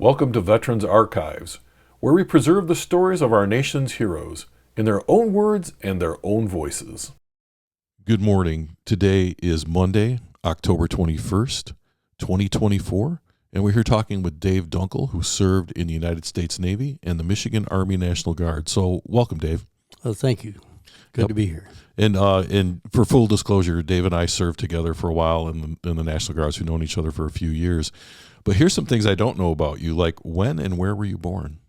Welcome to Veterans Archives, where we preserve the stories of our nation's heroes in their own words and their own voices. Good morning. Today is Monday, October 21st, 2024, and we're here talking with Dave Dunkel, who served in the United States Navy and the Michigan Army National Guard. So welcome, Dave. Oh, thank you. Good to be here. And for full disclosure, Dave and I served together for a while in the National Guards. We've known each other for a few years. But here's some things I don't know about you, like when and where were you born?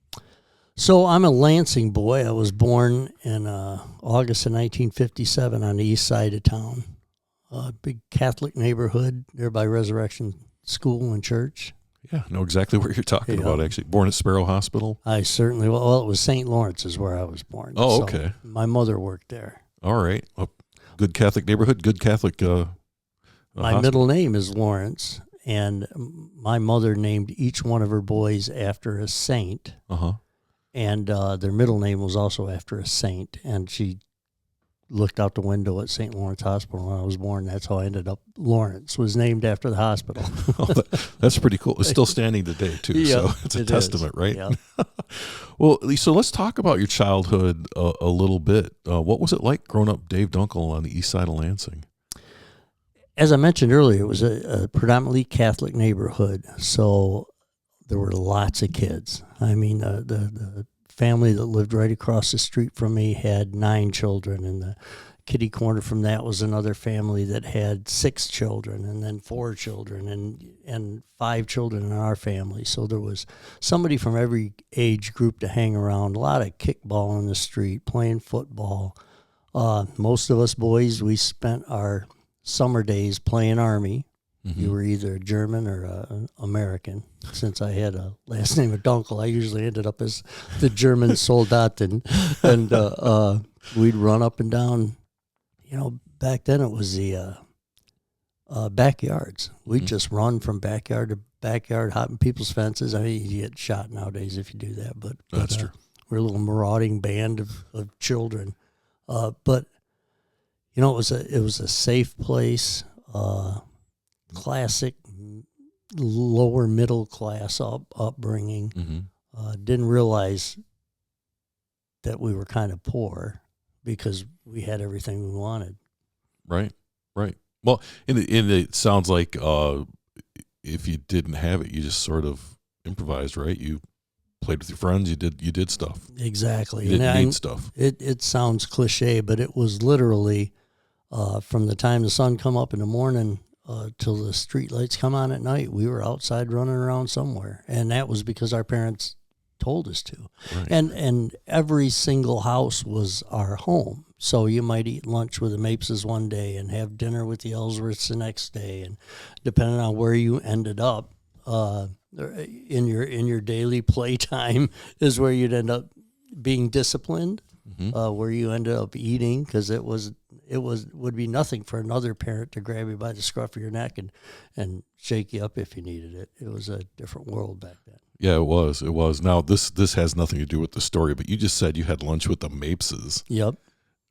So I'm a Lansing boy. I was born in August of 1957 on the east side of town. A big Catholic neighborhood there by Resurrection School and Church. Yeah, I know exactly what you're talking about, actually. Born at Sparrow Hospital? I certainly, well, it was St. Lawrence is where I was born. Oh, okay. So my mother worked there. All right. Well, good Catholic neighborhood, good Catholic My hospital. middle name is Lawrence, and my mother named each one of her boys after a saint. Uh-huh. And their middle name was also after a saint. And she looked out the window at St. Lawrence Hospital when I was born. That's how I ended up. Lawrence was named after the hospital. That's pretty cool. It's still standing today, too. Yeah, so it's a testament, right? Yeah. Well, so let's talk about your childhood a little bit. What was it like growing up Dave Dunkel on the east side of Lansing? As I mentioned earlier, it was a predominantly Catholic neighborhood. So there were lots of kids. I mean, the family that lived right across the street from me had 9 children, and the kitty corner from that was another family that had 6 children, and then 4 children, and 5 children in our family. So there was somebody from every age group to hang around. A lot of kickball in the street, playing football. Most of us boys, we spent our summer days playing Army. Mm-hmm. You were either German or American. Since I had a last name of Dunkel, I usually ended up as the German soldat, and we'd run up and down. You know, back then it was the backyards. We'd just run from backyard to backyard, hopping people's fences. I mean, you get shot nowadays if you do that, but That's true. We're a little marauding band of children. But you know, it was a safe place. Classic lower middle class upbringing. Mm-hmm. Didn't realize that we were kind of poor because we had everything we wanted. Right. Well, it sounds like if you didn't have it, you just sort of improvised, right? You played with your friends. You did stuff. Exactly. You didn't need stuff. It sounds cliche, but it was literally from the time the sun come up in the morning till the street lights come on at night, we were outside running around somewhere. And that was because our parents told us to. Right. And every single house was our home. So you might eat lunch with the Mapeses one day and have dinner with the Ellsworths the next day. And depending on where you ended up in your daily playtime is where you'd end up being disciplined, where you ended up eating, because it would be nothing for another parent to grab you by the scruff of your neck and shake you up if you needed it. It was a different world back then. Yeah, it was. Now, this has nothing to do with the story, but you just said you had lunch with the Mapeses. Yep.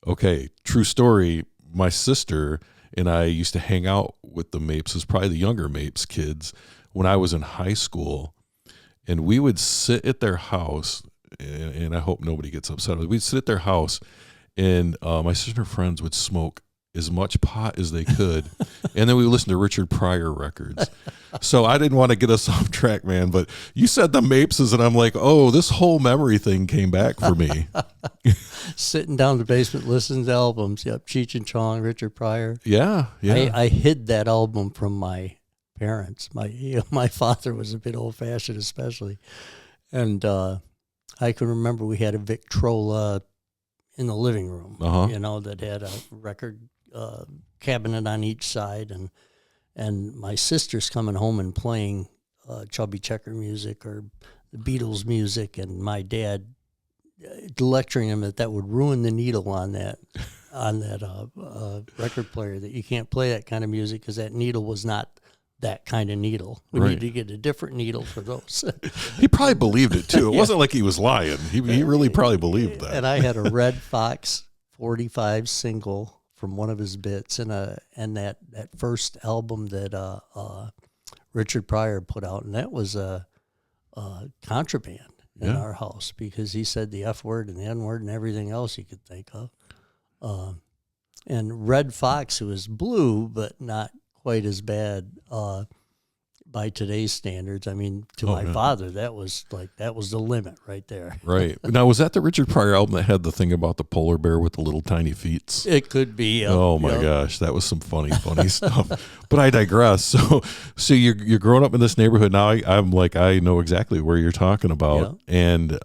Okay, true story. My sister and I used to hang out with the Mapeses, probably the younger Mapes kids, when I was in high school, and we would sit at their house, and I hope nobody gets upset. We'd sit at their house, and my sister and her friends would smoke as much pot as they could, and then we would listen to Richard Pryor records. So I didn't want to get us off track, man, but you said the Mapeses, and I'm like, oh, this whole memory thing came back for me. Sitting down in the basement listening to albums. Yep, Cheech and Chong, Richard Pryor. Yeah. I hid that album from my parents. My father was a bit old-fashioned, especially, and I can remember we had a Victrola in the living room, that had a record cabinet on each side, and my sister's coming home and playing Chubby Checker music or the Beatles music, and my dad lecturing him that would ruin the needle on that record player, that you can't play that kind of music because that needle was not that kind of needle. We need to get a different needle for those. He probably believed it too. It wasn't like he was lying. He really probably believed that. And I had a Red Fox 45 single from one of his bits, and that first album that Richard Pryor put out, and that was contraband in Yeah. our house because he said the F word and the N word and everything else you could think of. And Red Fox, who was blue, but not quite as bad by today's standards. I mean, to my father, that was the limit right there. Right. Now, was that the Richard Pryor album that had the thing about the polar bear with the little tiny feet? It could be. Oh my gosh, that was some funny stuff. But I digress. So you're growing up in this neighborhood now. I'm like, I know exactly where you're talking about. Yeah. And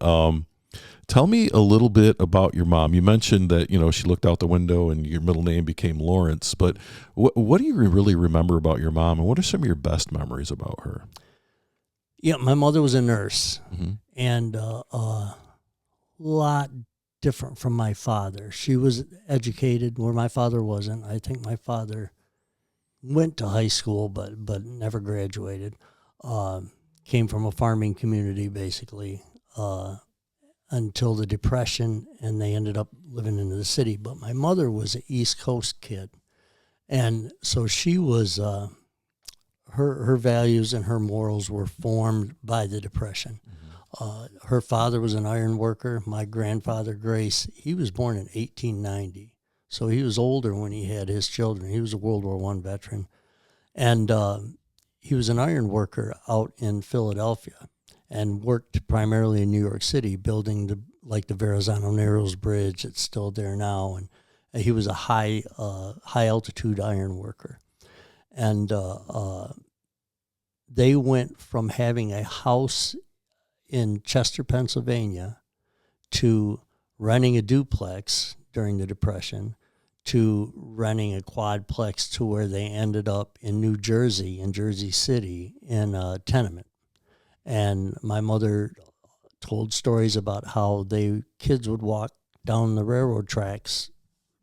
tell me a little bit about your mom. You mentioned that she looked out the window and your middle name became Lawrence. But what do you really remember about your mom, and what are some of your best memories about her? Yeah, my mother was a nurse, Mm-hmm. and a lot different from my father. She was educated where my father wasn't. I think my father went to high school, but never graduated. Came from a farming community, basically, until the Depression, and they ended up living in the city. But my mother was an East Coast kid, and so she was her values and her morals were formed by the Depression. Her father was an iron worker. My grandfather, Grace, he was born in 1890, so he was older when he had his children. He was a World War I veteran, and he was an iron worker out in Philadelphia and worked primarily in New York City, building the Verrazano Narrows Bridge. It's still there now, and he was a high altitude iron worker, and they went from having a house in Chester, Pennsylvania, to renting a duplex during the Depression, to renting a quadplex, to where they ended up in New Jersey, in Jersey City, in a tenement. And my mother told stories about how kids would walk down the railroad tracks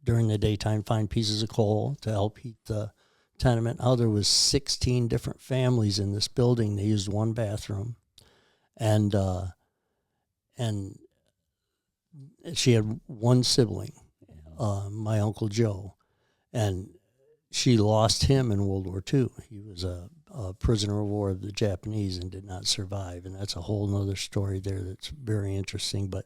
during the daytime, find pieces of coal to help heat the tenement. How there was 16 different families in this building. They used one bathroom. And she had one sibling, my Uncle Joe, and she lost him in World War II. He was a prisoner of war of the Japanese and did not survive, and that's a whole nother story there that's very interesting. But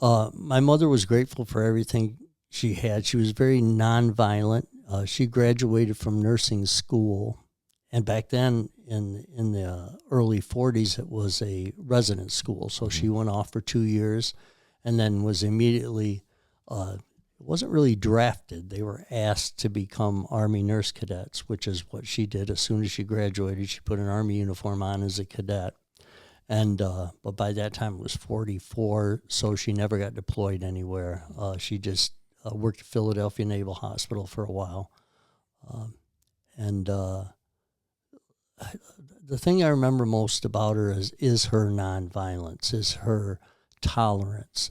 my mother was grateful for everything she had. She was very nonviolent. She graduated from nursing school, and back then in the early 40s, it was a resident school. So she went off for 2 years and then was immediately, wasn't really drafted. They were asked to become Army nurse cadets, which is what she did. As soon as she graduated, she put an Army uniform on as a cadet. And but by that time it was 44, so she never got deployed anywhere. She just worked at Philadelphia Naval Hospital for a while. The thing I remember most about her is her nonviolence, is her tolerance.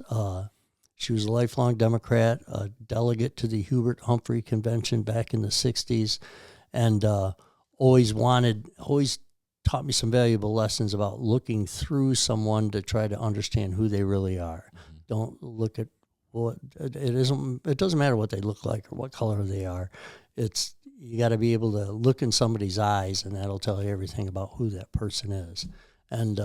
She was a lifelong Democrat, a delegate to the Hubert Humphrey Convention back in the 60s, and always taught me some valuable lessons about looking through someone to try to understand who they really are. Mm-hmm. Don't look at what it doesn't matter what they look like or what color they are. You got to be able to look in somebody's eyes, and that'll tell you everything about who that person is. And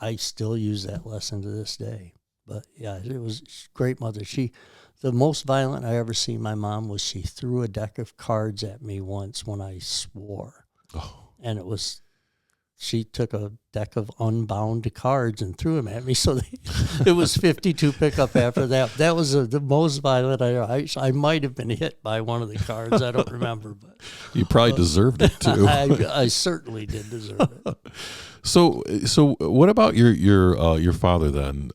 I still use that lesson to this day. But yeah, it was a great mother. The most violent I ever seen my mom was she threw a deck of cards at me once when I swore. Oh. And she took a deck of unbound cards and threw them at me. So it was 52 pickup after that. That was the most violent I might have been hit by one of the cards. I don't remember. But you probably deserved it too. I certainly did deserve it. So what about your father then?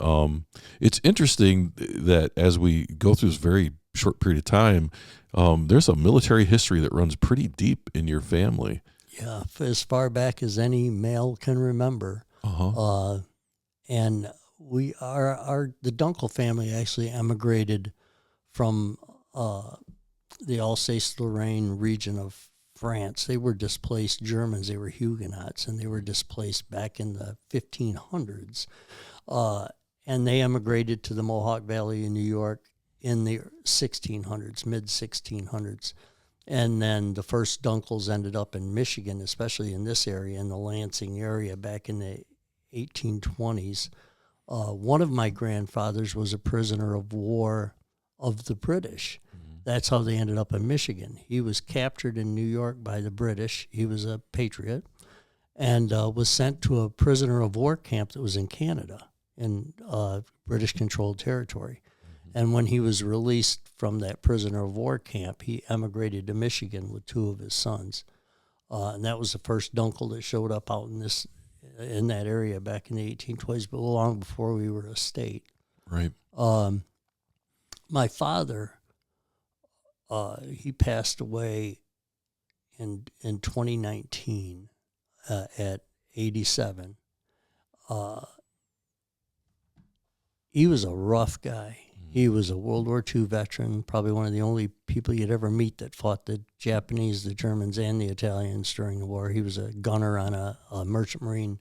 It's interesting that as we go through this very short period of time, there's a military history that runs pretty deep in your family. Yeah, as far back as any male can remember. Uh-huh. And the Dunkel family actually emigrated from the Alsace-Lorraine region of France. They were displaced Germans. They were Huguenots, and they were displaced back in the 1500s. And they emigrated to the Mohawk Valley in New York in the 1600s, mid-1600s. And then the first Dunkels ended up in Michigan, especially in this area, in the Lansing area, back in the 1820s. One of my grandfathers was a prisoner of war of the British. That's how they ended up in Michigan. He was captured in New York by the British. He was a patriot and was sent to a prisoner of war camp that was in Canada, in British-controlled territory. And when he was released from that prisoner of war camp, he emigrated to Michigan with two of his sons. And that was the first Dunkel that showed up out in that area back in the 1820s, but long before we were a state. Right. My father, he passed away in 2019 at 87. He was a rough guy. He was a World War II veteran, probably one of the only people you'd ever meet that fought the Japanese, the Germans, and the Italians during the war. He was a gunner on a merchant marine,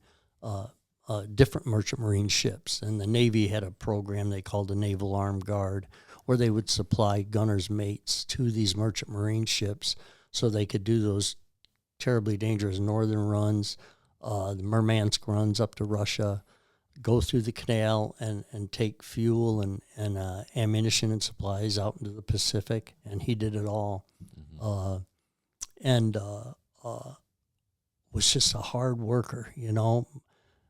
different merchant marine ships. And the Navy had a program they called the Naval Armed Guard, where they would supply gunners' mates to these merchant marine ships so they could do those terribly dangerous northern runs, the Murmansk runs up to Russia, go through the canal and take fuel and ammunition and supplies out into the Pacific, and he did it all. And was just a hard worker, you know.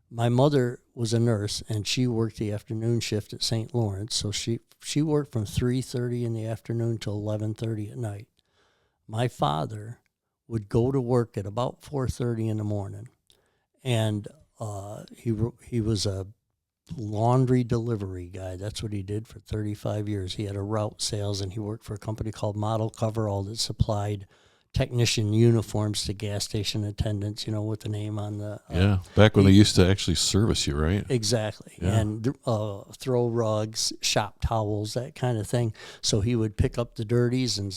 My mother was a nurse, and she worked the afternoon shift at St. Lawrence, so she worked from 3:30 in the afternoon till 11:30 at night. My father would go to work at about 4:30 in the morning, and he was a laundry delivery guy. That's what he did for 35 years. He had a route sales, and he worked for a company called Model Coverall that supplied technician uniforms to gas station attendants, you know, with the name on the... back when they used to actually service you, right? Exactly. Yeah. And throw rugs, shop towels, that kind of thing. So he would pick up the dirties and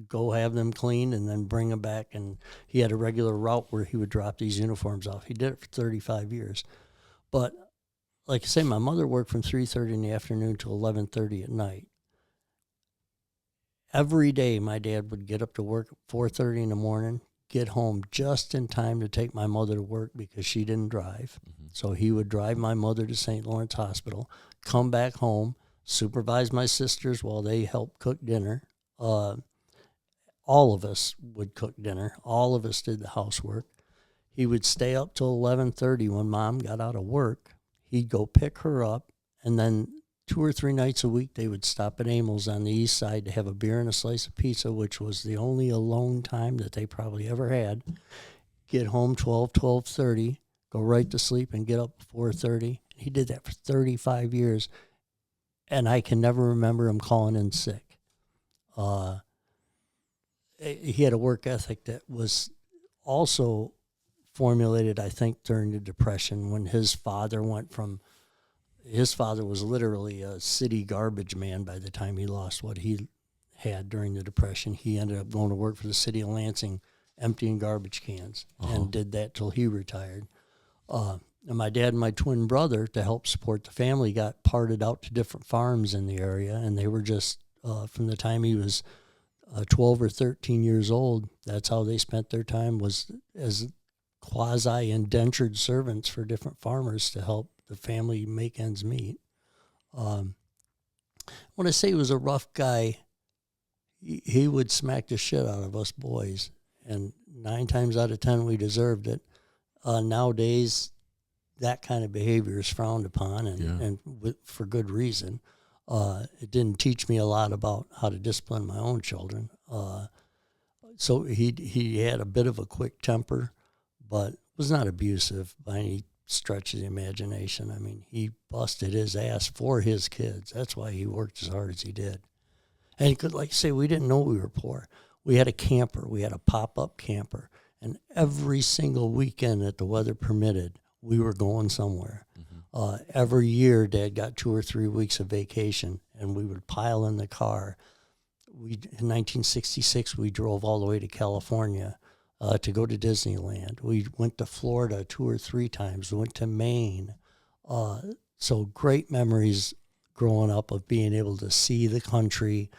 go have them cleaned and then bring them back. And he had a regular route where he would drop these uniforms off. He did it for 35 years. But like I say, my mother worked from 3:30 in the afternoon to 11:30 at night. Every day my dad would get up to work at 4:30 in the morning, get home just in time to take my mother to work because she didn't drive. So he would drive my mother to St. Lawrence Hospital, come back home, supervise my sisters while they helped cook dinner. All of us would cook dinner. All of us did the housework. He would stay up till 11:30 when Mom got out of work. He'd go pick her up, and then 2 or 3 nights a week they would stop at Amels on the east side to have a beer and a slice of pizza, which was the only alone time that they probably ever had. Get home 12:30, go right to sleep, and get up at 4:30. He did that for 35 years, and I can never remember him calling in sick. He had a work ethic that was also formulated, I think, during the Depression when his father was literally a city garbage man by the time he lost what he had during the Depression. He ended up going to work for the city of Lansing, emptying garbage cans, and did that till he retired. And my dad and my twin brother, to help support the family, got parted out to different farms in the area, and they were just, from the time he was 12 or 13 years old, that's how they spent their time, was as quasi-indentured servants for different farmers to help the family make ends meet. When I say he was a rough guy, he would smack the shit out of us boys, and 9 times out of 10 we deserved it. Nowadays, that kind of behavior is frowned upon, and for good reason. It didn't teach me a lot about how to discipline my own children. So he had a bit of a quick temper, but was not abusive by any stretch of the imagination. I mean, he busted his ass for his kids. That's why he worked as hard as he did. And he could, like I say, we didn't know we were poor. We had a camper. We had a pop-up camper. And every single weekend that the weather permitted, we were going somewhere. Every year, Dad got 2 or 3 weeks of vacation, and we would pile in the car. In 1966, we drove all the way to California to go to Disneyland. We went to Florida 2 or 3 times. We went to Maine. So great memories growing up of being able to see the country,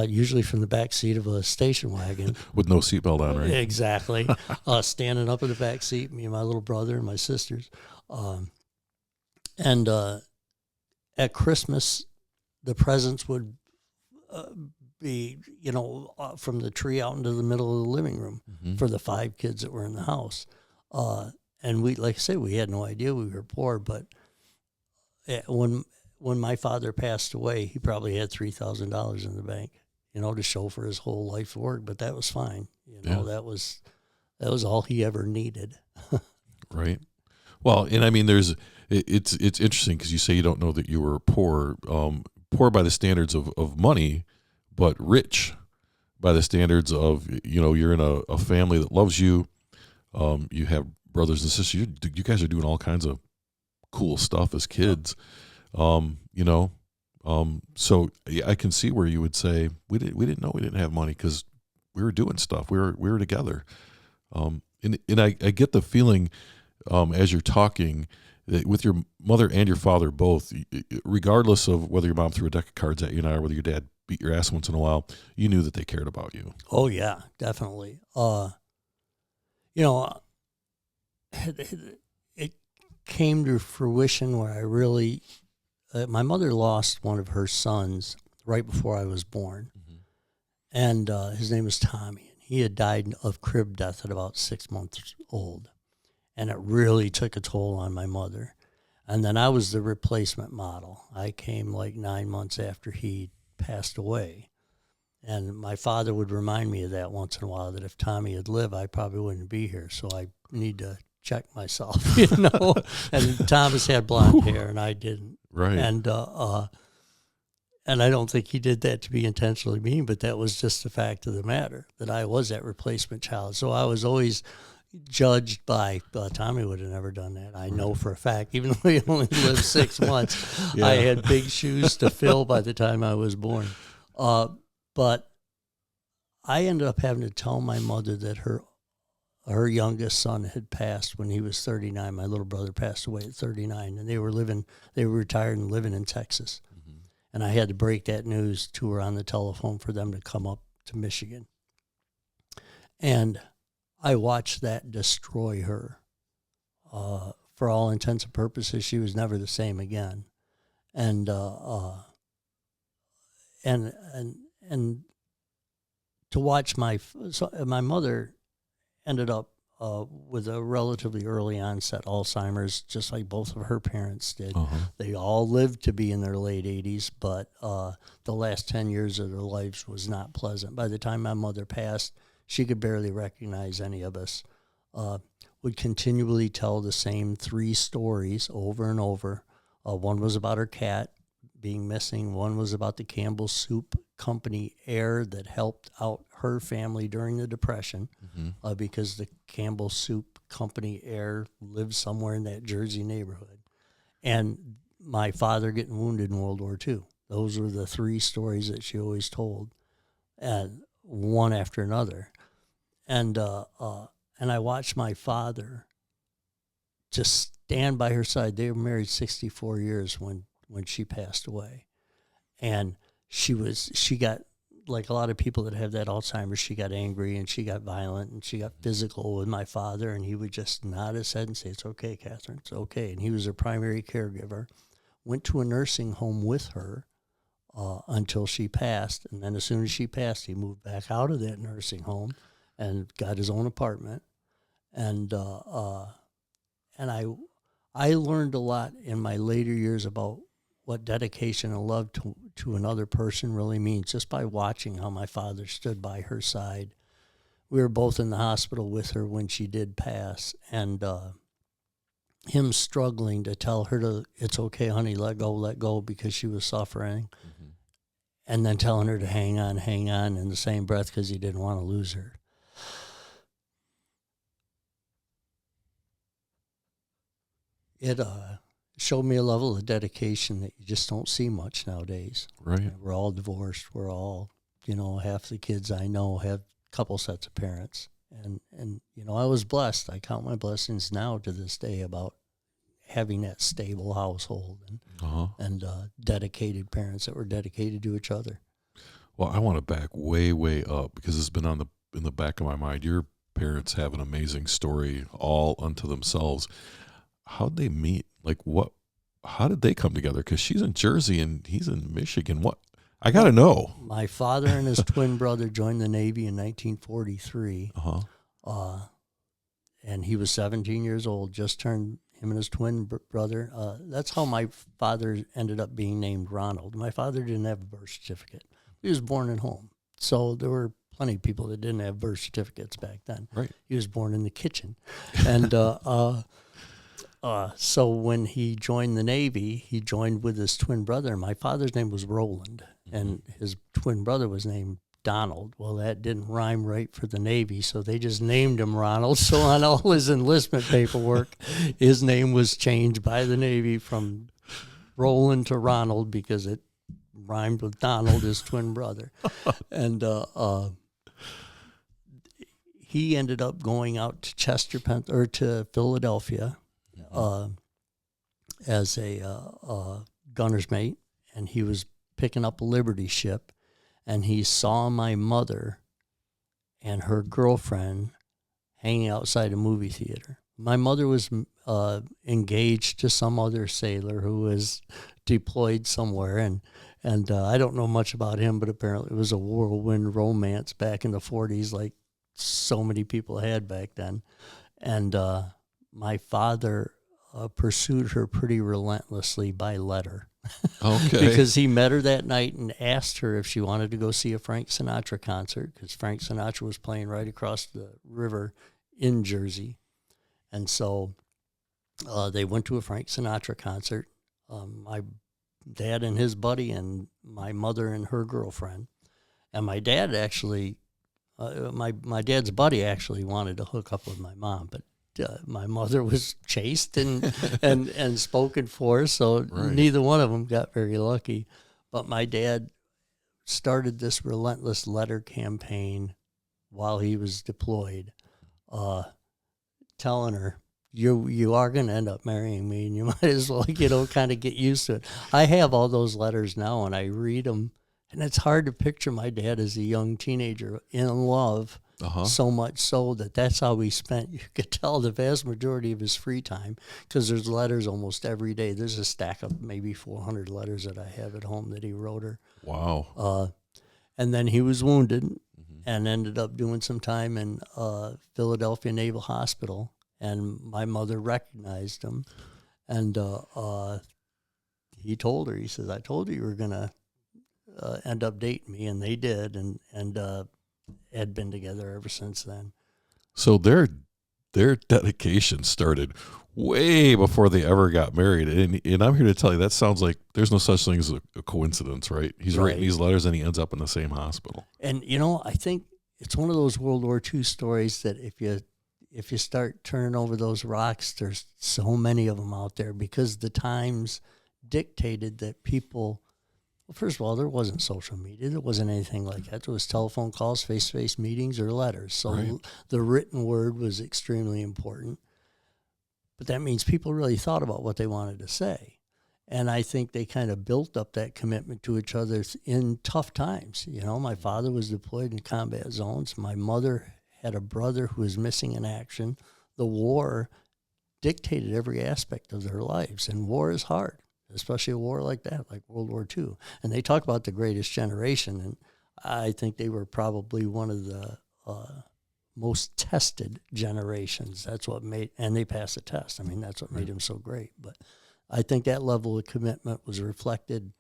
usually from the back seat of a station wagon. With no seatbelt on, right? Exactly. Standing up in the back seat, me and my little brother and my sisters. And at Christmas, the presents would be, from the tree out into the middle of the living room for the 5 kids that were in the house. And we, like I said, we had no idea we were poor, but when my father passed away, he probably had $3,000 in the bank, to show for his whole life's work. But that was fine. That was all he ever needed. Right. Well, and I mean, it's interesting because you say you don't know that you were poor, poor by the standards of money, but rich by the standards of, you're in a family that loves you. You have brothers and sisters. You guys are doing all kinds of cool stuff as kids. So I can see where you would say we didn't know we didn't have money because we were doing stuff. We were together. And I get the feeling as you're talking that with your mother and your father both, regardless of whether your mom threw a deck of cards at you or whether your dad beat your ass once in a while, you knew that they cared about you. Oh yeah, definitely. It came to fruition where I really, my mother lost one of her sons right before I was born. And his name was Tommy. He had died of crib death at about 6 months old. And it really took a toll on my mother. And then I was the replacement model. I came like 9 months after he passed away. And my father would remind me of that once in a while, that if Tommy had lived, I probably wouldn't be here. So I need to check myself, And Thomas had blonde hair and I didn't. Right. And I don't think he did that to be intentionally mean, but that was just the fact of the matter, that I was that replacement child. So I was always judged by, Tommy would have never done that. I know for a fact, even though he only lived 6 months, I had big shoes to fill by the time I was born. But I ended up having to tell my mother that her youngest son had passed when he was 39. My little brother passed away at 39, and they were retired and living in Texas. And I had to break that news to her on the telephone for them to come up to Michigan. And I watched that destroy her. For all intents and purposes, she was never the same again. And to watch my mother ended up with a relatively early onset Alzheimer's, just like both of her parents did. They all lived to be in their late 80s, but the last 10 years of their lives was not pleasant. By the time my mother passed, she could barely recognize any of us. Would continually tell the same 3 stories over and over. One was about her cat being missing. One was about the Campbell Soup Company heir that helped out her family during the Depression, because the Campbell Soup Company heir lived somewhere in that Jersey neighborhood. And my father getting wounded in World War II. Those were the 3 stories that she always told, and one after another. And I watched my father just stand by her side. They were married 64 years when she passed away. And she got, like a lot of people that have that Alzheimer's, she got angry and she got violent and she got physical with my father, and he would just nod his head and say, "It's okay, Catherine, it's okay." And he was her primary caregiver. Went to a nursing home with her until she passed. And then as soon as she passed, he moved back out of that nursing home and got his own apartment. And I learned a lot in my later years about what dedication and love to another person really means, just by watching how my father stood by her side. We were both in the hospital with her when she did pass, and him struggling to tell her "It's okay, honey, let go," because she was suffering, and then telling her to hang on in the same breath because he didn't want to lose her. It showed me a level of dedication that you just don't see much nowadays. Right. We're all divorced. We're all, half the kids I know have a couple sets of parents. And I was blessed. I count my blessings now to this day about having that stable household and dedicated parents that were dedicated to each other. Well, I want to back way, way up because it's been in the back of my mind. Your parents have an amazing story all unto themselves. How'd they meet? Like what? How did they come together? Because she's in Jersey and he's in Michigan. What? I got to know. My father and his twin brother joined the Navy in 1943. And he was 17 years old, just turned, him and his twin brother. That's how my father ended up being named Ronald. My father didn't have a birth certificate. He was born at home. So there were plenty of people that didn't have birth certificates back then. Right. He was born in the kitchen. And so when he joined the Navy, he joined with his twin brother. My father's name was Roland, and his twin brother was named Donald. Well, that didn't rhyme right for the Navy, so they just named him Ronald. So on all his enlistment paperwork, his name was changed by the Navy from Roland to Ronald because it rhymed with Donald, his twin brother. And he ended up going out to Chester, or to Philadelphia as a gunner's mate, and he was picking up a Liberty ship. And he saw my mother and her girlfriend hanging outside a movie theater. My mother was engaged to some other sailor who was deployed somewhere, and I don't know much about him, but apparently it was a whirlwind romance back in the 40s, like so many people had back then. And my father pursued her pretty relentlessly by letter. Okay. Because he met her that night and asked her if she wanted to go see a Frank Sinatra concert, because Frank Sinatra was playing right across the river in Jersey. And so they went to a Frank Sinatra concert, my dad and his buddy and my mother and her girlfriend. And my dad actually, my dad's buddy actually wanted to hook up with my mom, but my mother was chaste and spoken for, so Right. Neither one of them got very lucky. But my dad started this relentless letter campaign while he was deployed, telling her, you are going to end up marrying me, and you might as well, kind of get used to it. I have all those letters now, and I read them, and it's hard to picture my dad as a young teenager in love. So much so that's how he spent, you could tell, the vast majority of his free time, because there's letters almost every day. There's a stack of maybe 400 letters that I have at home that he wrote her. Wow. And then he was wounded and ended up doing some time in Philadelphia Naval Hospital, and my mother recognized him. And he told her, he says, I told you were going to end up dating me, and they did, and had been together ever since then. So their dedication started way before they ever got married, and I'm here to tell you that sounds like there's no such thing as a coincidence, right? He's writing these letters and he ends up in the same hospital. And I think it's one of those World War II stories that if you start turning over those rocks, there's so many of them out there, because the times dictated that people. Well, first of all, there wasn't social media. There wasn't anything like that. There was telephone calls, face-to-face meetings, or letters. So the written word was extremely important. But that means people really thought about what they wanted to say. And I think they kind of built up that commitment to each other in tough times. My father was deployed in combat zones. My mother had a brother who was missing in action. The war dictated every aspect of their lives, and war is hard, especially a war like that, like World War II. And they talk about the greatest generation, and I think they were probably one of the most tested generations. That's what made, and they passed the test. I mean, that's what made them so great. But I think that level of commitment was reflected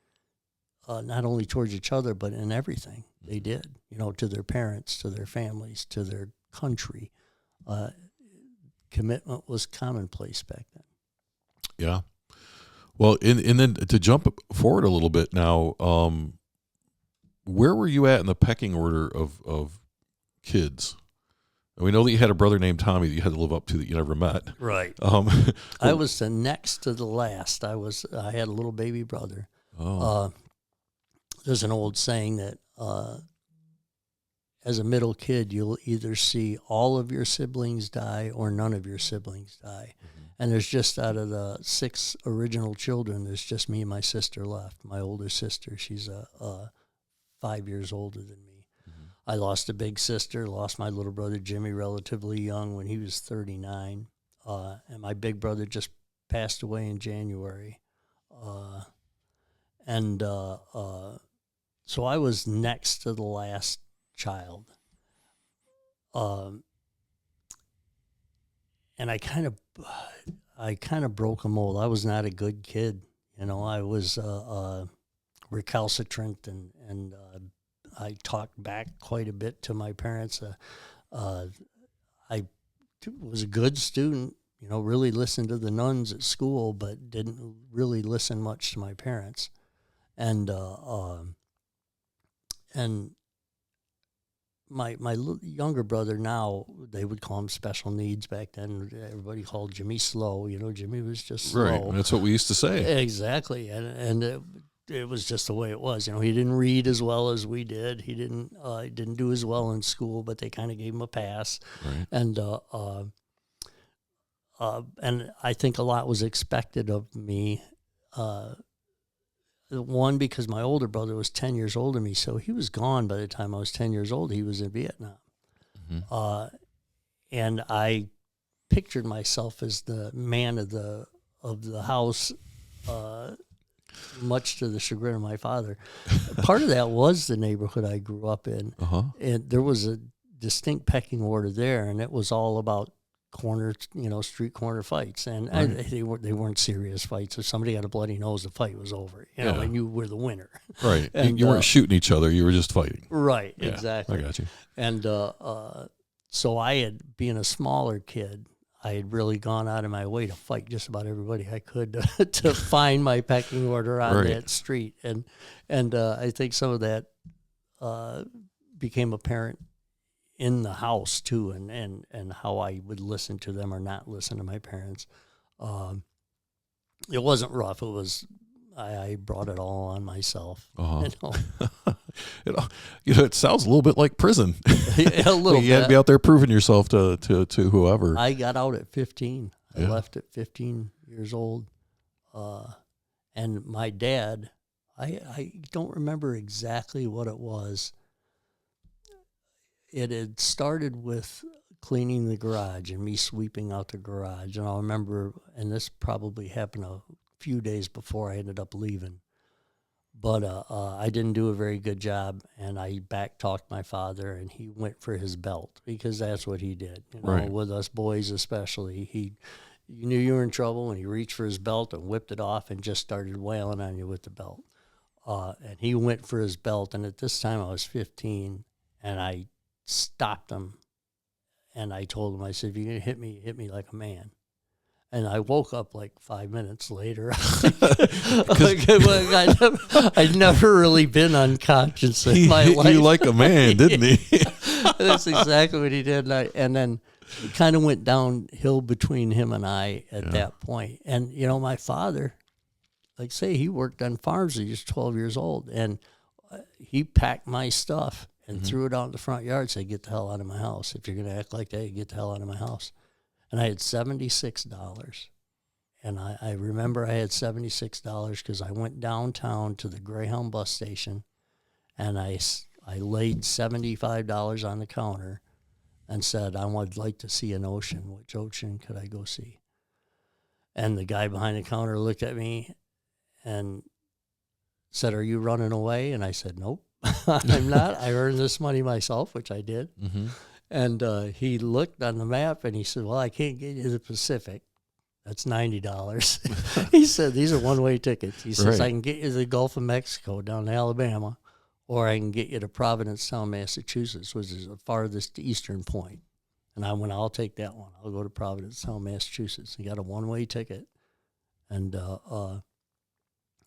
not only towards each other, but in everything they did, to their parents, to their families, to their country. Commitment was commonplace back then. Yeah. Well, and then to jump forward a little bit now, where were you at in the pecking order of kids? And we know that you had a brother named Tommy that you had to live up to that you never met. Right. I was the next to the last. I had a little baby brother. There's an old saying that as a middle kid, you'll either see all of your siblings die or none of your siblings die. And there's just, out of the 6 original children, there's just me and my sister left. My older sister, she's a 5 years older than me. I lost a big sister, lost my little brother Jimmy relatively young when he was 39. And my big brother just passed away in January. So I was next to the last child. And I kind of broke a mold. I was not a good kid. You know, I was recalcitrant and I talked back quite a bit to my parents. I was a good student, you know, really listened to the nuns at school, but didn't really listen much to my parents. And my younger brother now, they would call him special needs back then. Everybody called Jimmy slow. You know, Jimmy was just slow. Right, that's what we used to say. Exactly, and it was just the way it was. You know, he didn't read as well as we did. He didn't do as well in school, but they kind of gave him a pass. Right. And I think a lot was expected of me. One, because my older brother was 10 years older than me, so he was gone by the time I was 10 years old. He was in Vietnam. Mm-hmm. And I pictured myself as the man of the house, much to the chagrin of my father. Part of that was the neighborhood I grew up in. Uh-huh. And there was a distinct pecking order there, and it was all about street corner fights. And right. They weren't serious fights. If somebody had a bloody nose, the fight was over, and you were the winner. Right. And, you weren't shooting each other. You were just fighting. Right, yeah, exactly. I got you. And so being a smaller kid, I had really gone out of my way to fight just about everybody I could to find my pecking order on that street. And I think some of that became apparent in the house too, and how I would listen to them or not listen to my parents. It wasn't rough. It was I brought it all on myself. Uh-huh. It sounds a little bit like prison. A little. You had to be out there proving yourself to whoever. I got out at 15. I left at 15 years old, and my dad. I don't remember exactly what it was. It had started with cleaning the garage and me sweeping out the garage. And I remember, and this probably happened a few days before I ended up leaving, but I didn't do a very good job, and I back-talked my father, and he went for his belt, because that's what he did. Right. With us boys especially. You knew you were in trouble, and he reached for his belt and whipped it off and just started wailing on you with the belt. And he went for his belt, and at this time I was 15, and I stopped him, and I told him, I said, if you're going to hit me like a man. And I woke up like 5 minutes later. I'd never really been unconscious in my life. He like a man, didn't he? That's exactly what he did. And then it kind of went downhill between him and I at that point. And, my father, like say, he worked on farms when he was 12 years old, and he packed my stuff and threw it out in the front yard, said, get the hell out of my house. If you're going to act like that, you get the hell out of my house. And I had $76. And I remember I had $76 because I went downtown to the Greyhound bus station, and I laid $75 on the counter and said, I would like to see an ocean. Which ocean could I go see? And the guy behind the counter looked at me and said, are you running away? And I said, nope. I'm not. I earned this money myself, which I did. Mm-hmm. And he looked on the map and he said, well, I can't get you to the Pacific. That's $90. He said, these are one-way tickets. He says, I can get you to the Gulf of Mexico down to Alabama, or I can get you to Provincetown, Massachusetts, which is the farthest eastern point. And I went, I'll take that one. I'll go to Provincetown, Massachusetts. He got a one-way ticket and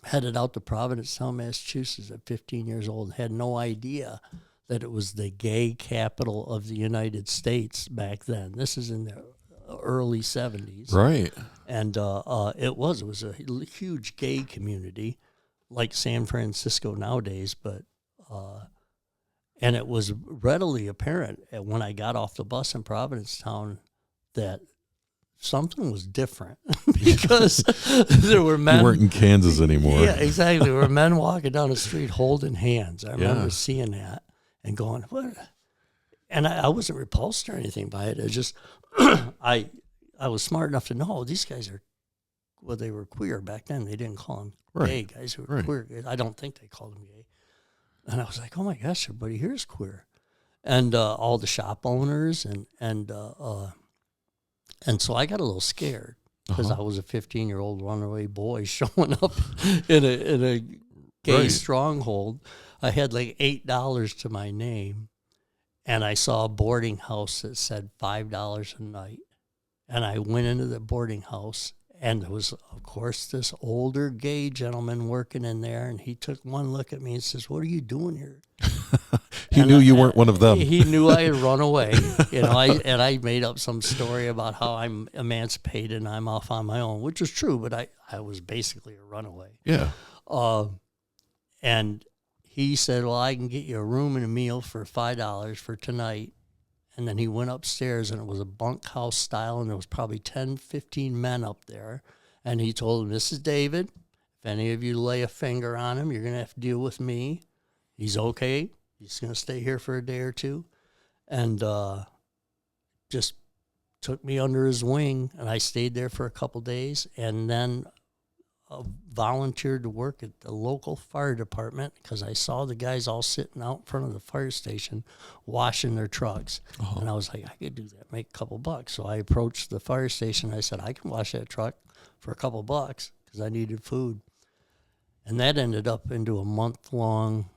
headed out to Provincetown, Massachusetts at 15 years old. Had no idea that it was the gay capital of the United States back then. This is in the early 70s. Right. And it was a huge gay community, like San Francisco nowadays, but and it was readily apparent when I got off the bus in Provincetown that something was different because there were men. You weren't in Kansas anymore. Yeah, exactly. There were men walking down the street holding hands. I remember seeing that and going, what? And I wasn't repulsed or anything by it. It just, I was smart enough to know these guys are, well, they were queer back then. They didn't call them gay guys who were queer. I don't think they called them gay. And I was like, oh my gosh, everybody here is queer. And all the shop owners and so I got a little scared because I was a 15-year-old runaway boy showing up in a gay stronghold. I had like $8 to my name, and I saw a boarding house that said $5 a night. And I went into the boarding house, and there was, of course, this older gay gentleman working in there, and he took one look at me and says, "What are you doing here?" He knew you weren't one of them. He knew I had run away, I made up some story about how I'm emancipated and I'm off on my own, which was true, but I was basically a runaway. Yeah. And he said, well, I can get you a room and a meal for $5 for tonight. And then he went upstairs, and it was a bunkhouse style, and there was probably 10, 15 men up there. And he told them, this is David. If any of you lay a finger on him, you're going to have to deal with me. He's okay. He's going to stay here for a day or two. And just took me under his wing, and I stayed there for a couple days, and then volunteered to work at the local fire department because I saw the guys all sitting out in front of the fire station washing their trucks. And I was like, I could do that, make a couple bucks. So I approached the fire station. I said, I can wash that truck for a couple bucks because I needed food. And that ended up into a month-long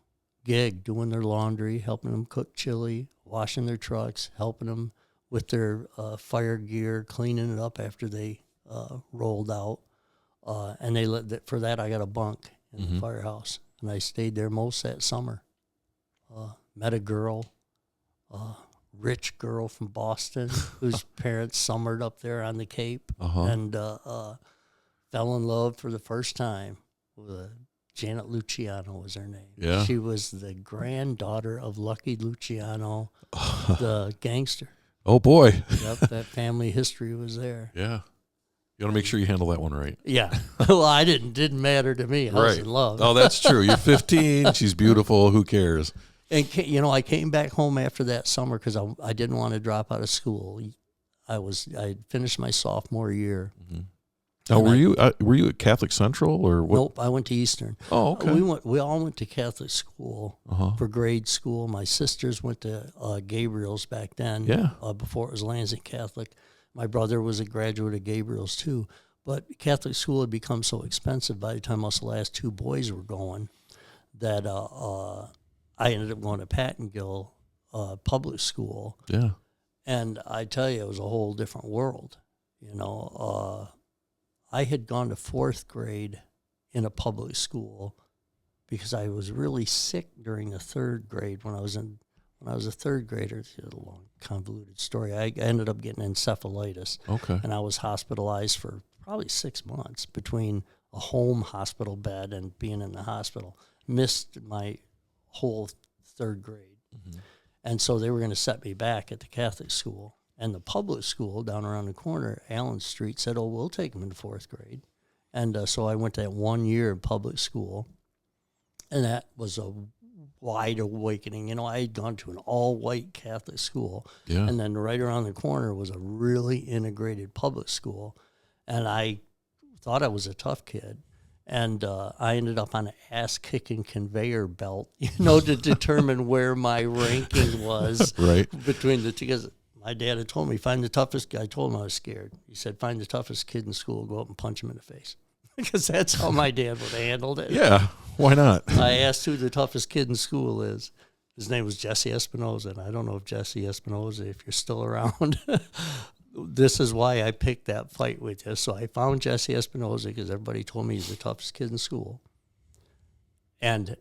gig, doing their laundry, helping them cook chili, washing their trucks, helping them with their fire gear, cleaning it up after they rolled out. And for that, I got a bunk in the firehouse. And I stayed there most that summer. Met a girl, rich girl from Boston, whose parents summered up there on the Cape, and fell in love for the first time with Janet Luciano was her name. Yeah. She was the granddaughter of Lucky Luciano, the gangster. Oh, boy. Yep, that family history was there. Yeah. You want to make sure you handle that one right. Yeah. Well, didn't matter to me. I was in love. Oh, that's true. You're 15. She's beautiful. Who cares? And, I came back home after that summer because I didn't want to drop out of school. I finished my sophomore year. Now, were you at Catholic Central or what? Nope, I went to Eastern. Oh, okay. We all went to Catholic school for grade school. My sisters went to Gabriel's back then. Yeah. Before it was Lansing Catholic. My brother was a graduate of Gabriel's too. But Catholic school had become so expensive by the time us last two boys were going that I ended up going to Pattongill public school. Yeah. And I tell you, it was a whole different world. I had gone to fourth grade in a public school because I was really sick during the third grade when I was a third grader. It's a long, convoluted story. I ended up getting encephalitis. Okay. And I was hospitalized for probably 6 months between a home hospital bed and being in the hospital. Missed my whole third grade. And so they were going to set me back at the Catholic school. And the public school down around the corner, Allen Street, said, oh, we'll take him into fourth grade. And so I went to that 1 year in public school. And that was a wide awakening. I had gone to an all-white Catholic school. Yeah. And then right around the corner was a really integrated public school. And I thought I was a tough kid. And I ended up on an ass-kicking conveyor belt, to determine where my ranking was between the two. Because my dad had told me, find the toughest guy. I told him I was scared. He said, find the toughest kid in school, go up and punch him in the face. Because that's how my dad would have handled it. Yeah, why not? I asked who the toughest kid in school is. His name was Jesse Espinoza, and I don't know if Jesse Espinoza, if you're still around. This is why I picked that fight with you. So I found Jesse Espinoza because everybody told me he's the toughest kid in school. And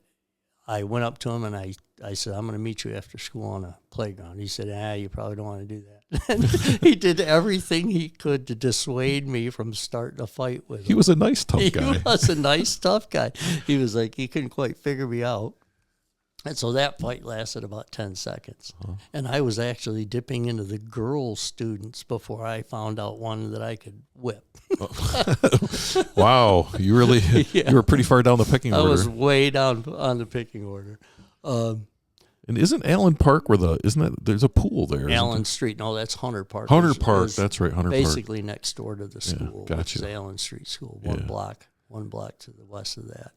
I went up to him and I said, I'm going to meet you after school on a playground. He said, you probably don't want to do that. And he did everything he could to dissuade me from starting a fight with him. He was a nice, tough guy. He was a nice, tough guy. He was like, he couldn't quite figure me out. And so that fight lasted about 10 seconds. And I was actually dipping into the girl students before I found out one that I could whip. Wow, you really you were pretty far down the pecking order. I was way down on the picking order. And isn't Allen Park there's a pool there? Allen Street. No, that's Hunter Park. Hunter Park, that's right, Hunter Park. Basically next door to the school, which is Allen Street School, one block to the west of that.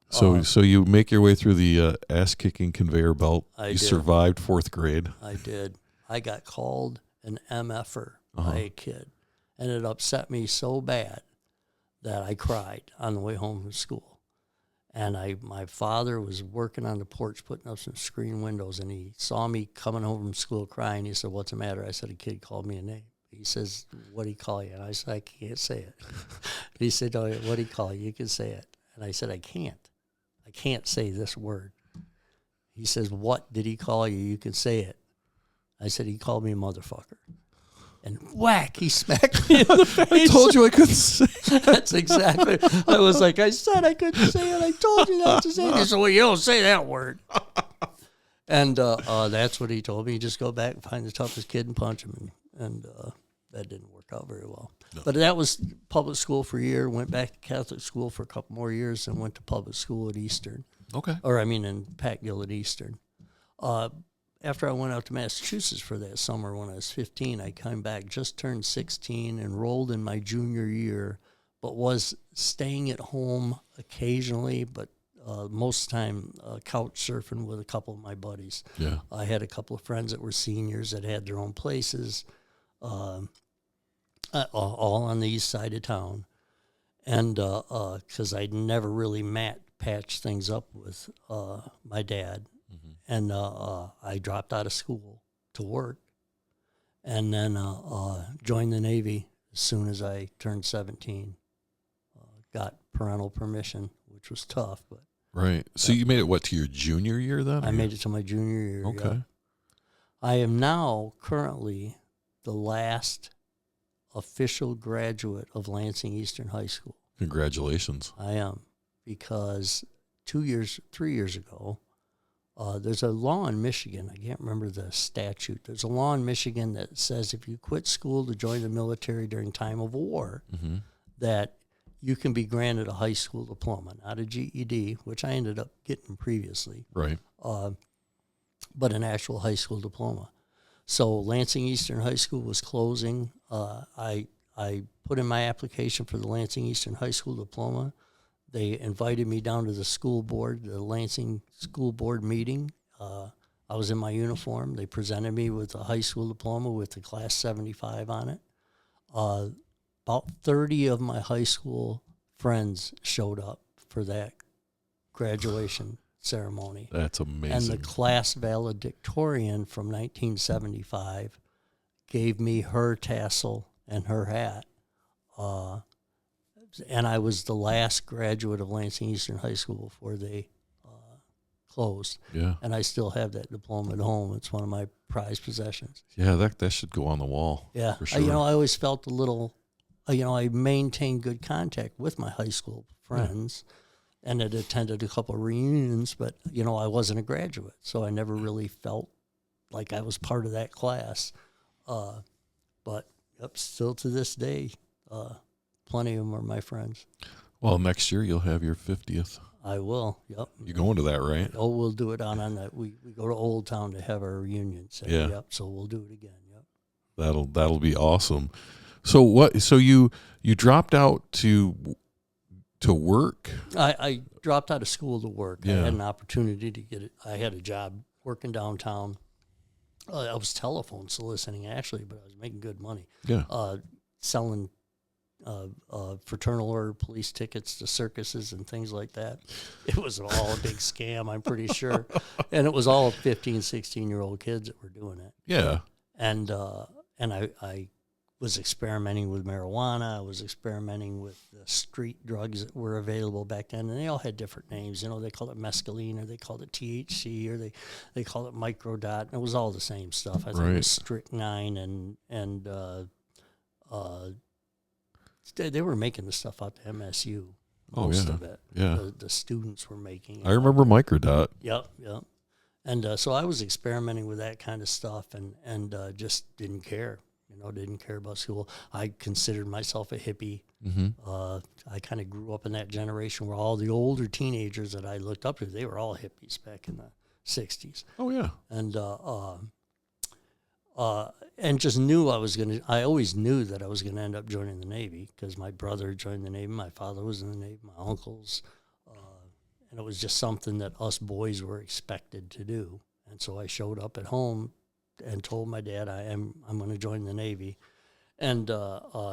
So you make your way through the ass-kicking conveyor belt. You survived 4th grade. I did. I got called an MFer by a kid, and it upset me so bad that I cried on the way home from school. And my father was working on the porch putting up some screen windows, and he saw me coming home from school crying. He said, "What's the matter?" I said, "A kid called me a name." He says, "What'd he call you?" And I said, "I can't say it." He said, "Oh, what'd he call you? You can say it." And I said, I can't say this word. He says, "What did he call you? You can say it." I said, "He called me a motherfucker." And whack, he smacked me in the face. I told you I couldn't say it. That's exactly. I was like, I said I couldn't say it. I told you not to say it. He said, "Well, you don't say that word." And that's what he told me. Just go back and find the toughest kid and punch him. And that didn't work out very well. No. But that was public school for a year. Went back to Catholic school for a couple more years and went to public school at Eastern. Okay. In Packgill at Eastern. After I went out to Massachusetts for that summer when I was 15, I came back, just turned 16, enrolled in my junior year, but was staying at home occasionally, but most of the time couch surfing with a couple of my buddies. Yeah. I had a couple of friends that were seniors that had their own places, all on the east side of town. And because I'd never really patched things up with my dad. And I dropped out of school to work, and then joined the Navy as soon as I turned 17. Got parental permission, which was tough, but right. So you made it to your junior year then? I made it to my junior year. Okay. Yeah. I am now currently the last official graduate of Lansing Eastern High School. Congratulations. I am, because 3 years ago. There's a law in Michigan. I can't remember the statute. There's a law in Michigan that says if you quit school to join the military during time of war, that you can be granted a high school diploma, not a GED, which I ended up getting previously. Right. But an actual high school diploma. So Lansing Eastern High School was closing. I put in my application for the Lansing Eastern High School diploma. They invited me down to the school board, the Lansing school board meeting. I was in my uniform. They presented me with a high school diploma with the class 75 on it. About 30 of my high school friends showed up for that graduation ceremony. That's amazing. And the class valedictorian from 1975 gave me her tassel and her hat. And I was the last graduate of Lansing Eastern High School before they closed. Yeah. And I still have that diploma at home. It's one of my prized possessions. Yeah, that should go on the wall. Yeah. For sure. I always felt a little, I maintained good contact with my high school friends and had attended a couple of reunions, but, I wasn't a graduate. So I never really felt like I was part of that class. But still to this day, plenty of them are my friends. Well, next year you'll have your 50th. I will. Yep. You're going to that, right? Oh, we'll do it on that. We go to Old Town to have our reunion. So, yeah. Yep. So we'll do it again. Yep. That'll be awesome. So what? So you dropped out to work? I dropped out of school to work. Yeah. I had an opportunity to get it. I had a job working downtown. I was telephone soliciting actually, but I was making good money. Yeah. Selling fraternal order police tickets to circuses and things like that. It was all a big scam, I'm pretty sure. And it was all 15, 16-year-old kids that were doing it. Yeah. And I was experimenting with marijuana. I was experimenting with the street drugs that were available back then. And they all had different names. They called it mescaline, or they called it THC, or they called it microdot. And it was all the same stuff. I think it was strychnine and they were making the stuff out to MSU. most of it. Yeah. The students were making. I remember microdot. Yep. And so I was experimenting with that kind of stuff and just didn't care. Didn't care about school. I considered myself a hippie. I kind of grew up in that generation where all the older teenagers that I looked up to, they were all hippies back in the 60s. Oh, yeah. And just knew I always knew that I was going to end up joining the Navy because my brother joined the Navy, my father was in the Navy, my uncles, and it was just something that us boys were expected to do. And so I showed up at home and told my dad I'm going to join the Navy. And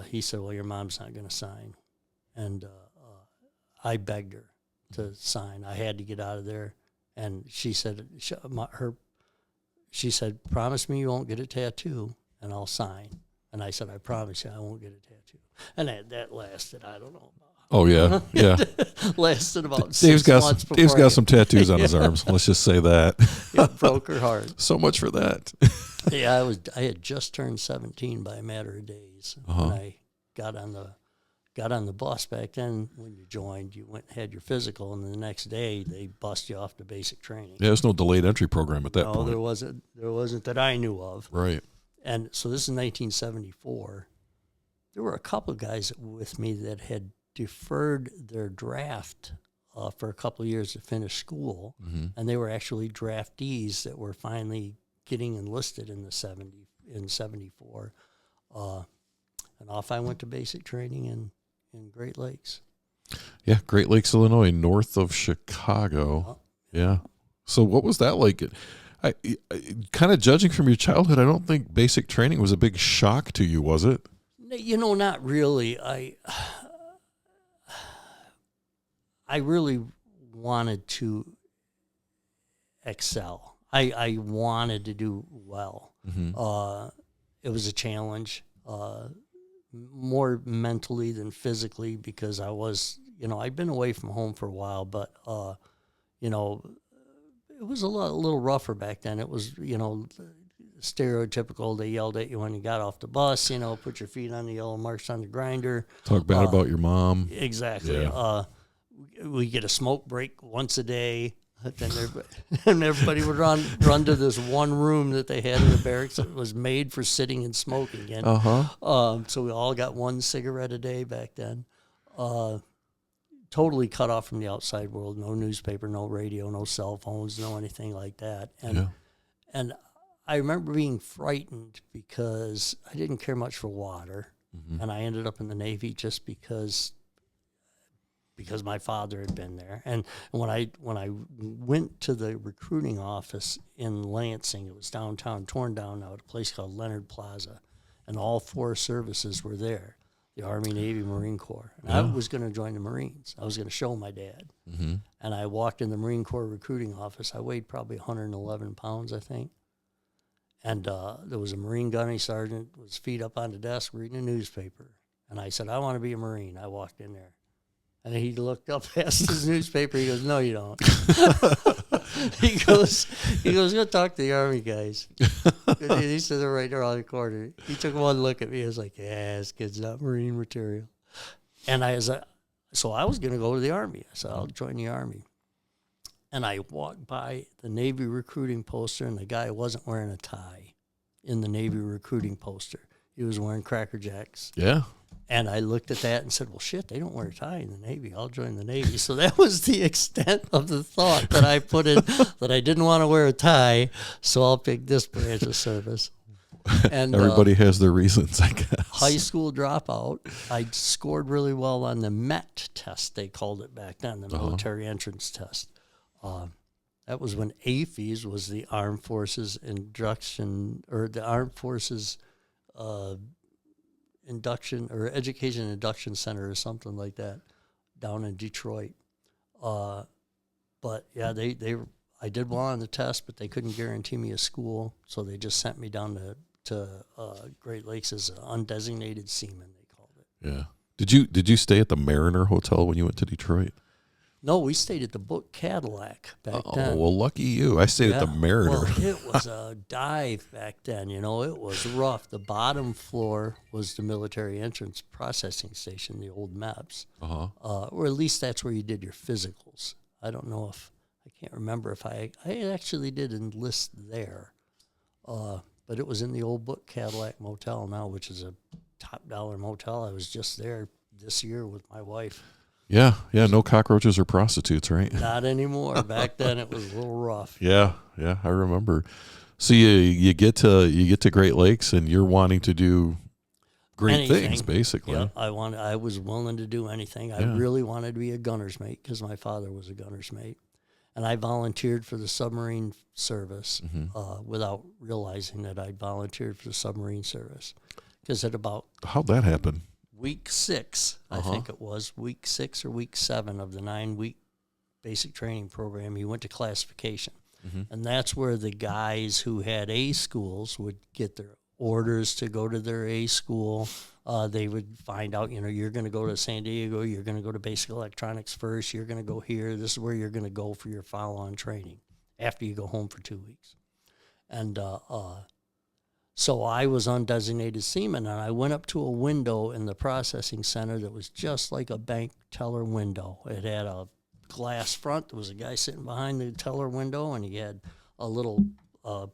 he said, well, your mom's not going to sign. And I begged her to sign. I had to get out of there. And she said, she said, promise me you won't get a tattoo, and I'll sign. And I said, I promise you I won't get a tattoo. And that lasted, I don't know. Oh, yeah, yeah. Lasted about 6 months before Dave's got some tattoos on his arms. Let's just say that. It broke her heart. So much for that. Yeah, I had just turned 17 by a matter of days. When I got on the bus back then. When you joined, you went and had your physical, and the next day they bust you off to basic training. Yeah, there's no delayed entry program at that point. No, there wasn't that I knew of. Right. And so this is 1974. There were a couple of guys with me that had deferred their draft for a couple of years to finish school, and they were actually draftees that were finally getting enlisted in 74. And off I went to basic training in Great Lakes. Yeah, Great Lakes, Illinois, north of Chicago. Yeah. So what was that like? I kind of judging from your childhood, I don't think basic training was a big shock to you, was it? Not really. I really wanted to excel. I wanted to do well. It was a challenge, more mentally than physically, because I was, I'd been away from home for a while, but, it was a little rougher back then. It was, stereotypical. They yelled at you when you got off the bus, put your feet on the yellow marks on the grinder. Talk bad about your mom. Exactly. Yeah. We get a smoke break once a day. Then everybody would run to this one room that they had in the barracks that was made for sitting and smoking. And so we all got one cigarette a day back then. Totally cut off from the outside world. No newspaper, no radio, no cell phones, no anything like that. And I remember being frightened because I didn't care much for water, and I ended up in the Navy just because my father had been there. And when I went to the recruiting office in Lansing, it was downtown, torn down now, at a place called Leonard Plaza, and all 4 services were there: the Army, Navy, Marine Corps. And I was going to join the Marines. I was going to show my dad. And I walked in the Marine Corps recruiting office. I weighed probably 111 pounds, I think. And there was a Marine gunnery sergeant with his feet up on the desk reading a newspaper. And I said, I want to be a Marine. I walked in there. And he looked up past his newspaper. He goes, no, you don't. he goes, go talk to the Army guys. He said, they're right there on the corner. He took one look at me. I was like, yeah, this kid's not Marine material. And so I was going to go to the Army. I said, I'll join the Army. And I walked by the Navy recruiting poster, and the guy wasn't wearing a tie in the Navy recruiting poster. He was wearing Cracker Jacks. Yeah. And I looked at that and said, well, shit, they don't wear a tie in the Navy. I'll join the Navy. So that was the extent of the thought that I put in, that I didn't want to wear a tie, so I'll pick this branch of service. And everybody has their reasons, I guess. High school dropout. I scored really well on the MET test, they called it back then, the military entrance test. That was when AFES was the Armed Forces Induction, or the Armed Forces Induction or Education Induction Center or something like that, down in Detroit. But yeah, I did well on the test, but they couldn't guarantee me a school, so they just sent me down to Great Lakes as an undesignated seaman, they called it. Yeah. Did you stay at the Mariner Hotel when you went to Detroit? No, we stayed at the Book Cadillac back then. Oh, well, lucky you. I stayed at the Mariner. Well, it was a dive back then. You know, it was rough. The bottom floor was the military entrance processing station, the old MEPS. Or at least that's where you did your physicals. I don't know if, I can't remember if I actually did enlist there. But it was in the old Book Cadillac Motel now, which is a top dollar motel. I was just there this year with my wife. Yeah, no cockroaches or prostitutes, right? Not anymore. Back then, it was a little rough. Yeah, I remember. So you get to Great Lakes, and you're wanting to do great things, basically. Yeah, I was willing to do anything. I really wanted to be a gunner's mate because my father was a gunner's mate, and I volunteered for the submarine service without realizing that I'd volunteered for the submarine service. Because at about how'd that happen? Week 6, I think it was, week 6 or week 7 of the 9-week basic training program, he went to classification. And that's where the guys who had A schools would get their orders to go to their A school. They would find out, you're going to go to San Diego, you're going to go to basic electronics first, you're going to go here, this is where you're going to go for your follow-on training after you go home for 2 weeks. And so I was undesignated seaman, and I went up to a window in the processing center that was just like a bank teller window. It had a glass front. There was a guy sitting behind the teller window, and he had a little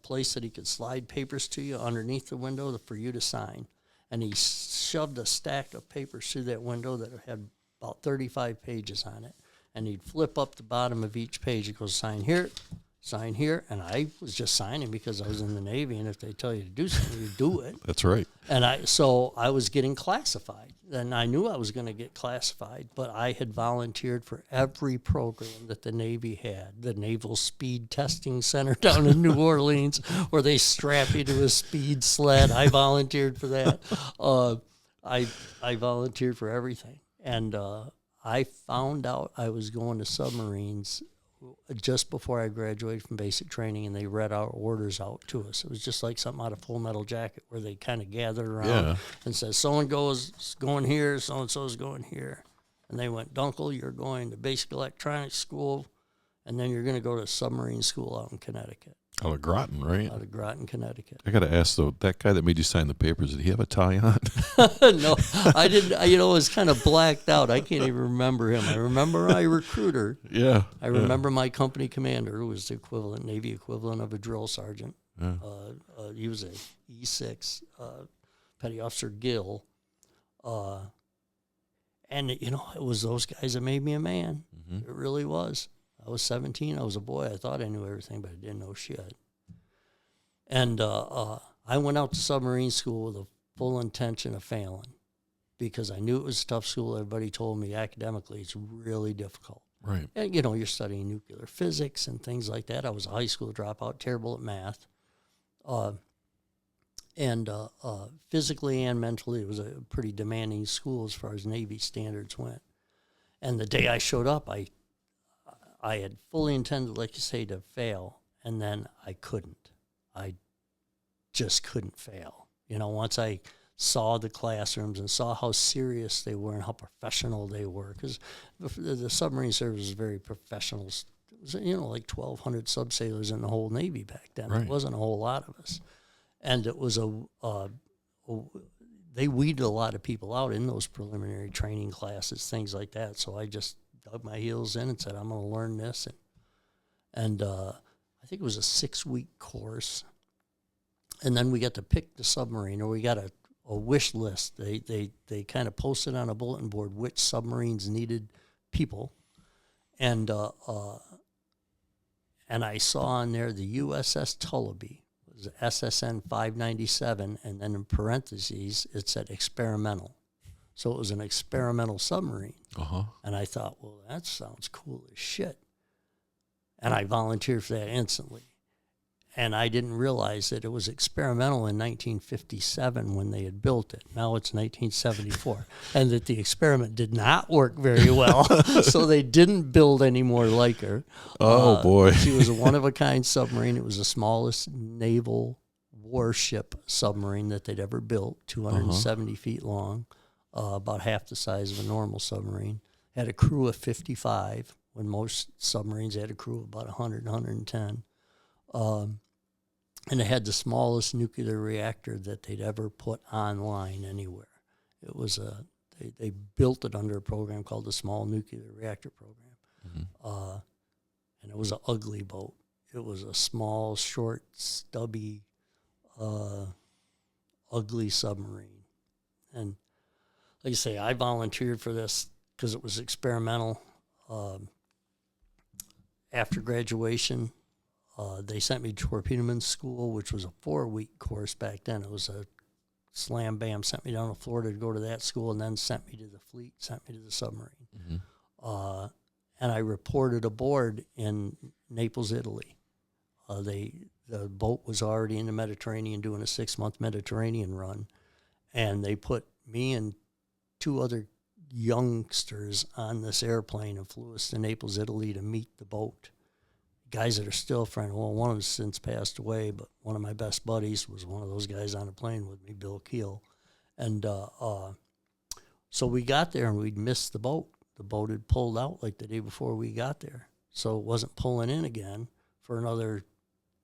place that he could slide papers to you underneath the window for you to sign. And he shoved a stack of papers through that window that had about 35 pages on it. And he'd flip up the bottom of each page. He goes, sign here, and I was just signing because I was in the Navy, and if they tell you to do something, you do it. That's right. And so I was getting classified, and I knew I was going to get classified, but I had volunteered for every program that the Navy had. The Naval Speed Testing Center down in New Orleans, where they strap you to a speed sled. I volunteered for that. I volunteered for everything, and I found out I was going to submarines just before I graduated from basic training, and they read our orders out to us. It was just like something out of Full Metal Jacket, where they kind of gathered around and said, so-and-so's going here, so-and-so's going here. And they went, Dunkel, you're going to basic electronics school, and then you're going to go to submarine school out in Connecticut. Out of Groton, right? Out of Groton, Connecticut. I got to ask, though, that guy that made you sign the papers, did he have a tie on? No, I didn't. It was kind of blacked out. I can't even remember him. I remember my recruiter. Yeah. I remember my company commander, who was the equivalent, Navy equivalent of a drill sergeant. Yeah. He was a E6, Petty Officer Gill. And, it was those guys that made me a man. It really was. I was 17. I was a boy. I thought I knew everything, but I didn't know shit. And I went out to submarine school with a full intention of failing because I knew it was a tough school. Everybody told me academically it's really difficult. Right. And, you're studying nuclear physics and things like that. I was a high school dropout, terrible at math. And physically and mentally, it was a pretty demanding school as far as Navy standards went. And the day I showed up, I had fully intended, like you say, to fail, and then I couldn't. I just couldn't fail. Once I saw the classrooms and saw how serious they were and how professional they were, because the submarine service was very professional. It was, like 1,200 subsailors in the whole Navy back then. Right. It wasn't a whole lot of us. And it was they weeded a lot of people out in those preliminary training classes, things like that. So I just dug my heels in and said, I'm going to learn this. And I think it was a 6-week course. And then we got to pick the submarine, or we got a wish list. They kind of posted on a bulletin board which submarines needed people. And I saw on there the USS Tullabee. It was SSN 597, and then in parentheses, it said experimental. So it was an experimental submarine. And I thought, well, that sounds cool as shit. And I volunteered for that instantly. And I didn't realize that it was experimental in 1957 when they had built it. Now it's 1974. And that the experiment did not work very well. So they didn't build any more like her. Oh, boy. She was a one-of-a-kind submarine. It was the smallest naval warship submarine that they'd ever built, 270 feet long. About half the size of a normal submarine. Had a crew of 55, when most submarines had a crew of about 100, 110. And it had the smallest nuclear reactor that they'd ever put online anywhere. It was they built it under a program called the Small Nuclear Reactor Program. Mm-hmm. And it was an ugly boat. It was a small, short, stubby, ugly submarine. And like I say, I volunteered for this because it was experimental. After graduation, they sent me to torpedoman school, which was a 4-week course back then. It was a slam bam, sent me down to Florida to go to that school, and then sent me to the fleet, sent me to the submarine. Mm-hmm. And I reported aboard in Naples, Italy. The boat was already in the Mediterranean doing a 6-month Mediterranean run, and they put me and 2 other youngsters on this airplane and flew us to Naples, Italy to meet the boat. Guys that are still friends. Well, one of them since passed away, but one of my best buddies was one of those guys on the plane with me, Bill Keel. And so we got there and we'd missed the boat. The boat had pulled out like the day before we got there. So it wasn't pulling in again for another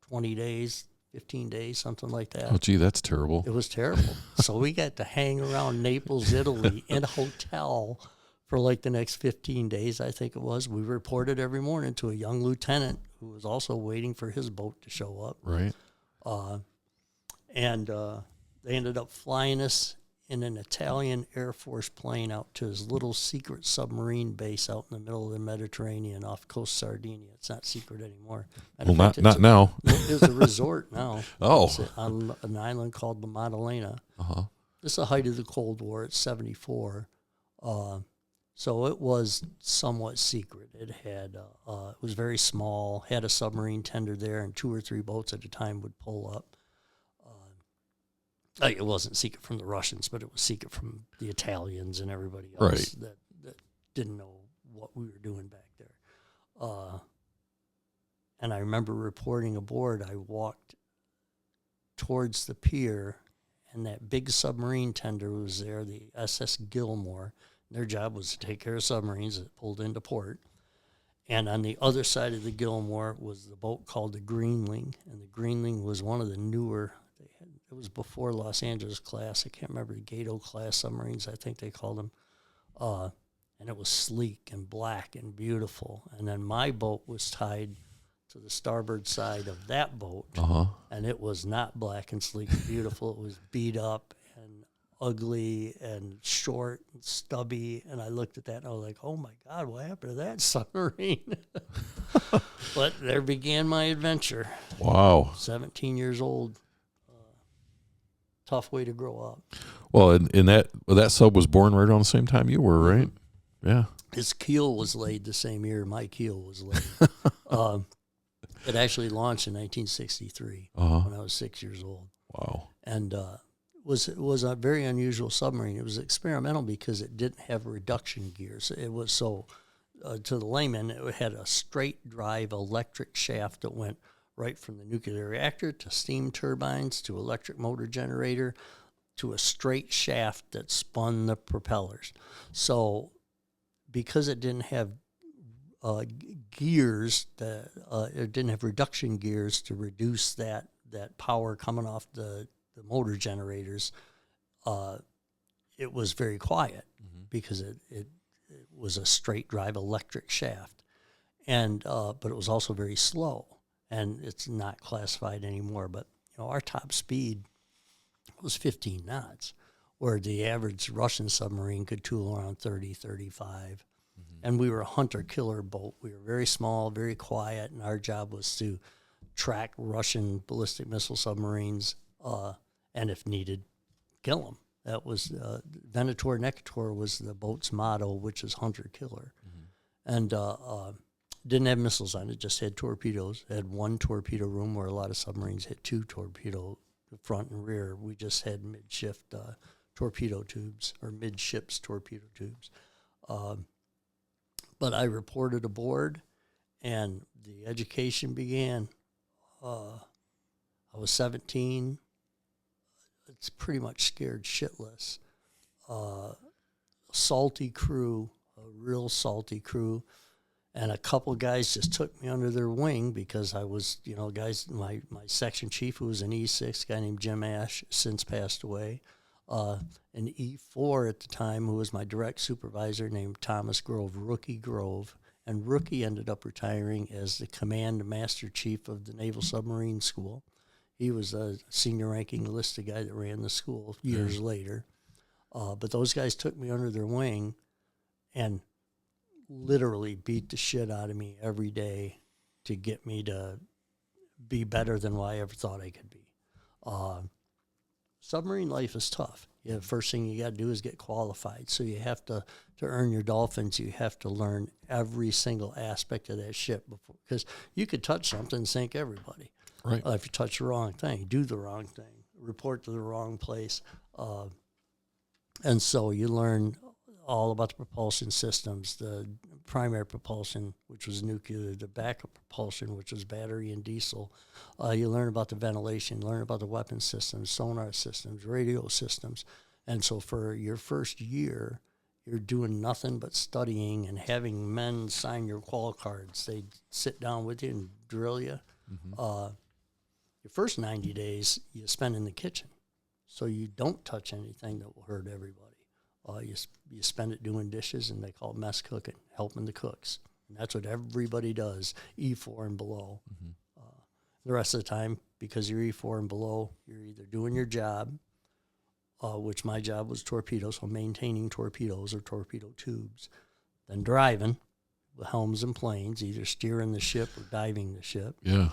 20 days, 15 days, something like that. Oh, gee, that's terrible. It was terrible. So we got to hang around Naples, Italy in a hotel for like the next 15 days, I think it was. We reported every morning to a young lieutenant who was also waiting for his boat to show up. Right. And they ended up flying us in an Italian Air Force plane out to his little secret submarine base out in the middle of the Mediterranean off Coast Sardinia. It's not secret anymore. Well, not now. It's a resort now. Oh. It's on an island called La Maddalena. Uh-huh. This is the height of the Cold War. It's 74. So it was somewhat secret. It had it was very small, had a submarine tender there, and 2 or 3 boats at a time would pull up. It wasn't secret from the Russians, but it was secret from the Italians and everybody else that didn't know what we were doing back there. And I remember reporting aboard. I walked towards the pier, and that big submarine tender was there, the SS Gilmore. Their job was to take care of submarines that pulled into port. And on the other side of the Gilmore was the boat called the Greenling, and the Greenling was one of the newer. It was before Los Angeles class. I can't remember the Gato class submarines, I think they called them. And it was sleek and black and beautiful. And then my boat was tied to the starboard side of that boat. Uh-huh. And it was not black and sleek and beautiful. It was beat up and ugly and short and stubby. And I looked at that and I was like, oh my God, what happened to that submarine? But there began my adventure. Wow. 17 years old. Tough way to grow up. Well, in that sub was born right around the same time you were, right? Yeah. His keel was laid the same year my keel was laid. It actually launched in 1963 when I was 6 years old. Wow. And it was a very unusual submarine. It was experimental because it didn't have reduction gears. It was so, to the layman, it had a straight drive electric shaft that went right from the nuclear reactor to steam turbines to electric motor generator to a straight shaft that spun the propellers. So because it didn't have gears, it didn't have reduction gears to reduce that power coming off the motor generators, it was very quiet because it was a straight drive electric shaft. And but it was also very slow. And it's not classified anymore. But our top speed was 15 knots, where the average Russian submarine could tool around 30, 35. And we were a hunter-killer boat. We were very small, very quiet, and our job was to track Russian ballistic missile submarines, and if needed, kill them. That was Venator Necator was the boat's motto, which is hunter-killer. And didn't have missiles on it, just had torpedoes. It had 1 torpedo room where a lot of submarines hit 2 torpedo, front and rear. We just had midshift torpedo tubes, or midships torpedo tubes. But I reported aboard, and the education began. I was 17. It's pretty much scared shitless. Salty crew, a real salty crew. And a couple guys just took me under their wing because I was, my section chief, who was an E6, a guy named Jim Ash, since passed away. An E4 at the time, who was my direct supervisor, named Thomas Grove, Rookie Grove. And Rookie ended up retiring as the command master chief of the Naval Submarine School. He was a senior ranking enlisted guy that ran the school years later. But those guys took me under their wing and literally beat the shit out of me every day to get me to be better than what I ever thought I could be. Submarine life is tough. The first thing you got to do is get qualified. So you have to earn your dolphins, you have to learn every single aspect of that ship before, because you could touch something and sink everybody. Right. If you touch the wrong thing, do the wrong thing, report to the wrong place. And so you learn all about the propulsion systems, the primary propulsion, which was nuclear, the backup propulsion, which was battery and diesel. You learn about the ventilation, learn about the weapon systems, sonar systems, radio systems. And so for your first year, you're doing nothing but studying and having men sign your qual cards. They sit down with you and drill you. Mm-hmm. Your first 90 days you spend in the kitchen, so you don't touch anything that will hurt everybody. You spend it doing dishes, and they call it mess cooking, helping the cooks. And that's what everybody does, E4 and below. Mm-hmm. The rest of the time, because you're E4 and below, you're either doing your job, which my job was torpedoes, so maintaining torpedoes or torpedo tubes, then driving with helms and planes, either steering the ship or diving the ship. Yeah.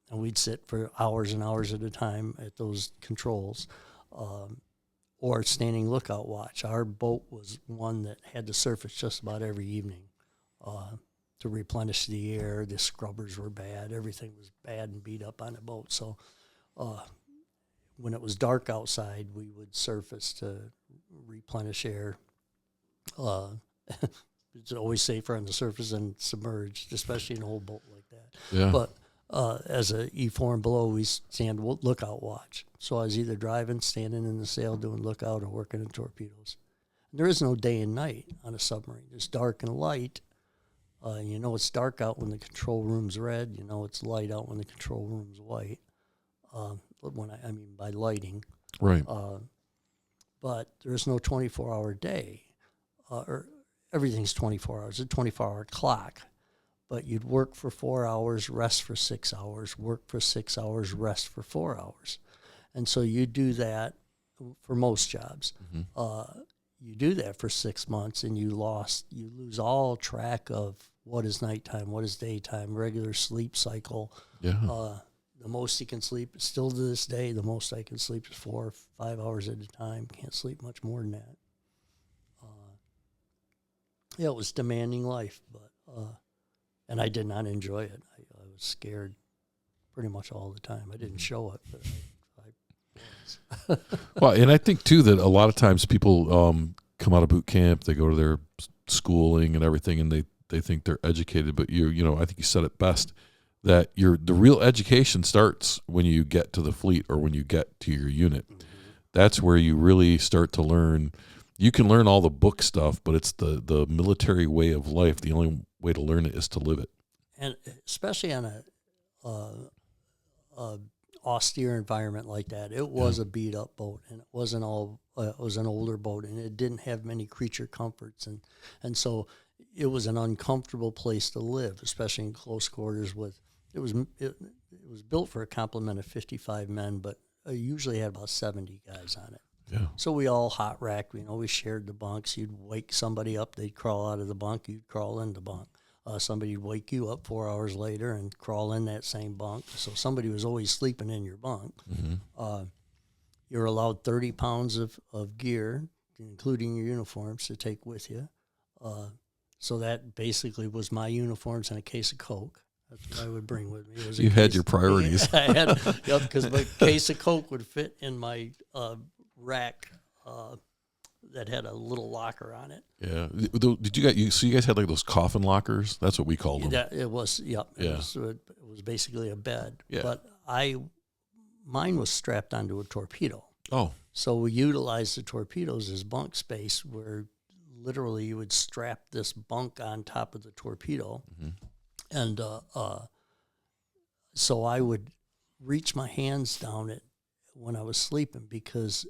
And we'd sit for hours and hours at a time at those controls, or standing lookout watch. Our boat was one that had to surface just about every evening to replenish the air. The scrubbers were bad. Everything was bad and beat up on the boat. So when it was dark outside, we would surface to replenish air. It's always safer on the surface than submerged, especially in an old boat like that. Yeah. But as a E4 and below, we stand lookout watch. So I was either driving, standing in the sail, doing lookout, or working in torpedoes. And there is no day and night on a submarine. It's dark and light. You know it's dark out when the control room's red. You know it's light out when the control room's white. I mean by lighting. Right. But there's no 24-hour day. Or everything's 24 hours. It's a 24-hour clock. But you'd work for 4 hours, rest for 6 hours, work for 6 hours, rest for 4 hours. And so you do that for most jobs. Mm-hmm. You do that for 6 months, and you lose all track of what is nighttime, what is daytime, regular sleep cycle. Yeah. The most you can sleep, still to this day, the most I can sleep is 4 or 5 hours at a time. Can't sleep much more than that. It was demanding life, but and I did not enjoy it. I was scared pretty much all the time. I didn't show it, but I was. Well, and I think, too, that a lot of times people come out of boot camp, they go to their schooling and everything, and they think they're educated. But, I think you said it best, that the real education starts when you get to the fleet or when you get to your unit. Mm-hmm. That's where you really start to learn. You can learn all the book stuff, but it's the military way of life. The only way to learn it is to live it. And especially on a austere environment like that, it was a beat up boat, and it wasn't all. It was an older boat, and it didn't have many creature comforts, and so it was an uncomfortable place to live, especially in close quarters. It was built for a complement of 55 men, but usually had about 70 guys on it. Yeah. So we all hot racked. We shared the bunks. You'd wake somebody up, they'd crawl out of the bunk, you'd crawl in the bunk. Somebody'd wake you up 4 hours later and crawl in that same bunk. So somebody was always sleeping in your bunk. Mm-hmm. You're allowed 30 pounds of gear, including your uniforms, to take with you. So that basically was my uniforms and a case of Coke. That's what I would bring with me. You had your priorities. I had, because my case of Coke would fit in my rack that had a little locker on it. Yeah. Did you guys had like those coffin lockers? That's what we called them. It was, yep. Yeah. It was basically a bed. Yeah. But mine was strapped onto a torpedo. Oh. So we utilized the torpedoes as bunk space, where literally you would strap this bunk on top of the torpedo. And so I would reach my hands down it when I was sleeping, because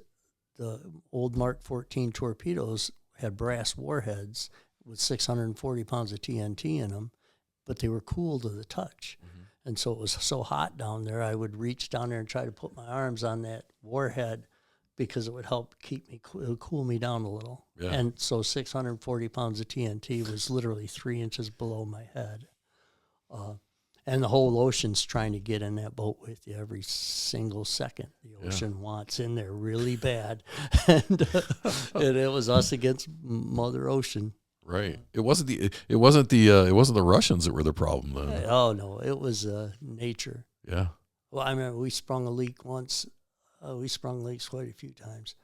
the old Mark 14 torpedoes had brass warheads with 640 pounds of TNT in them, but they were cool to the touch. And so it was so hot down there, I would reach down there and try to put my arms on that warhead because it would help keep me cool me down a little. Yeah. And so 640 pounds of TNT was literally 3 inches below my head. And the whole ocean's trying to get in that boat with you every single second. The ocean wants in there really bad. And it was us against Mother Ocean. Right. It wasn't the Russians that were the problem then. Oh no, it was nature. Yeah. Well, I remember we sprung a leak once. We sprung leaks quite a few times.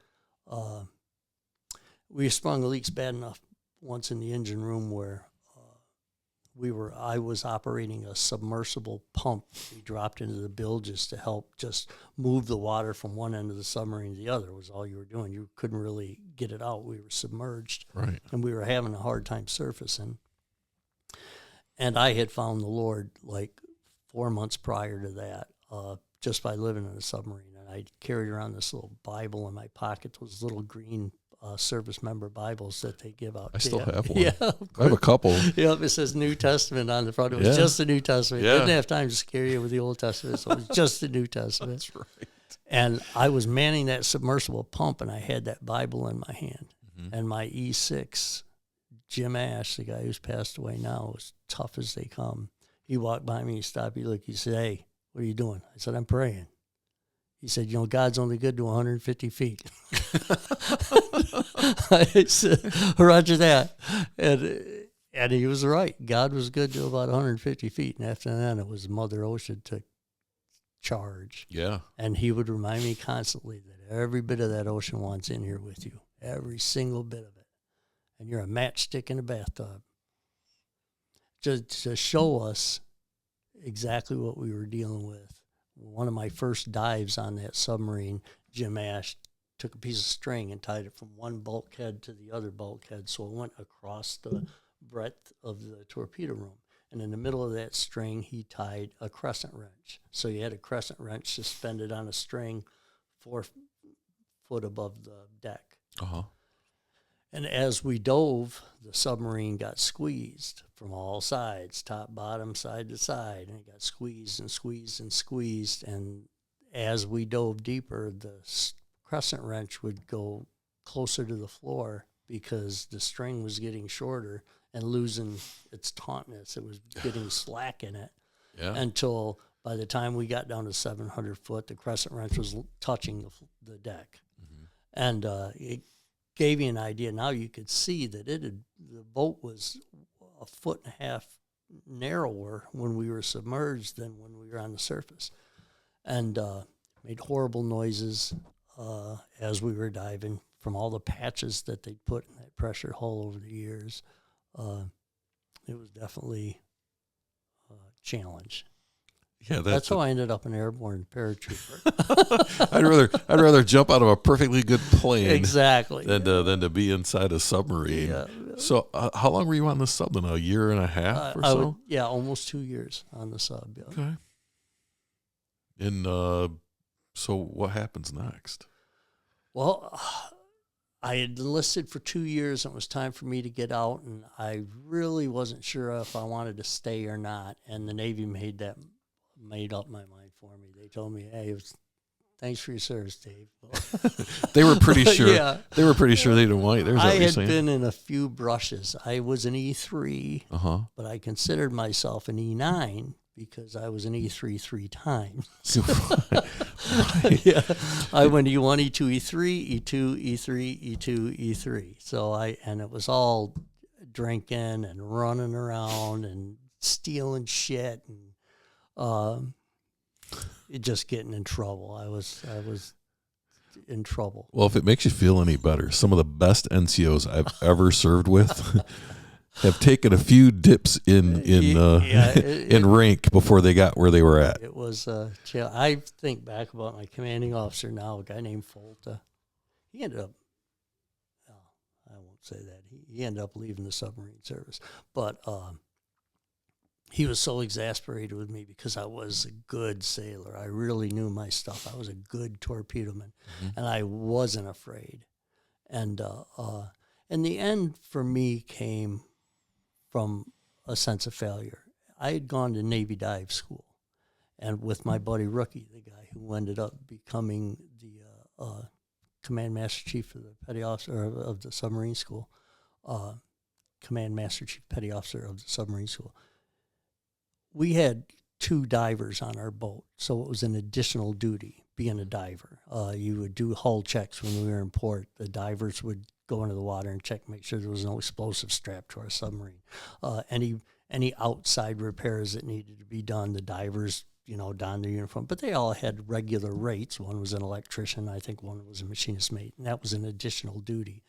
We sprung leaks bad enough once in the engine room where I was operating a submersible pump we dropped into the bilges to help just move the water from one end of the submarine to the other was all you were doing. You couldn't really get it out. We were submerged. Right. And we were having a hard time surfacing. And I had found the Lord like 4 months prior to that, just by living in a submarine. And I carried around this little Bible in my pocket, those little green service member Bibles that they give out. I still have one. Yeah, I have a couple. Yep, it says New Testament on the front. It was just the New Testament. Didn't have time to scare you with the Old Testament, so it was just the New Testament. That's right. And I was manning that submersible pump, and I had that Bible in my hand. And my E6, Jim Ash, the guy who's passed away now, was tough as they come. He walked by me, he stopped, he looked, he said, "Hey, what are you doing?" I said, "I'm praying." He said, "You know, God's only good to 150 feet. I said, "Roger that." And he was right. God was good to about 150 feet. And after that, it was Mother Ocean took charge. Yeah. And he would remind me constantly that every bit of that ocean wants in here with you. Every single bit of it. And you're a matchstick in a bathtub. To show us exactly what we were dealing with. One of my first dives on that submarine, Jim Ash took a piece of string and tied it from one bulkhead to the other bulkhead, so it went across the breadth of the torpedo room. And in the middle of that string, he tied a crescent wrench. So you had a crescent wrench suspended on a string 4 foot above the deck. Uh-huh. And as we dove, the submarine got squeezed from all sides, top, bottom, side to side, and it got squeezed and squeezed and squeezed. And as we dove deeper, the crescent wrench would go closer to the floor because the string was getting shorter and losing its tautness. It was getting slack in it until by the time we got down to 700 foot, the crescent wrench was touching the deck. And it gave you an idea. Now you could see that the boat was 1.5 foot narrower when we were submerged than when we were on the surface, and made horrible noises as we were diving from all the patches that they put in that pressure hull over the years. It was definitely a challenge. Yeah, that's how I ended up an airborne paratrooper. I'd rather jump out of a perfectly good plane exactly than to be inside a submarine. Yeah. So how long were you on the sub then? A year and a half or so? Almost 2 years on the sub. Yeah. Okay. And so what happens next? Well, I had enlisted for 2 years, and it was time for me to get out, and I really wasn't sure if I wanted to stay or not. And the Navy made up my mind for me. They told me, "Hey, thanks for your service, Dave." They were pretty sure. Yeah. They were pretty sure they didn't want you. I had been in a few brushes. I was an E3, but I considered myself an E9 because I was an E3 3 times. Right. Yeah, I went E1, E2, E3, E2, E3, E2, E3. So and it was all drinking and running around and stealing shit and just getting in trouble. I was in trouble. Well, if it makes you feel any better, some of the best NCOs I've ever served with have taken a few dips in rank before they got where they were at. It was I think back about my commanding officer now, a guy named Folta. He ended up, I won't say that. He ended up leaving the submarine service. But he was so exasperated with me because I was a good sailor. I really knew my stuff. I was a good torpedo man, and I wasn't afraid. And the end for me came from a sense of failure. I had gone to Navy dive school, and with my buddy Rookie, the guy who ended up becoming the command master chief of the petty officer of the submarine school, command master chief petty officer of the submarine school. We had 2 divers on our boat, so it was an additional duty being a diver. You would do hull checks when we were in port. The divers would go into the water and check, make sure there was no explosive strapped to our submarine. Any outside repairs that needed to be done, the divers, don their uniform. But they all had regular rates. One was an electrician. I think one was a machinist mate, and that was an additional duty.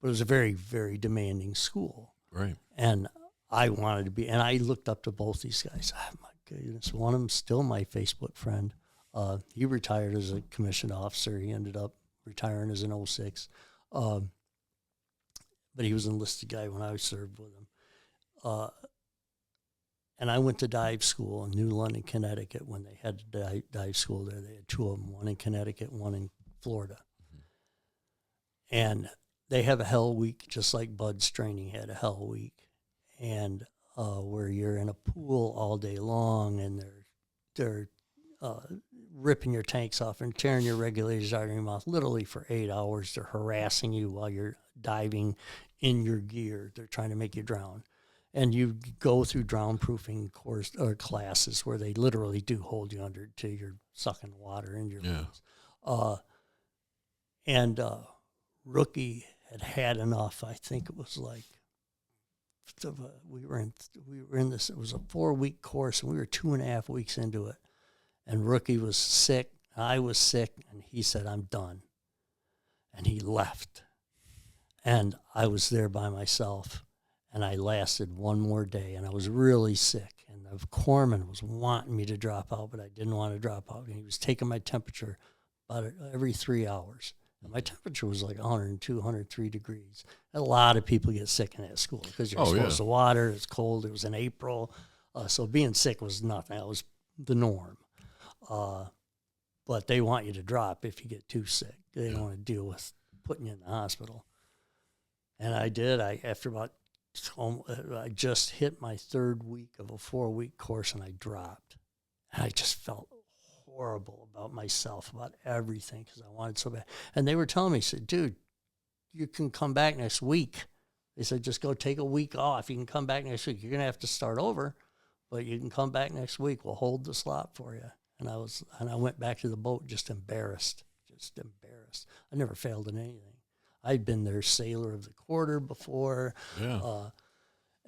But it was a very, very demanding school. Right. And I wanted to be, and I looked up to both these guys. Oh, my goodness. One of them's still my Facebook friend. He retired as a commissioned officer. He ended up retiring as an 06. But he was an enlisted guy when I served with him. And I went to dive school in New London, Connecticut, when they had dive school there. They had 2 of them, one in Connecticut, one in Florida. And they have a hell week, just like Bud's training had a hell week. And where you're in a pool all day long, and they're ripping your tanks off and tearing your regulators out of your mouth literally for 8 hours. They're harassing you while you're diving in your gear. They're trying to make you drown. And you go through drown-proofing course or classes where they literally do hold you under till you're sucking water in your lungs. And Rookie had enough. I think it was like we were in this. It was a 4-week course, and we were 2.5 weeks into it. And Rookie was sick. I was sick, and he said, "I'm done." And he left. And I was there by myself. And I lasted one more day, and I was really sick. And the corpsman was wanting me to drop out, but I didn't want to drop out. And he was taking my temperature about every 3 hours. And my temperature was like 102, 103 degrees. A lot of people get sick in that school because you're exposed to water. It's cold. It was in April. So being sick was nothing. That was the norm. But they want you to drop if you get too sick. They don't want to deal with putting you in the hospital. And I did. I just hit my 3rd week of a 4-week course, and I dropped. And I just felt horrible about myself, about everything, because I wanted so bad. And they were telling me, said, "Dude, you can come back next week." They said, "Just go take a week off. You can come back next week. You're going to have to start over, but you can come back next week. We'll hold the slot for you." And I went back to the boat just embarrassed. I never failed in anything. I'd been their sailor of the quarter before. Yeah.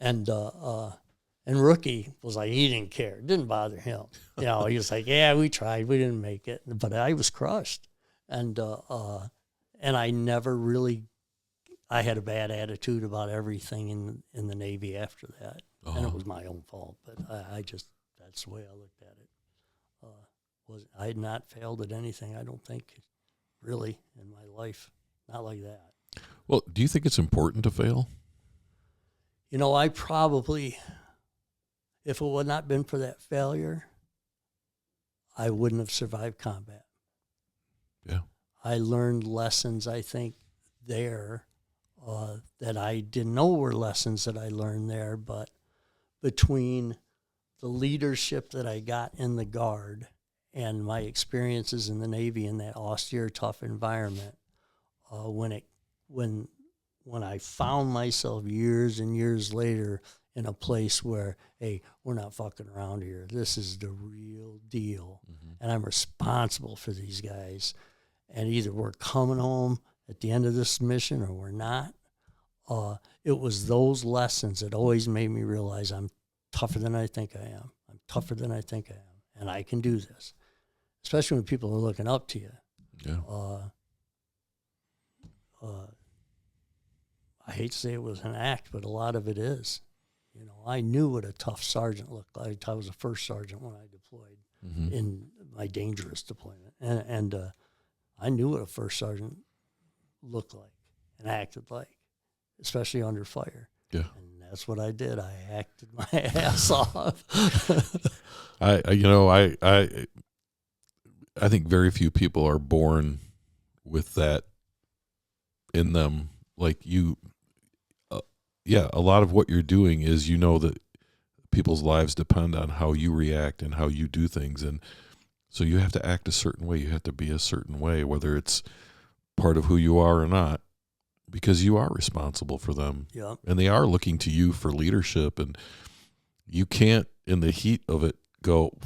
And Rookie was like, he didn't care. It didn't bother him. He was like, "Yeah, we tried. We didn't make it." But I was crushed. And I never really, I had a bad attitude about everything in the Navy after that. And it was my own fault. But that's the way I looked at it. I had not failed at anything, I don't think, really, in my life. Not like that. Well, do you think it's important to fail? I probably, if it would not been for that failure, I wouldn't have survived combat. Yeah. I learned lessons, I think, there that I didn't know were lessons that I learned there, but between the leadership that I got in the Guard and my experiences in the Navy in that austere, tough environment, when I found myself years and years later in a place where, hey, we're not fucking around here. This is the real deal. And I'm responsible for these guys. And either we're coming home at the end of this mission or we're not. It was those lessons that always made me realize I'm tougher than I think I am. I'm tougher than I think I am. And I can do this. Especially when people are looking up to you. Yeah. I hate to say it was an act, but a lot of it is. I knew what a tough sergeant looked like. I was a first sergeant when I deployed in my dangerous deployment. And I knew what a first sergeant looked like and acted like. especially under fire. Yeah. And that's what I did. I acted my ass off. I think very few people are born with that in them. Like you, a lot of what you're doing is, that people's lives depend on how you react and how you do things. And so you have to act a certain way. You have to be a certain way, whether it's part of who you are or not, because you are responsible for them. Yeah. And they are looking to you for leadership. And you can't, in the heat of it, go,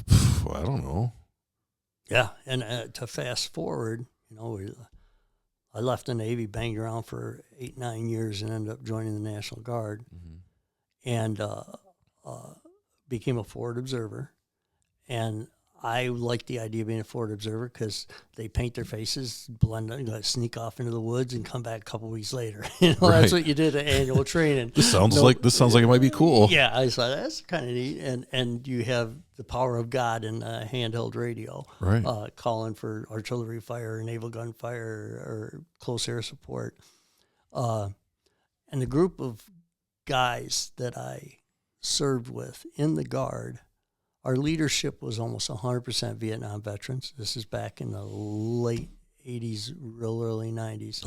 I don't know. Yeah. And to fast forward, I left the Navy, banged around for 8-9 years, and ended up joining the National Guard, and became a forward observer. And I like the idea of being a forward observer because they paint their faces, blend in, sneak off into the woods, and come back a couple weeks later. Right. That's what you did at annual training. This sounds like it might be cool. Yeah, I thought that's kind of neat. And you have the power of God in a handheld radio, right? Calling for artillery fire, naval gunfire, or close air support. And the group of guys that I served with in the Guard, our leadership was almost 100% Vietnam veterans. This is back in the late 80s, real early 90s.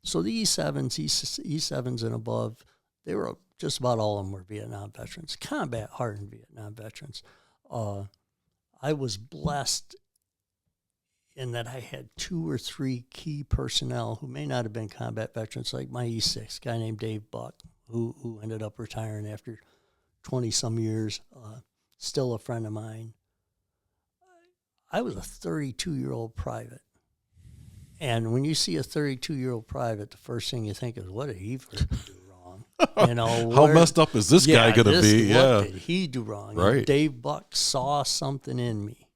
So the E7s and above, they were just about all of them were Vietnam veterans, combat-hardened Vietnam veterans. I was blessed in that I had 2 or 3 key personnel who may not have been combat veterans, like my E6, guy named Dave Buck, who ended up retiring after 20-some years. Still a friend of mine. I was a 32-year-old private. And when you see a 32-year-old private, the first thing you think is, what did he do wrong? How messed up is this guy going to be? What did he do wrong? Right. And Dave Buck saw something in me.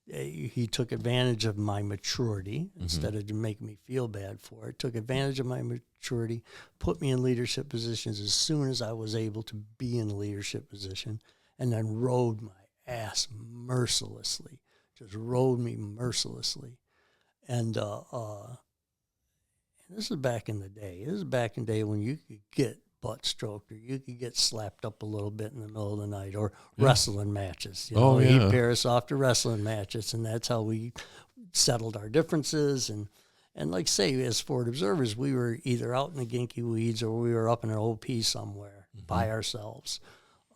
He took advantage of my maturity instead of to make me feel bad for it. Took advantage of my maturity, put me in leadership positions as soon as I was able to be in a leadership position, and then rode my ass mercilessly, just rode me mercilessly. And this is back in the day. This is back in the day when you could get butt stroked or you could get slapped up a little bit in the middle of the night, or wrestling matches. He'd pair us off to wrestling matches, and that's how we settled our differences. And like say, as forward observers, we were either out in the ginky weeds or we were up in an OP somewhere by ourselves.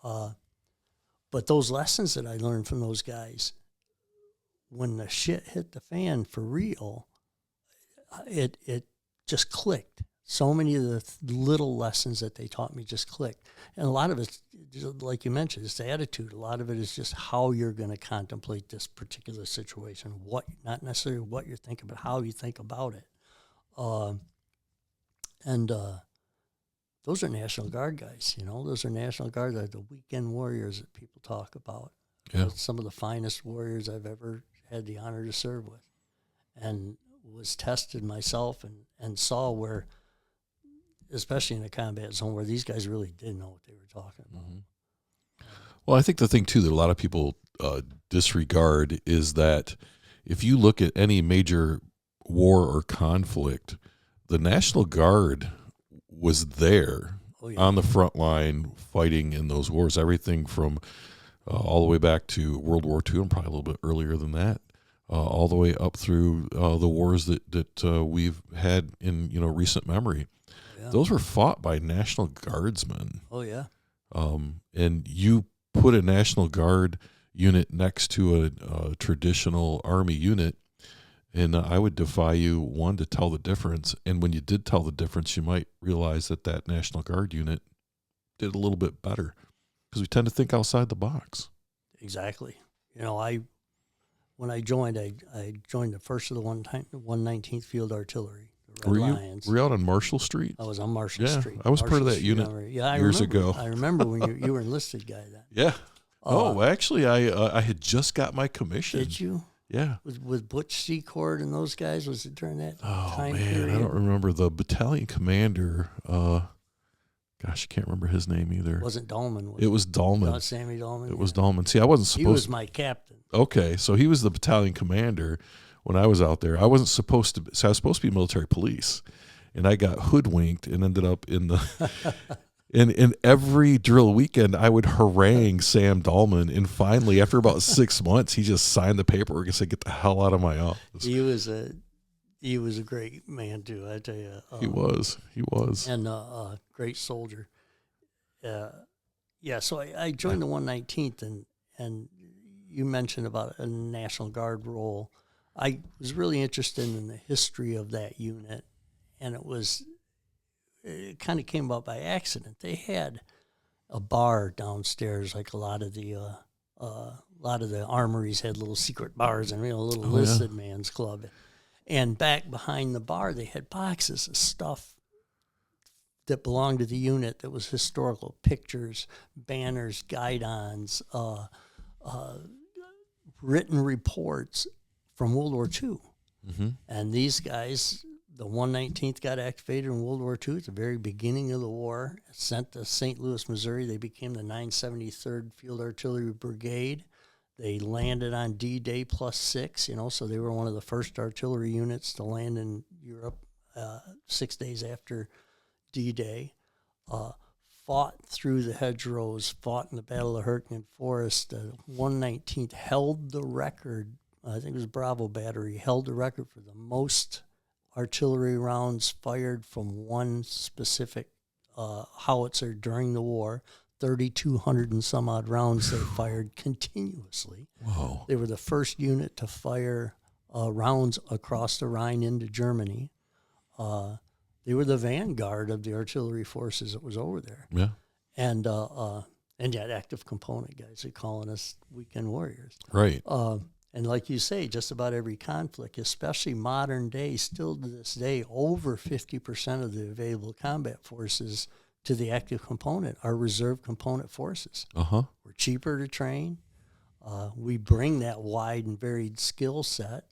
But those lessons that I learned from those guys, when the shit hit the fan for real, it just clicked. So many of the little lessons that they taught me just clicked. And a lot of it, like you mentioned, it's the attitude. A lot of it is just how you're going to contemplate this particular situation. Not necessarily what you're thinking, but how you think about it. Those are National Guard guys, Those are National Guard, the weekend warriors that people talk about. Yeah. Some of the finest warriors I've ever had the honor to serve with. And was tested myself and saw where, especially in a combat zone, where these guys really didn't know what they were talking about. Well, I think the thing, too, that a lot of people disregard is that if you look at any major war or conflict, the National Guard was there on the front line fighting in those wars, everything from all the way back to World War II and probably a little bit earlier than that, all the way up through the wars that we've had in recent memory. Yeah. Those were fought by National Guardsmen. Oh, yeah. And you put a National Guard unit next to a traditional Army unit, and I would defy you, one, to tell the difference. And when you did tell the difference, you might realize that National Guard unit did a little bit better, because we tend to think outside the box. Exactly. When I joined, I joined the first of the 119th Field Artillery, the Red Lions. Were you out on Marshall Street? I was on Marshall Street. I was part of that unit years ago. I remember when you were enlisted guy then. Yeah. Actually, I had just got my commission. Did you? Yeah. With Butch Secord and those guys, was it during that time period? I don't remember. The battalion commander, I can't remember his name either. It wasn't Dahlman. It was Dahlman. Not Sammy Dahlman. It was Dahlman. See, I wasn't supposed to. He was my captain. Okay, so he was the battalion commander when I was out there. I wasn't supposed to. So I was supposed to be military police. and I got hoodwinked and ended up in the in every drill weekend I would harangue Sam Dahlman, and finally after about 6 months he just signed the paperwork and said, "Get the hell out of my office." He was a great man too, I tell you. He was, and a great soldier. Yeah, so I joined the 119th, and you mentioned about a National Guard role. I was really interested in the history of that unit, and it kind of came about by accident. They had a bar downstairs, like a lot of the armories had little secret bars and a little enlisted man's club. And back behind the bar, they had boxes of stuff that belonged to the unit that was historical: pictures, banners, guidons, written reports from World War II. Mm-hmm. And these guys, the 119th got activated in World War II at the very beginning of the war, sent to St. Louis, Missouri. They became the 973rd Field Artillery Brigade. They landed on D-Day +6, so they were one of the first artillery units to land in Europe 6 days after D-Day. Fought through the hedgerows, fought in the Battle of Hurtgen Forest. 119th held the record, I think it was Bravo Battery, held the record for the most artillery rounds fired from one specific howitzer during the war. 3,200 and some odd rounds they fired continuously. Whoa. They were the first unit to fire rounds across the Rhine into Germany. They were the vanguard of the artillery forces that was over there. Yeah. And yet active component guys, they're calling us weekend warriors. Right. And like you say, just about every conflict, especially modern day, still to this day, over 50% of the available combat forces to the active component are reserve component forces. Uh-huh. We're cheaper to train. We bring that wide and varied skill set.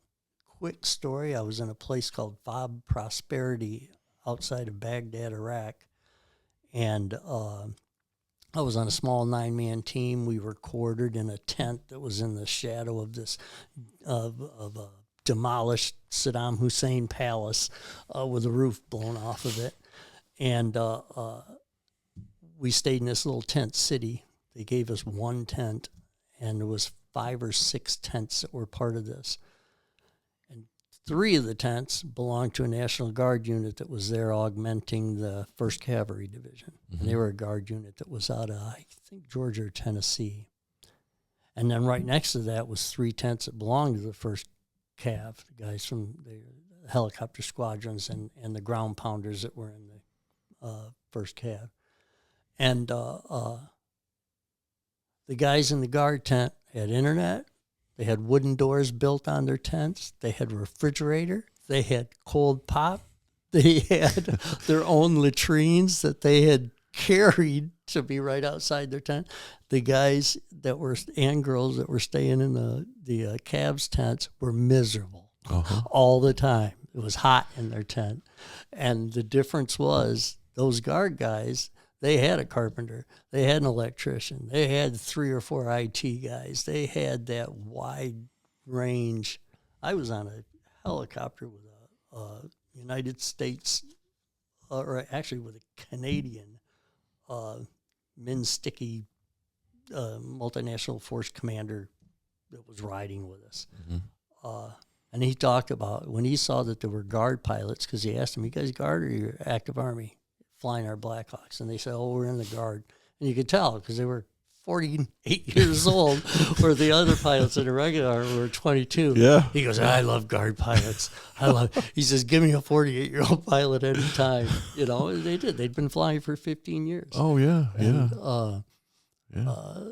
Quick story, I was in a place called Fob Prosperity outside of Baghdad, Iraq, and I was on a small 9-man team. We were quartered in a tent that was in the shadow of this of a demolished Saddam Hussein palace with the roof blown off of it. And we stayed in this little tent city. They gave us one tent, and there was 5 or 6 tents that were part of this. And 3 of the tents belonged to a National Guard unit that was there augmenting the 1st Cavalry Division. Mm-hmm. And they were a Guard unit that was out of, I think, Georgia or Tennessee. And then right next to that was 3 tents that belonged to the 1st Cav, the guys from the helicopter squadrons and the ground pounders that were in the 1st Cav. And the guys in the Guard tent had internet. They had wooden doors built on their tents. They had refrigerator. They had cold pop. They had their own latrines that they had carried to be right outside their tent. The guys that were, and girls that were staying in the Cavs tents were miserable all the time. It was hot in their tent. And the difference was those Guard guys, they had a carpenter, they had an electrician, they had 3 or 4 IT guys, they had that wide range. I was on a helicopter with a United States, or actually with a Canadian Min-Sticky multinational force commander that was riding with us. Mm-hmm. And he talked about when he saw that there were Guard pilots, because he asked them, "You guys Guard or you active Army flying our Blackhawks?" And they said, "Oh, we're in the Guard." And you could tell because they were 48 years old, where the other pilots in the regular Army were 22. Yeah. He goes, "I love Guard pilots. He says, "Give me a 48-year-old pilot any time." They did. They'd been flying for 15 years. Oh, yeah, and, yeah.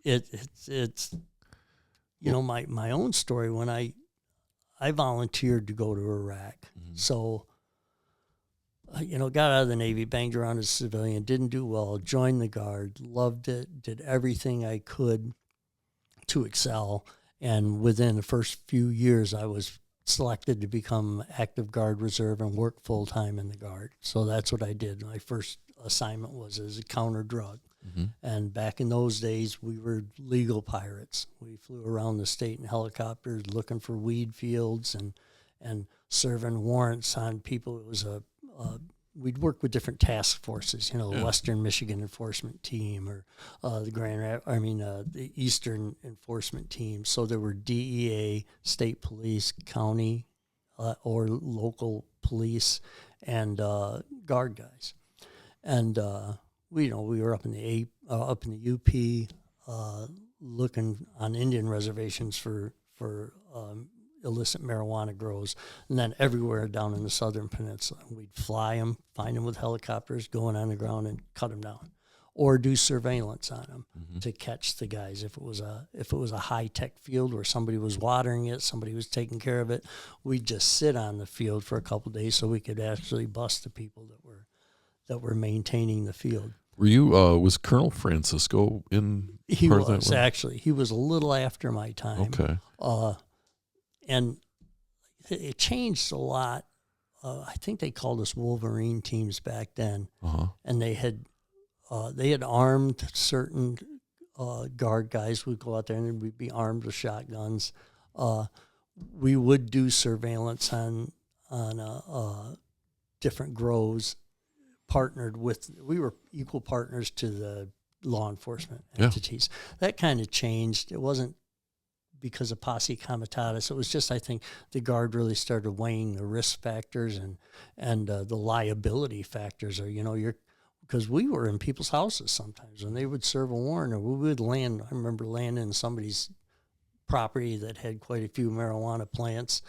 It's my own story when I volunteered to go to Iraq. Mm-hmm. So, got out of the Navy, banged around as a civilian, didn't do well, joined the Guard, loved it, did everything I could to excel. And within the first few years, I was selected to become active Guard reserve and work full-time in the Guard. So that's what I did. My first assignment was as a counter-drug. Mm-hmm. And back in those days, we were legal pirates. We flew around the state in helicopters looking for weed fields and serving warrants on people. It was we'd work with different task forces, the Western Michigan Enforcement Team or the Eastern Enforcement Team. So there were DEA, state police, county, or local police, and guard guys. And we were up in the UP, looking on Indian reservations for illicit marijuana grows, and then everywhere down in the Southern Peninsula. We'd fly them, find them with helicopters, go on the ground and cut them down, or do surveillance on them to catch the guys. If it was a high tech field where somebody was watering it, somebody was taking care of it, we'd just sit on the field for a couple of days so we could actually bust the people that were maintaining the field. Were you was Colonel Francisco in? He was actually. He was a little after my time. Okay. And it changed a lot. I think they called us Wolverine teams back then, and they had armed certain guard guys. We'd go out there and we'd be armed with shotguns. We would do surveillance on different groves. We were equal partners to the law enforcement entities. That kind of changed. It wasn't because of posse comitatus. It was just, I think, the guard really started weighing the risk factors and the liability factors. Or, because we were in people's houses sometimes when they would serve a warrant, or we would land. I remember landing in somebody's property that had quite a few marijuana plants,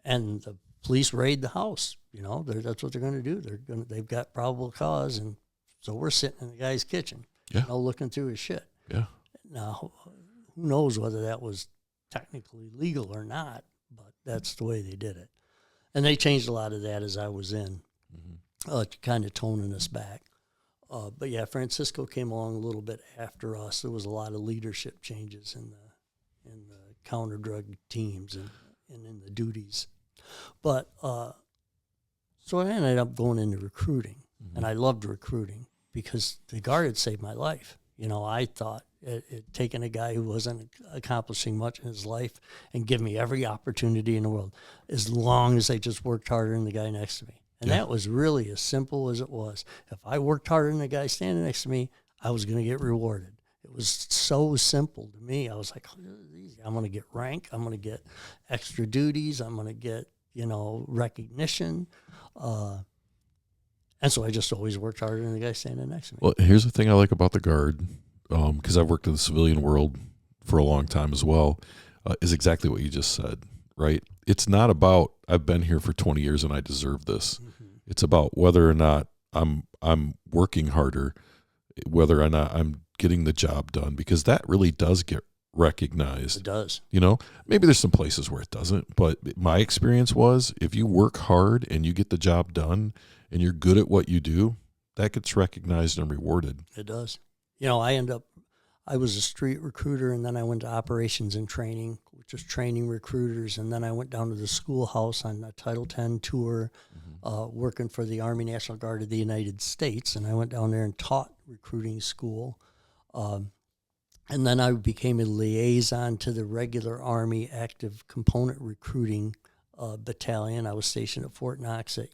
and the police raid the house. That's what they're going to do. They've got probable cause, and so we're sitting in the guy's kitchen, looking through his shit. Yeah. Now, who knows whether that was technically legal or not, but that's the way they did it. And they changed a lot of that as I was in, kind of toning us back. But yeah, Francisco came along a little bit after us. There was a lot of leadership changes in the counter drug teams and in the duties. But so I ended up going into recruiting, and I loved recruiting because the guard had saved my life. I thought it taking a guy who wasn't accomplishing much in his life and give me every opportunity in the world, as long as I just worked harder than the guy next to me. And that was really as simple as it was. If I worked harder than the guy standing next to me, I was going to get rewarded. It was so simple to me. I was like, oh, this is easy. I'm going to get rank. I'm going to get extra duties. I'm going to get, recognition. And so I just always worked harder than the guy standing next to me. Well, here's the thing I like about the guard, because I've worked in the civilian world for a long time as well, is exactly what you just said, right? It's not about, I've been here for 20 years and I deserve this. It's about whether or not I'm working harder, whether or not I'm getting the job done, because that really does get recognized. It does. Maybe there's some places where it doesn't, but my experience was if you work hard and you get the job done and you're good at what you do, that gets recognized and rewarded. It does. I was a street recruiter, and then I went to operations and training, which is training recruiters, and then I went down to the schoolhouse on a Title X tour, working for the Army National Guard of the United States, and I went down there and taught recruiting school. And then I became a liaison to the regular Army active component recruiting battalion. I was stationed at Fort Knox at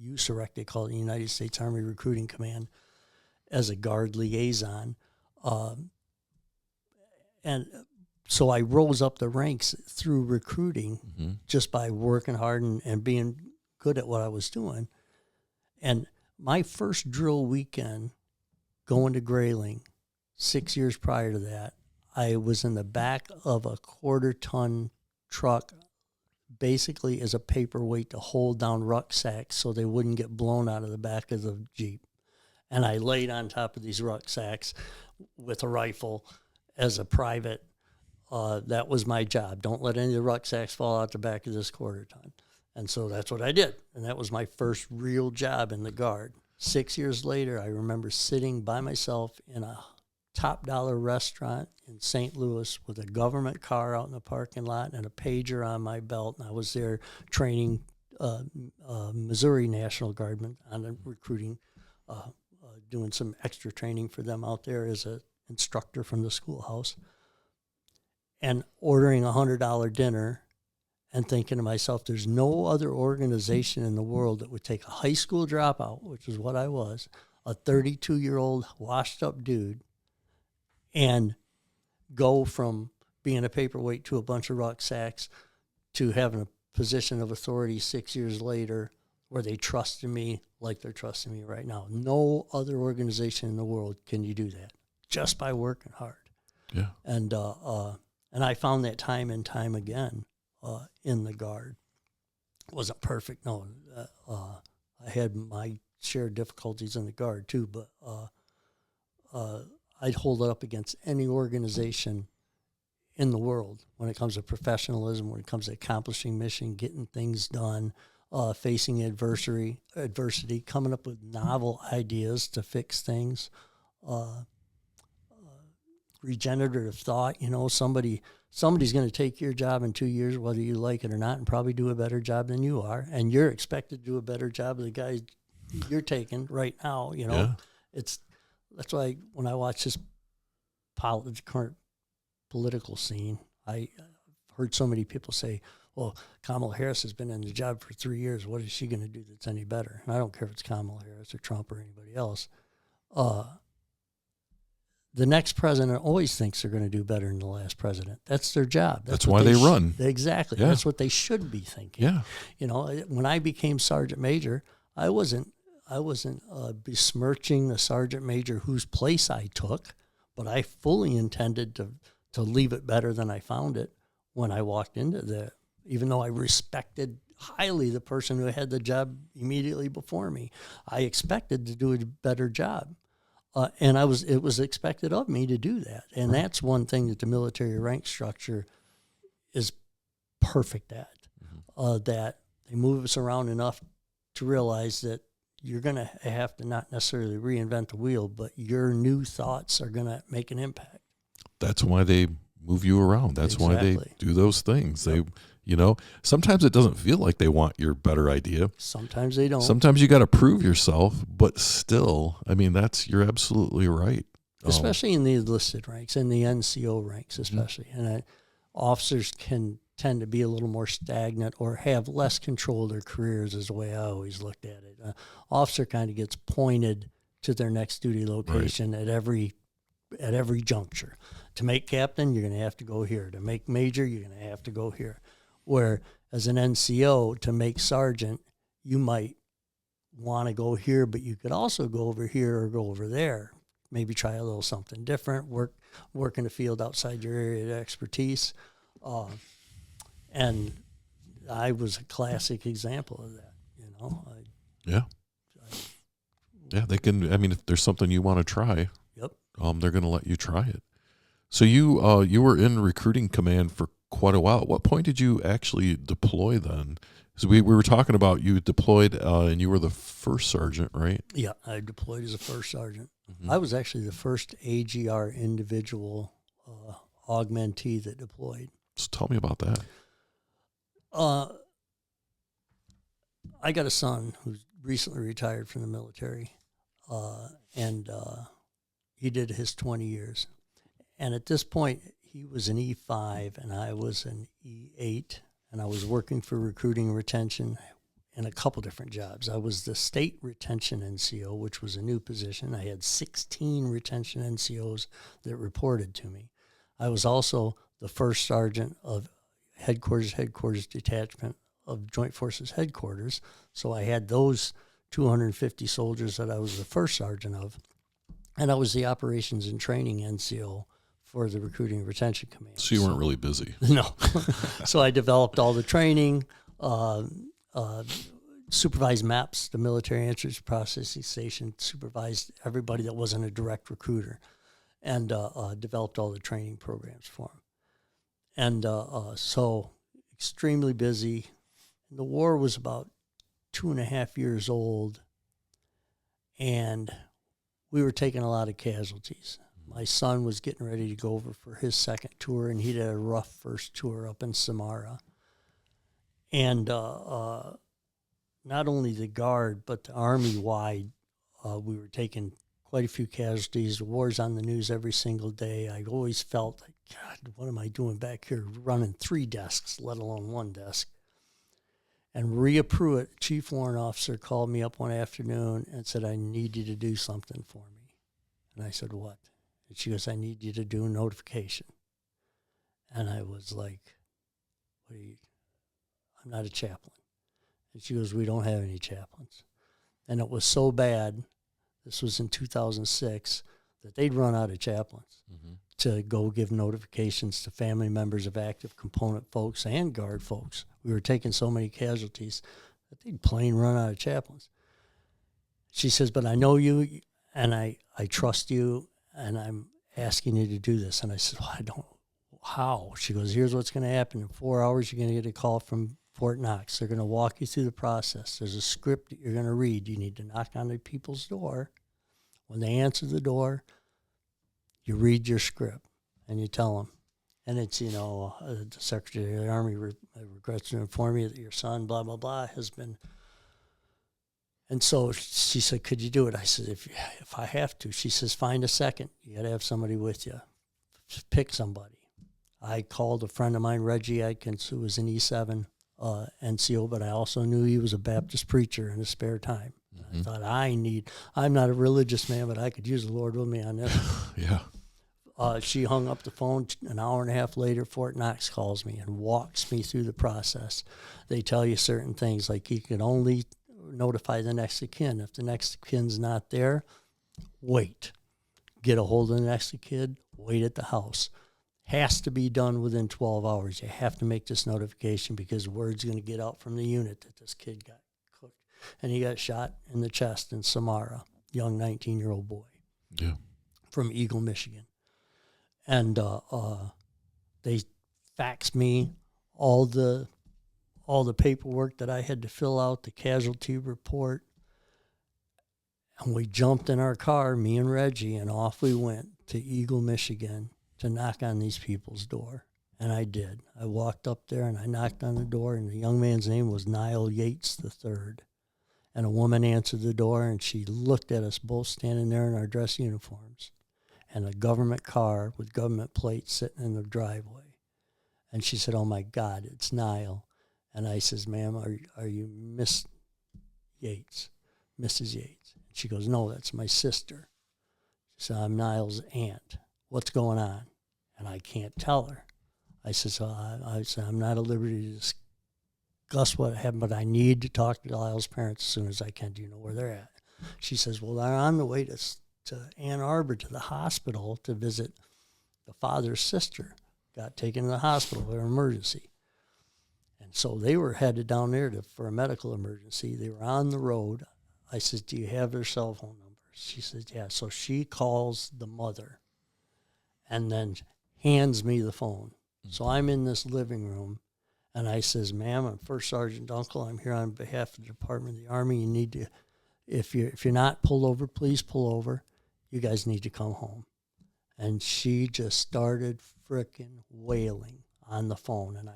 USAREC, they call it the United States Army Recruiting Command, as a guard liaison. And so I rose up the ranks through recruiting just by working hard and being good at what I was doing. And my first drill weekend going to Grayling, 6 years prior to that, I was in the back of a 1/4-ton truck, basically as a paperweight to hold down rucksacks so they wouldn't get blown out of the back of the Jeep. And I laid on top of these rucksacks with a rifle as a private. That was my job. Don't let any of the rucksacks fall out the back of this 1/4-ton. And so that's what I did. And that was my first real job in the Guard. 6 years later, I remember sitting by myself in a top-dollar restaurant in St. Louis with a government car out in the parking lot and a pager on my belt. And I was there training Missouri National Guardmen on recruiting, doing some extra training for them out there as an instructor from the schoolhouse, and ordering $100 dinner and thinking to myself, there's no other organization in the world that would take a high school dropout, which is what I was, a 32-year-old washed up dude, and go from being a paperweight to a bunch of rucksacks to having a position of authority 6 years later where they trusted me like they're trusting me right now. No other organization in the world can you do that just by working hard. Yeah. And I found that time and time again in the Guard. It wasn't perfect, no. I had my share of difficulties in the Guard too, but I'd hold it up against any organization in the world when it comes to professionalism, when it comes to accomplishing mission, getting things done, facing adversity, coming up with novel ideas to fix things, regenerative thought. You know, somebody's going to take your job in 2 years, whether you like it or not, and probably do a better job than you are, and you're expected to do a better job of the guy you're taking right now. You know, that's why when I watch this current political scene, I heard so many people say, well, Kamala Harris has been in the job for 3 years. What is she going to do that's any better? And I don't care if it's Kamala Harris or Trump or anybody else. The next president always thinks they're going to do better than the last president. That's their job. That's why they run. Exactly. Yeah. That's what they should be thinking. Yeah. You know, when I became sergeant major, I wasn't besmirching the sergeant major whose place I took, but I fully intended to leave it better than I found it when I walked into even though I respected highly the person who had the job immediately before me, I expected to do a better job. And it was expected of me to do that. And that's one thing that the military rank structure is perfect at, that they move us around enough to realize that you're going to have to not necessarily reinvent the wheel, but your new thoughts are going to make an impact. That's why they move you around. That's why they do those things. Yep. Sometimes it doesn't feel like they want your better idea. Sometimes they don't. Sometimes you got to prove yourself, but still, I mean, you're absolutely right. Especially in the enlisted ranks, in the NCO ranks especially. Mm-hmm. And officers can tend to be a little more stagnant or have less control of their careers is the way I always looked at it. Officer kind of gets pointed to their next duty location at every juncture. To make captain, you're going to have to go here. To make major, you're going to have to go here. Where as an NCO, to make sergeant, you might want to go here, but you could also go over here or go over there. Maybe try a little something different, work in the field outside your area of expertise. And I was a classic example of that, you know. They can, I mean, if there's something you want to try, they're going to let you try it. So you were in recruiting command for quite a while. At what point did you actually deploy then? So we were talking about you deployed and you were the first sergeant, right? Yeah, I deployed as a first sergeant. Mm-hmm. I was actually the first AGR individual augmentee that deployed. So tell me about that. I got a son who's recently retired from the military, and he did his 20 years. And at this point, he was an E5 and I was an E8, and I was working for recruiting and retention in a couple different jobs. I was the state retention NCO, which was a new position. I had 16 retention NCOs that reported to me. I was also the first sergeant of headquarters detachment of Joint Forces headquarters. So I had those 250 soldiers that I was the first sergeant of. And I was the operations and training NCO for the recruiting and retention command. So you weren't really busy. No. So I developed all the training, supervised MAPS, the military entry processing station, supervised everybody that wasn't a direct recruiter, and developed all the training programs for them. And so extremely busy. The war was about 2.5 years old, and we were taking a lot of casualties. My son was getting ready to go over for his second tour, and he did a rough first tour up in Samara. And not only the Guard, but the Army-wide, we were taking quite a few casualties. The war's on the news every single day. I always felt I God, what am I doing back here running 3 desks, let alone 1 desk? And Rhea Pruitt, Chief Warrant Officer, called me up one afternoon and said, I need you to do something for me. And I said, what? And she goes, I need you to do a notification. And I was like, I'm not a chaplain. And she goes, we don't have any chaplains. And it was so bad, this was in 2006, that they'd run out of chaplains to go give notifications to family members of active component folks and guard folks. We were taking so many casualties that they'd plain run out of chaplains. She says, but I know you, and I trust you, and I'm asking you to do this. And I said, well, I don't, how? She goes, here's what's going to happen. In 4 hours, you're going to get a call from Fort Knox. They're going to walk you through the process. There's a script that you're going to read. You need to knock on the people's door. When they answer the door, you read your script and you tell them. And it's, the Secretary of the Army regrets to inform you that your son, blah, blah, blah, has been. And so she said, could you do it? I said, if I have to. She says, find a second. You got to have somebody with you. Just pick somebody. I called a friend of mine, Reggie Adkins, who was an E7 NCO, but I also knew he was a Baptist preacher in his spare time. I thought, I'm not a religious man, but I could use the Lord with me on this. Yeah. She hung up the phone. An hour and a half later, Fort Knox calls me and walks me through the process. They tell you certain things, like you can only notify the next of kin. If the next of kin's not there, wait. Get a hold of the next of kin, wait at the house. Has to be done within 12 hours. You have to make this notification because word's going to get out from the unit that this kid got cooked. And he got shot in the chest in Samara, young 19-year-old boy from Eagle, Michigan. And they faxed me all the paperwork that I had to fill out, the casualty report. And we jumped in our car, me and Reggie, and off we went to Eagle, Michigan, to knock on these people's door. And I did. I walked up there and I knocked on the door, and the young man's name was Niall Yates III. And a woman answered the door, and she looked at us both standing there in our dress uniforms and a government car with government plates sitting in the driveway. And she said, oh, my God, it's Niall. And I says, ma'am, are you Miss Yates, Mrs. Yates? And she goes, no, that's my sister. She said, I'm Niall's aunt. What's going on? And I can't tell her. I said, I'm not at liberty to discuss what happened, but I need to talk to Niall's parents as soon as I can. Do you know where they're at? She says, well, they're on the way to Ann Arbor to the hospital to visit the father's sister. Got taken to the hospital for an emergency. And so they were headed down there for a medical emergency. They were on the road. I said, do you have their cell phone numbers? She said, yeah. So she calls the mother and then hands me the phone. So I'm in this living room, and I says, ma'am, I'm First Sergeant Dunkel. I'm here on behalf of the Department of the Army. You need to, if you're not pulled over, please pull over. You guys need to come home. And she just started frickin' wailing on the phone. And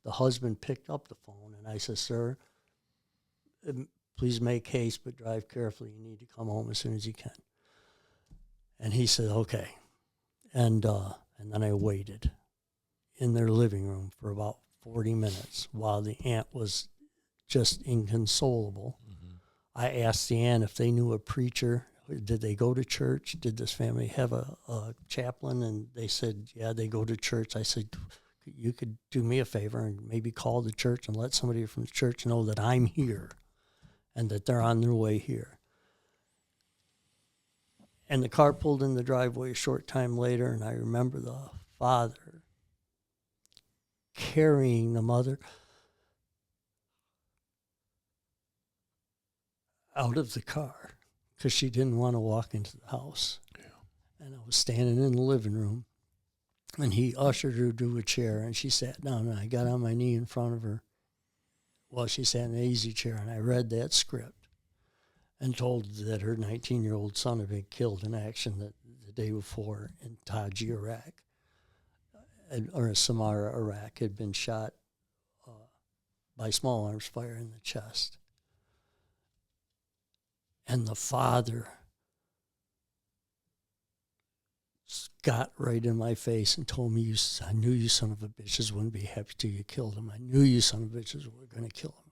the husband picked up the phone, and I said, sir, please make haste, but drive carefully. You need to come home as soon as you can. And he said, okay. And then I waited in their living room for about 40 minutes while the aunt was just inconsolable. I asked the aunt if they knew a preacher. Did they go to church? Did this family have a chaplain? And they said, yeah, they go to church. I said, you could do me a favor and maybe call the church and let somebody from the church know that I'm here and that they're on their way here. And the car pulled in the driveway a short time later, and I remember the father carrying the mother out of the car because she didn't want to walk into the house. Yeah. And I was standing in the living room, and he ushered her to a chair, and she sat down, and I got on my knee in front of her while she sat in an easy chair, and I read that script and told that her 19-year-old son had been killed in action the day before in Taji, Iraq, or Samara, Iraq, had been shot by small arms fire in the chest. And the father got right in my face and told me, I knew you son of a bitches wouldn't be happy till you killed him. I knew you son of a bitches were going to kill him.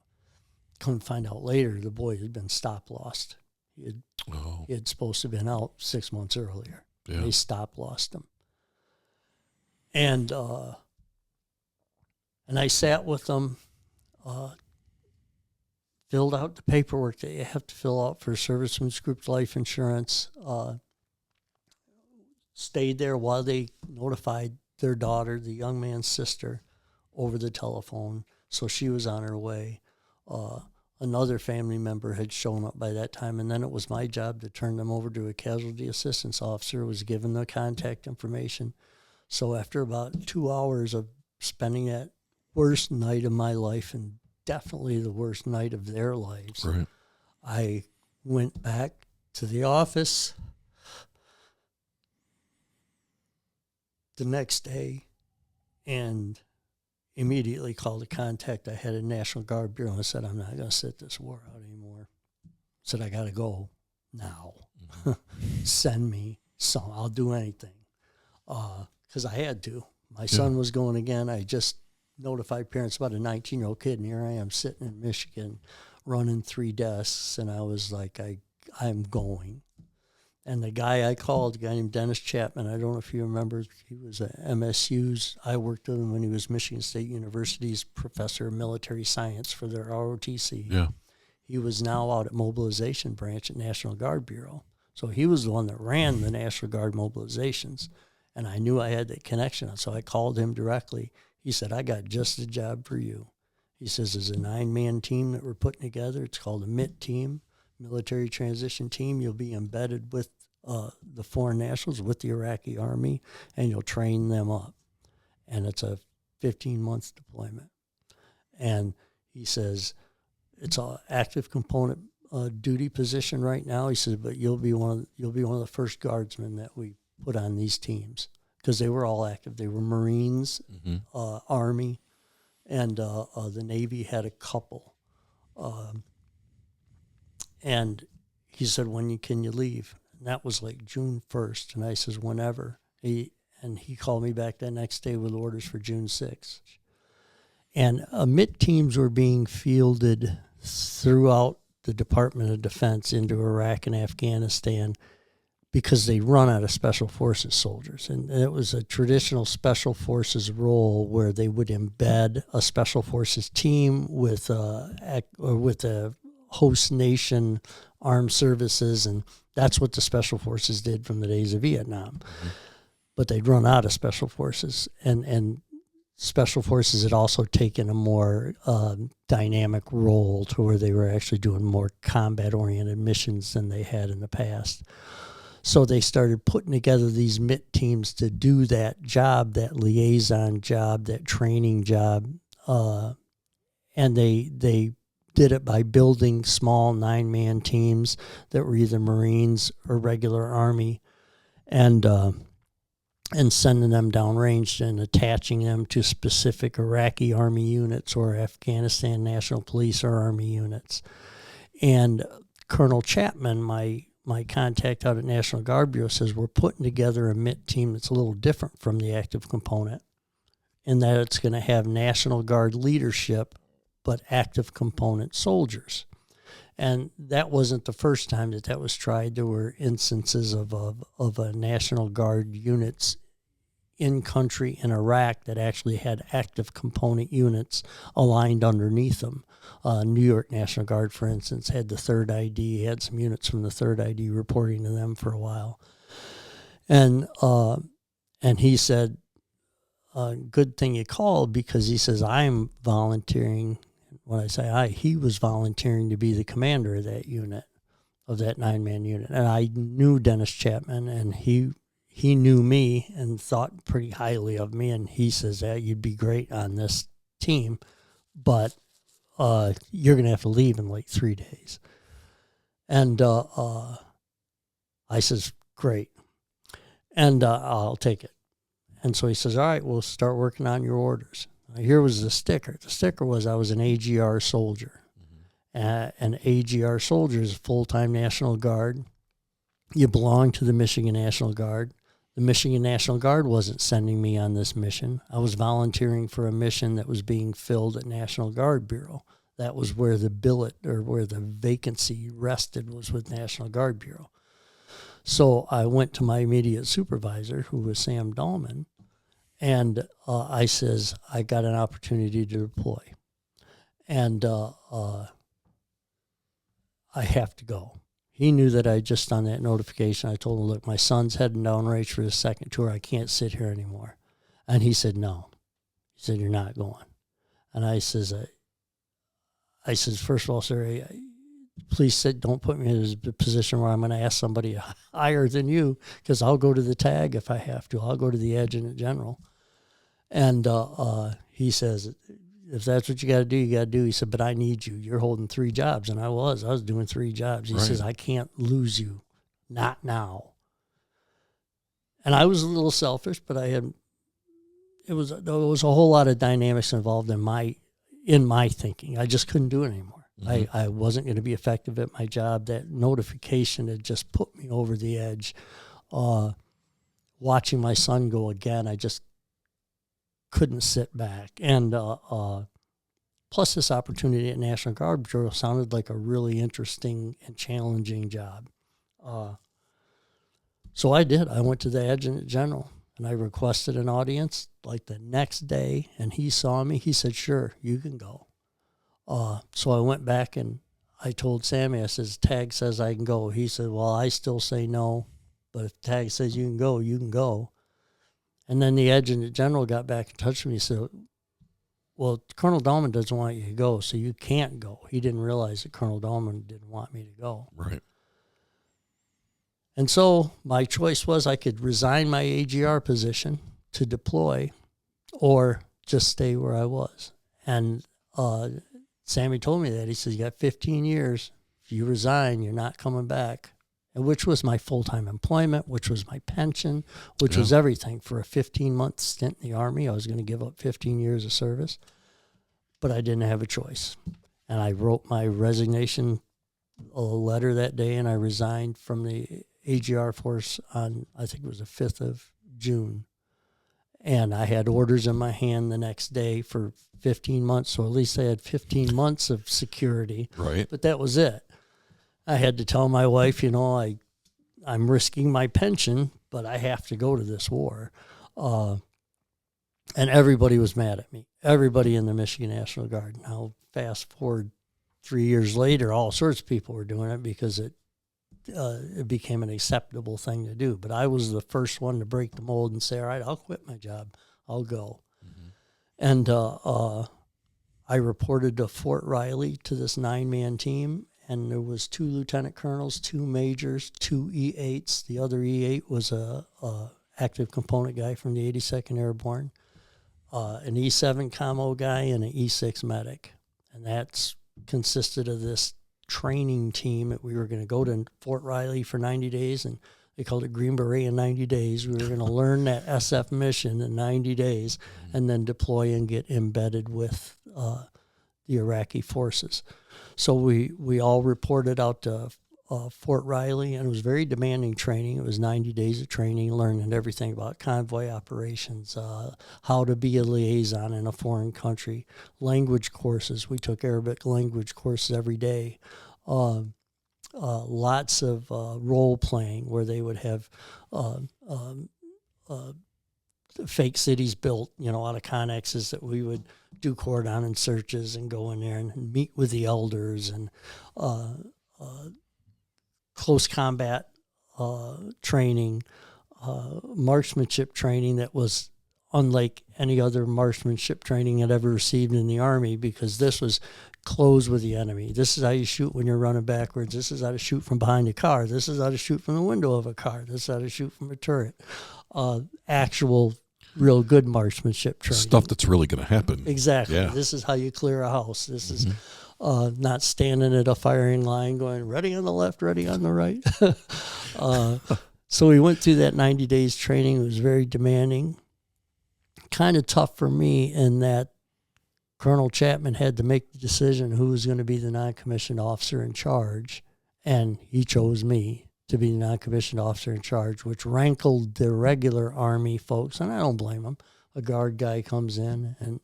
Couldn't find out later the boy had been stop-lossed. He had supposed to have been out 6 months earlier. Yeah. They stop-lossed him. And I sat with them, filled out the paperwork that you have to fill out for servicemen's group life insurance, stayed there while they notified their daughter, the young man's sister, over the telephone. So she was on her way. Another family member had shown up by that time, and then it was my job to turn them over to a casualty assistance officer, was given the contact information. So after about 2 hours of spending that worst night of my life, and definitely the worst night of their lives, right, I went back to the office the next day and immediately called a contact. I had a National Guard Bureau and said, I'm not going to sit this war out anymore. Said, I got to go now. Send me some. I'll do anything. Because I had to. My son was going again. I just notified parents about a 19-year-old kid, and here I am sitting in Michigan running 3 desks, and I was like, I'm going. And the guy I called, a guy named Dennis Chapman, I don't know if you remember, he was at MSU's. I worked with him when he was Michigan State University's professor of military science for their ROTC. Yeah. He was now out at mobilization branch at National Guard Bureau. So he was the one that ran the National Guard mobilizations. And I knew I had that connection. So I called him directly. He said, I got just the job for you. He says, there's a 9-man team that we're putting together. It's called a MIT team, Military Transition Team. You'll be embedded with the foreign nationals, with the Iraqi army, and you'll train them up. And it's a 15-month deployment. And he says, it's an active component duty position right now. He says, but you'll be one of the first guardsmen that we put on these teams, because they were all active. They were Marines, Army, and the Navy had a couple. And he said, can you leave? And that was like June 1st. And I says, whenever. He called me back that next day with orders for June 6th. And MIT teams were being fielded throughout the Department of Defense into Iraq and Afghanistan because they run out of Special Forces soldiers. And it was a traditional Special Forces role where they would embed a Special Forces team with a host nation armed services, and that's what the Special Forces did from the days of Vietnam. Mm-hmm. But they'd run out of Special Forces, and Special Forces had also taken a more dynamic role to where they were actually doing more combat-oriented missions than they had in the past. So they started putting together these MIT teams to do that job, that liaison job, that training job, and they did it by building small 9-man teams that were either Marines or regular Army, and sending them downrange and attaching them to specific Iraqi Army units or Afghanistan National Police or Army units. And Colonel Chapman, my contact out at National Guard Bureau, says we're putting together a MIT team that's a little different from the active component in that it's going to have National Guard leadership but active component soldiers. And that wasn't the first time that was tried. There were instances of a National Guard units in country in Iraq that actually had active component units aligned underneath them. New York National Guard, for instance, had the 3rd ID, had some units from the 3rd ID reporting to them for a while. And he said, good thing you called, because he says, I'm volunteering. When I say he was volunteering to be the commander of that unit, of that 9-man unit. And I knew Dennis Chapman, and he knew me and thought pretty highly of me. And he says, you'd be great on this team, but you're going to have to leave in like 3 days. And I says, great. And I'll take it. And so he says, all right, we'll start working on your orders. Here was the sticker. The sticker was I was an AGR soldier. Mm-hmm. An AGR soldier is a full-time National Guard. You belong to the Michigan National Guard. The Michigan National Guard wasn't sending me on this mission. I was volunteering for a mission that was being filled at National Guard Bureau. That was where the billet or where the vacancy rested, was with National Guard Bureau. So I went to my immediate supervisor, who was Sam Dahlman, and I says, I got an opportunity to deploy. And I have to go. He knew that I just done that notification. I told him, look, my son's heading downrange for his second tour. I can't sit here anymore. And he said, no. He said, you're not going. And I says, first of all, sir, please don't put me in a position where I'm going to ask somebody higher than you, because I'll go to the tag if I have to. I'll go to the adjutant general. And he says, if that's what you got to do, you got to do. He said, but I need you. You're holding 3 jobs. And I was doing 3 jobs. He says, I can't lose you. Not now. And I was a little selfish, but there was a whole lot of dynamics involved in my thinking. I just couldn't do it anymore. Mm-hmm. I wasn't going to be effective at my job. That notification had just put me over the edge. Watching my son go again, I just couldn't sit back. And plus this opportunity at National Guard Bureau sounded like a really interesting and challenging job. So I did. I went to the adjutant general and I requested an audience like the next day, and he saw me. He said, sure, you can go. So I went back and I told Sammy, I says, tag says I can go. He said, well, I still say no, but if tag says you can go, you can go. And then the adjutant general got back in touch with me and said, well, Colonel Dahlman doesn't want you to go, so you can't go. He didn't realize that Colonel Dahlman didn't want me to go. Right. And so my choice was I could resign my AGR position to deploy or just stay where I was. And Sammy told me that. He says, you got 15 years. If you resign, you're not coming back. And which was my full-time employment, which was my pension, which was everything. For a 15-month stint in the Army, I was going to give up 15 years of service. But I didn't have a choice. And I wrote my resignation letter that day, and I resigned from the AGR force on, I think it was the 5th of June. And I had orders in my hand the next day for 15 months, so at least I had 15 months of security. Right. But that was it. I had to tell my wife, I'm risking my pension, but I have to go to this war. And everybody was mad at me. Everybody in the Michigan National Guard. Now, fast forward 3 years later, all sorts of people were doing it because it became an acceptable thing to do. But I was the first one to break the mold and say, all right, I'll quit my job. I'll go. Mm-hmm. And I reported to Fort Riley, to this 9-man team. And there was 2 lieutenant colonels, 2 majors, 2 E8s. The other E8 was a active component guy from the 82nd Airborne, an E7 commo guy, and an E6 medic. And that's consisted of this training team that we were going to go to Fort Riley for 90 days, and they called it Green Beret in 90 days. We were going to learn that SF mission in 90 days and then deploy and get embedded with the Iraqi forces. So we all reported out to Fort Riley, and it was very demanding training. It was 90 days of training, learning everything about convoy operations, how to be a liaison in a foreign country, language courses. We took Arabic language courses every day. Lots of role playing where they would have fake cities built, out of connexes that we would do cordon and searches and go in there and meet with the elders, and close combat training, marksmanship training that was unlike any other marksmanship training I'd ever received in the Army, because this was close with the enemy. This is how you shoot when you're running backwards. This is how to shoot from behind a car. This is how to shoot from the window of a car. This is how to shoot from a turret. Actual real good marksmanship training. Stuff that's really going to happen. Exactly. Yeah. This is how you clear a house. This is not standing at a firing line going, ready on the left, ready on the right. So we went through that 90 days training. It was very demanding. Kind of tough for me in that Colonel Chapman had to make the decision who was going to be the non-commissioned officer in charge, and he chose me to be the non-commissioned officer in charge, which rankled the regular Army folks, and I don't blame them. A guard guy comes in, and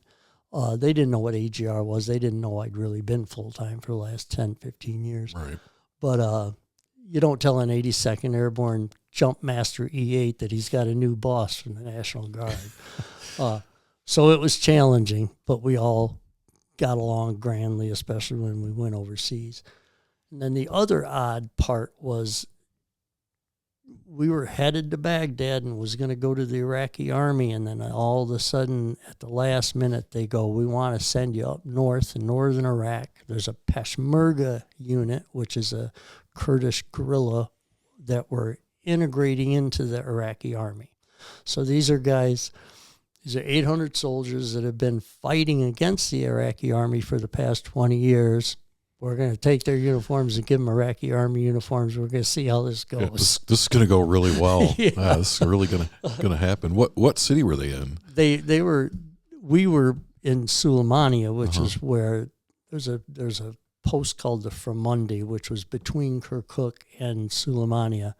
they didn't know what AGR was. They didn't know I'd really been full-time for the last 10, 15 years. Right. But you don't tell an 82nd Airborne Jump Master E8 that he's got a new boss from the National Guard. So it was challenging, but we all got along grandly, especially when we went overseas. And then the other odd part was we were headed to Baghdad and was going to go to the Iraqi army, and then all of a sudden, at the last minute, they go, we want to send you up north in northern Iraq. There's a Peshmerga unit, which is a Kurdish guerrilla that we're integrating into the Iraqi army. So these are guys, these are 800 soldiers that have been fighting against the Iraqi army for the past 20 years. We're going to take their uniforms and give them Iraqi army uniforms. We're going to see how this goes. Yeah, this is going to go really well. Yeah. This is really going to happen. What city were they in? We were in Suleimania, which is where there's a post called the Framundi, which was between Kirkuk and Suleimania.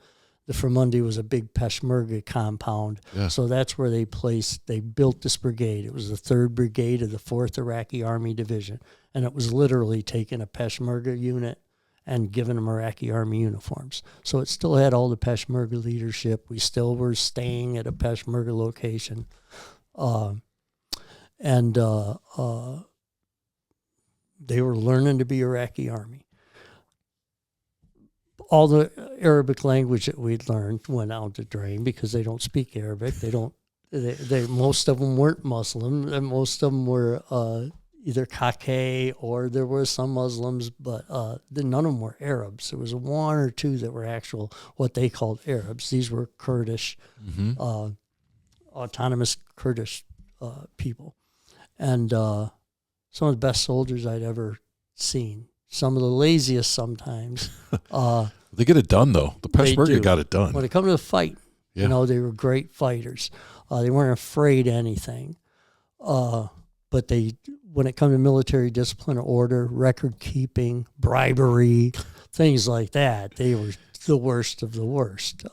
The Framundi was a big Peshmerga compound. Yeah. So that's where they built this brigade. It was the 3rd Brigade of the 4th Iraqi Army Division. And it was literally taking a Peshmerga unit and giving them Iraqi Army uniforms. So it still had all the Peshmerga leadership. We still were staying at a Peshmerga location. They were learning to be Iraqi Army. All the Arabic language that we'd learned went out the drain because they don't speak Arabic. Most of them weren't Muslim, and most of them were either Kake or there were some Muslims, but none of them were Arabs. There was 1 or 2 that were actual, what they called Arabs. These were Kurdish, autonomous Kurdish people. And some of the best soldiers I'd ever seen. Some of the laziest sometimes. They get it done, though. The Peshmerga got it done. When it comes to the fight, they were great fighters. They weren't afraid of anything. But when it comes to military discipline, order, record keeping, bribery, things like that, they were the worst of the worst.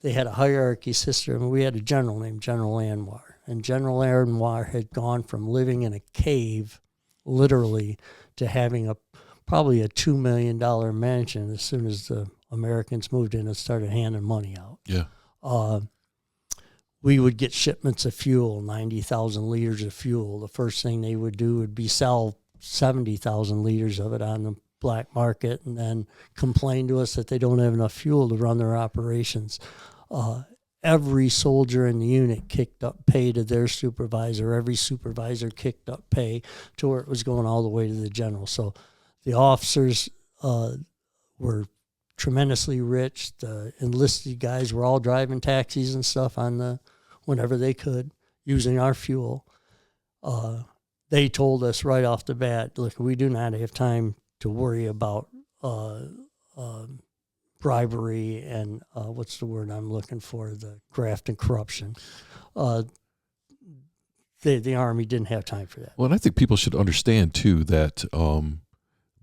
They had a hierarchy system. We had a general named General Anwar. And General Anwar had gone from living in a cave, literally, to having probably a $2 million mansion as soon as the Americans moved in and started handing money out. Yeah. We would get shipments of fuel, 90,000 liters of fuel. The first thing they would do would be sell 70,000 liters of it on the black market and then complain to us that they don't have enough fuel to run their operations. Every soldier in the unit kicked up pay to their supervisor. Every supervisor kicked up pay to where it was going all the way to the general. So the officers were tremendously rich. The enlisted guys were all driving taxis and stuff whenever they could, using our fuel. They told us right off the bat, look, we do not have time to worry about bribery and what's the word I'm looking for, the graft and corruption. The Army didn't have time for that. Well, and I think people should understand, too, that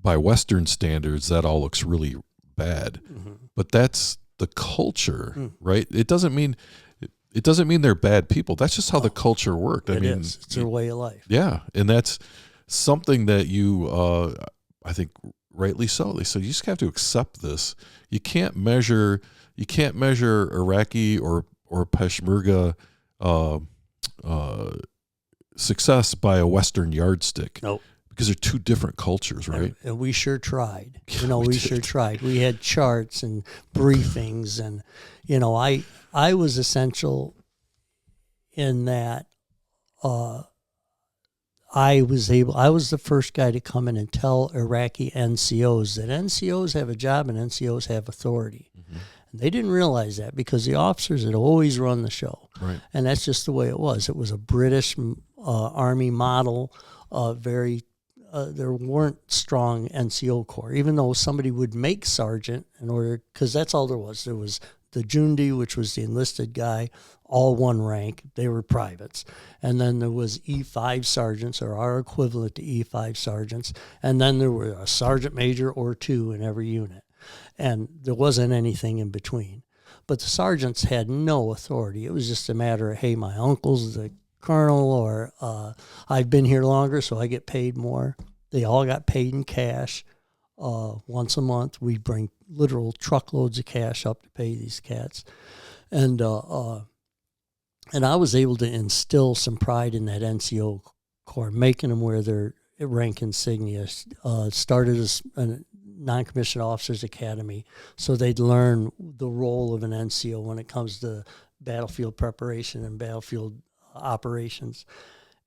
by Western standards, that all looks really bad. Mm-hmm. But that's the culture, right? It doesn't mean they're bad people. That's just how the culture worked. It's their way of life. Yeah, and that's something that you, I think, rightly so. They said you just have to accept this. You can't measure Iraqi or Peshmerga success by a Western yardstick. Nope. Because they're two different cultures, right? And we sure tried. We sure tried. We had charts and briefings, and I was essential in that. I was the first guy to come in and tell Iraqi NCOs that NCOs have a job and NCOs have authority. Mm-hmm. And they didn't realize that because the officers had always run the show. Right. And that's just the way it was. It was a British Army model, there weren't strong NCO corps, even though somebody would make sergeant in order, because that's all there was. There was the Jundi, which was the enlisted guy, all one rank. They were privates. And then there was E5 sergeants, or our equivalent to E5 sergeants. And then there were a sergeant major or two in every unit. And there wasn't anything in between. But the sergeants had no authority. It was just a matter of, hey, my uncle's the colonel, or I've been here longer, so I get paid more. They all got paid in cash. Once a month, we bring literal truckloads of cash up to pay these cats. And I was able to instill some pride in that NCO Corps, making them wear their rank insignia. Started as a non-commissioned officers academy, so they'd learn the role of an NCO when it comes to battlefield preparation and battlefield operations.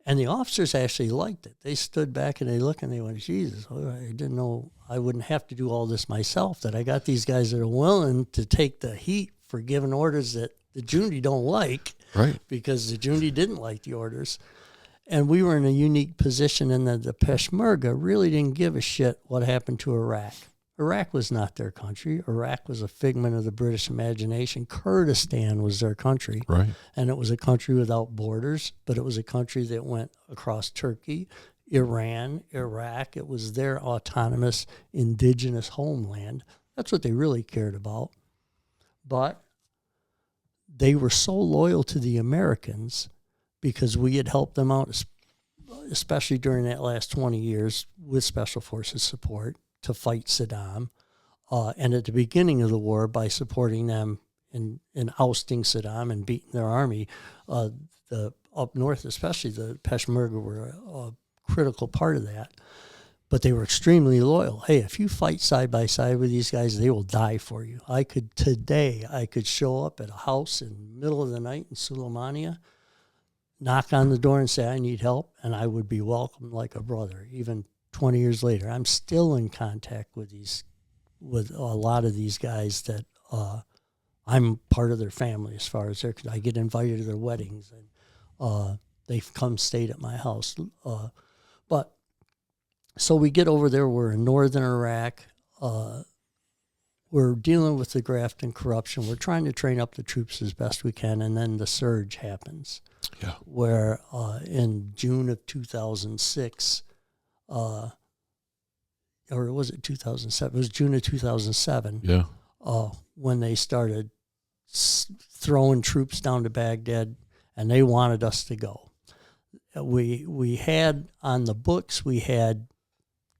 And the officers actually liked it. They stood back and they looked and they went, Jesus, I didn't know I wouldn't have to do all this myself, that I got these guys that are willing to take the heat for giving orders that the Jundi don't like, right? Because the Jundi didn't like the orders. And we were in a unique position in that the Peshmerga really didn't give a shit what happened to Iraq. Iraq was not their country. Iraq was a figment of the British imagination. Kurdistan was their country. Right. And it was a country without borders, but it was a country that went across Turkey, Iran, Iraq. It was their autonomous indigenous homeland. That's what they really cared about. But they were so loyal to the Americans because we had helped them out, especially during that last 20 years with Special Forces support to fight Saddam. And at the beginning of the war, by supporting them in ousting Saddam and beating their army, the up north, especially the Peshmerga, were a critical part of that. But they were extremely loyal. Hey, if you fight side by side with these guys, they will die for you. I could show up at a house in the middle of the night in Suleimania, knock on the door and say, I need help, and I would be welcomed like a brother. Even 20 years later, I'm still in contact with a lot of these guys that I'm part of their family as far as I get invited to their weddings, and they've come stayed at my house. But so we get over there, we're in northern Iraq, we're dealing with the graft and corruption, we're trying to train up the troops as best we can, and then the surge happens. Yeah. Where in June of 2006, or was it 2007? It was June of 2007. Yeah. When they started throwing troops down to Baghdad, and they wanted us to go. We had on the books, we had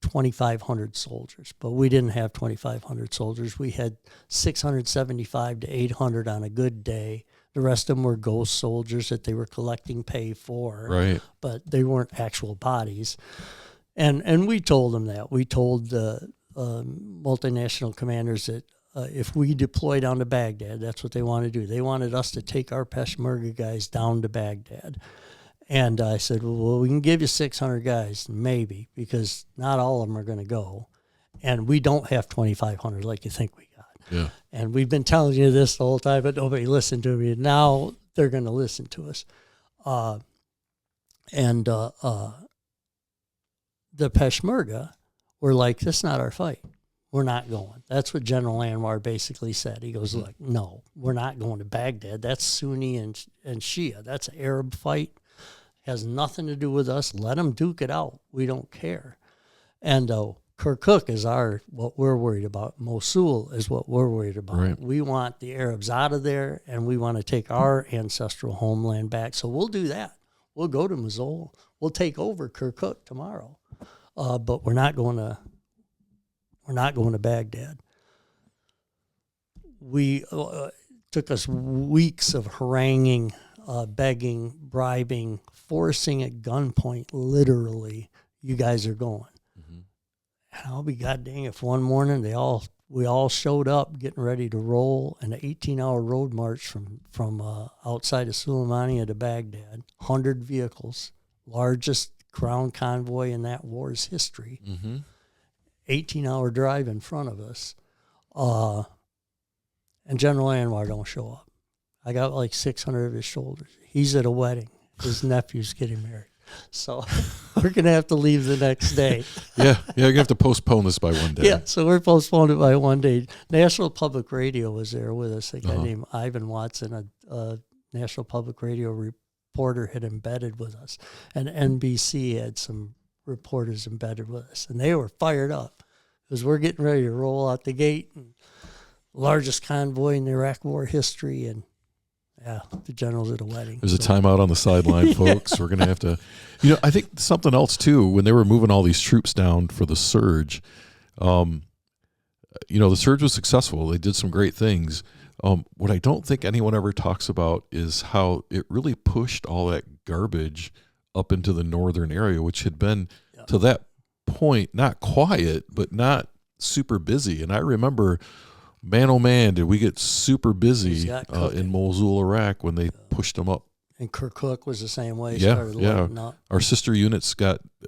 2,500 soldiers, but we didn't have 2,500 soldiers. We had 675 to 800 on a good day. The rest of them were ghost soldiers that they were collecting pay for, right? But they weren't actual bodies. And we told them that. We told the multinational commanders that if we deploy down to Baghdad, that's what they wanted to do. They wanted us to take our Peshmerga guys down to Baghdad. And I said, well, we can give you 600 guys, maybe, because not all of them are going to go. And we don't have 2,500 like you think we got. Yeah. And we've been telling you this the whole time, but nobody listened to me. Now they're going to listen to us. The Peshmerga were like, this is not our fight. We're not going. That's what General Anwar basically said. He goes, look, no, we're not going to Baghdad. That's Sunni and Shia. That's an Arab fight. Has nothing to do with us. Let them duke it out. We don't care. And Kirkuk is what we're worried about. Mosul is what we're worried about. Right. We want the Arabs out of there, and we want to take our ancestral homeland back. So we'll do that. We'll go to Mosul. We'll take over Kirkuk tomorrow. But we're not going to Baghdad. We took us weeks of haranguing, begging, bribing, forcing at gunpoint, literally, you guys are going. Mm-hmm. And I'll be goddamn if one morning we all showed up getting ready to roll an 18-hour road march from outside of Suleimania to Baghdad, 100 vehicles, largest ground convoy in that war's history. Mm-hmm. 18-hour drive in front of us. And General Anwar don't show up. I got like 600 of his shoulders. He's at a wedding. His nephew's getting married. So we're going to have to leave the next day. Yeah, you're going to have to postpone this by one day. Yeah, so we're postponed it by one day. National Public Radio was there with us. A guy named Ivan Watson, a National Public Radio reporter, had embedded with us. And NBC had some reporters embedded with us. And they were fired up. because we're getting ready to roll out the gate, and largest convoy in the Iraq War history, and yeah, the general's at a wedding. There's a timeout on the sideline, folks. We're going to have to, I think something else too, when they were moving all these troops down for the surge, the surge was successful. They did some great things. What I don't think anyone ever talks about is how it really pushed all that garbage up into the northern area, which had been to that point not quiet, but not super busy. And I remember, man, oh man, did we get super busy in Mosul, Iraq, when they pushed them up. And Kirkuk was the same way. Yeah. Our sister units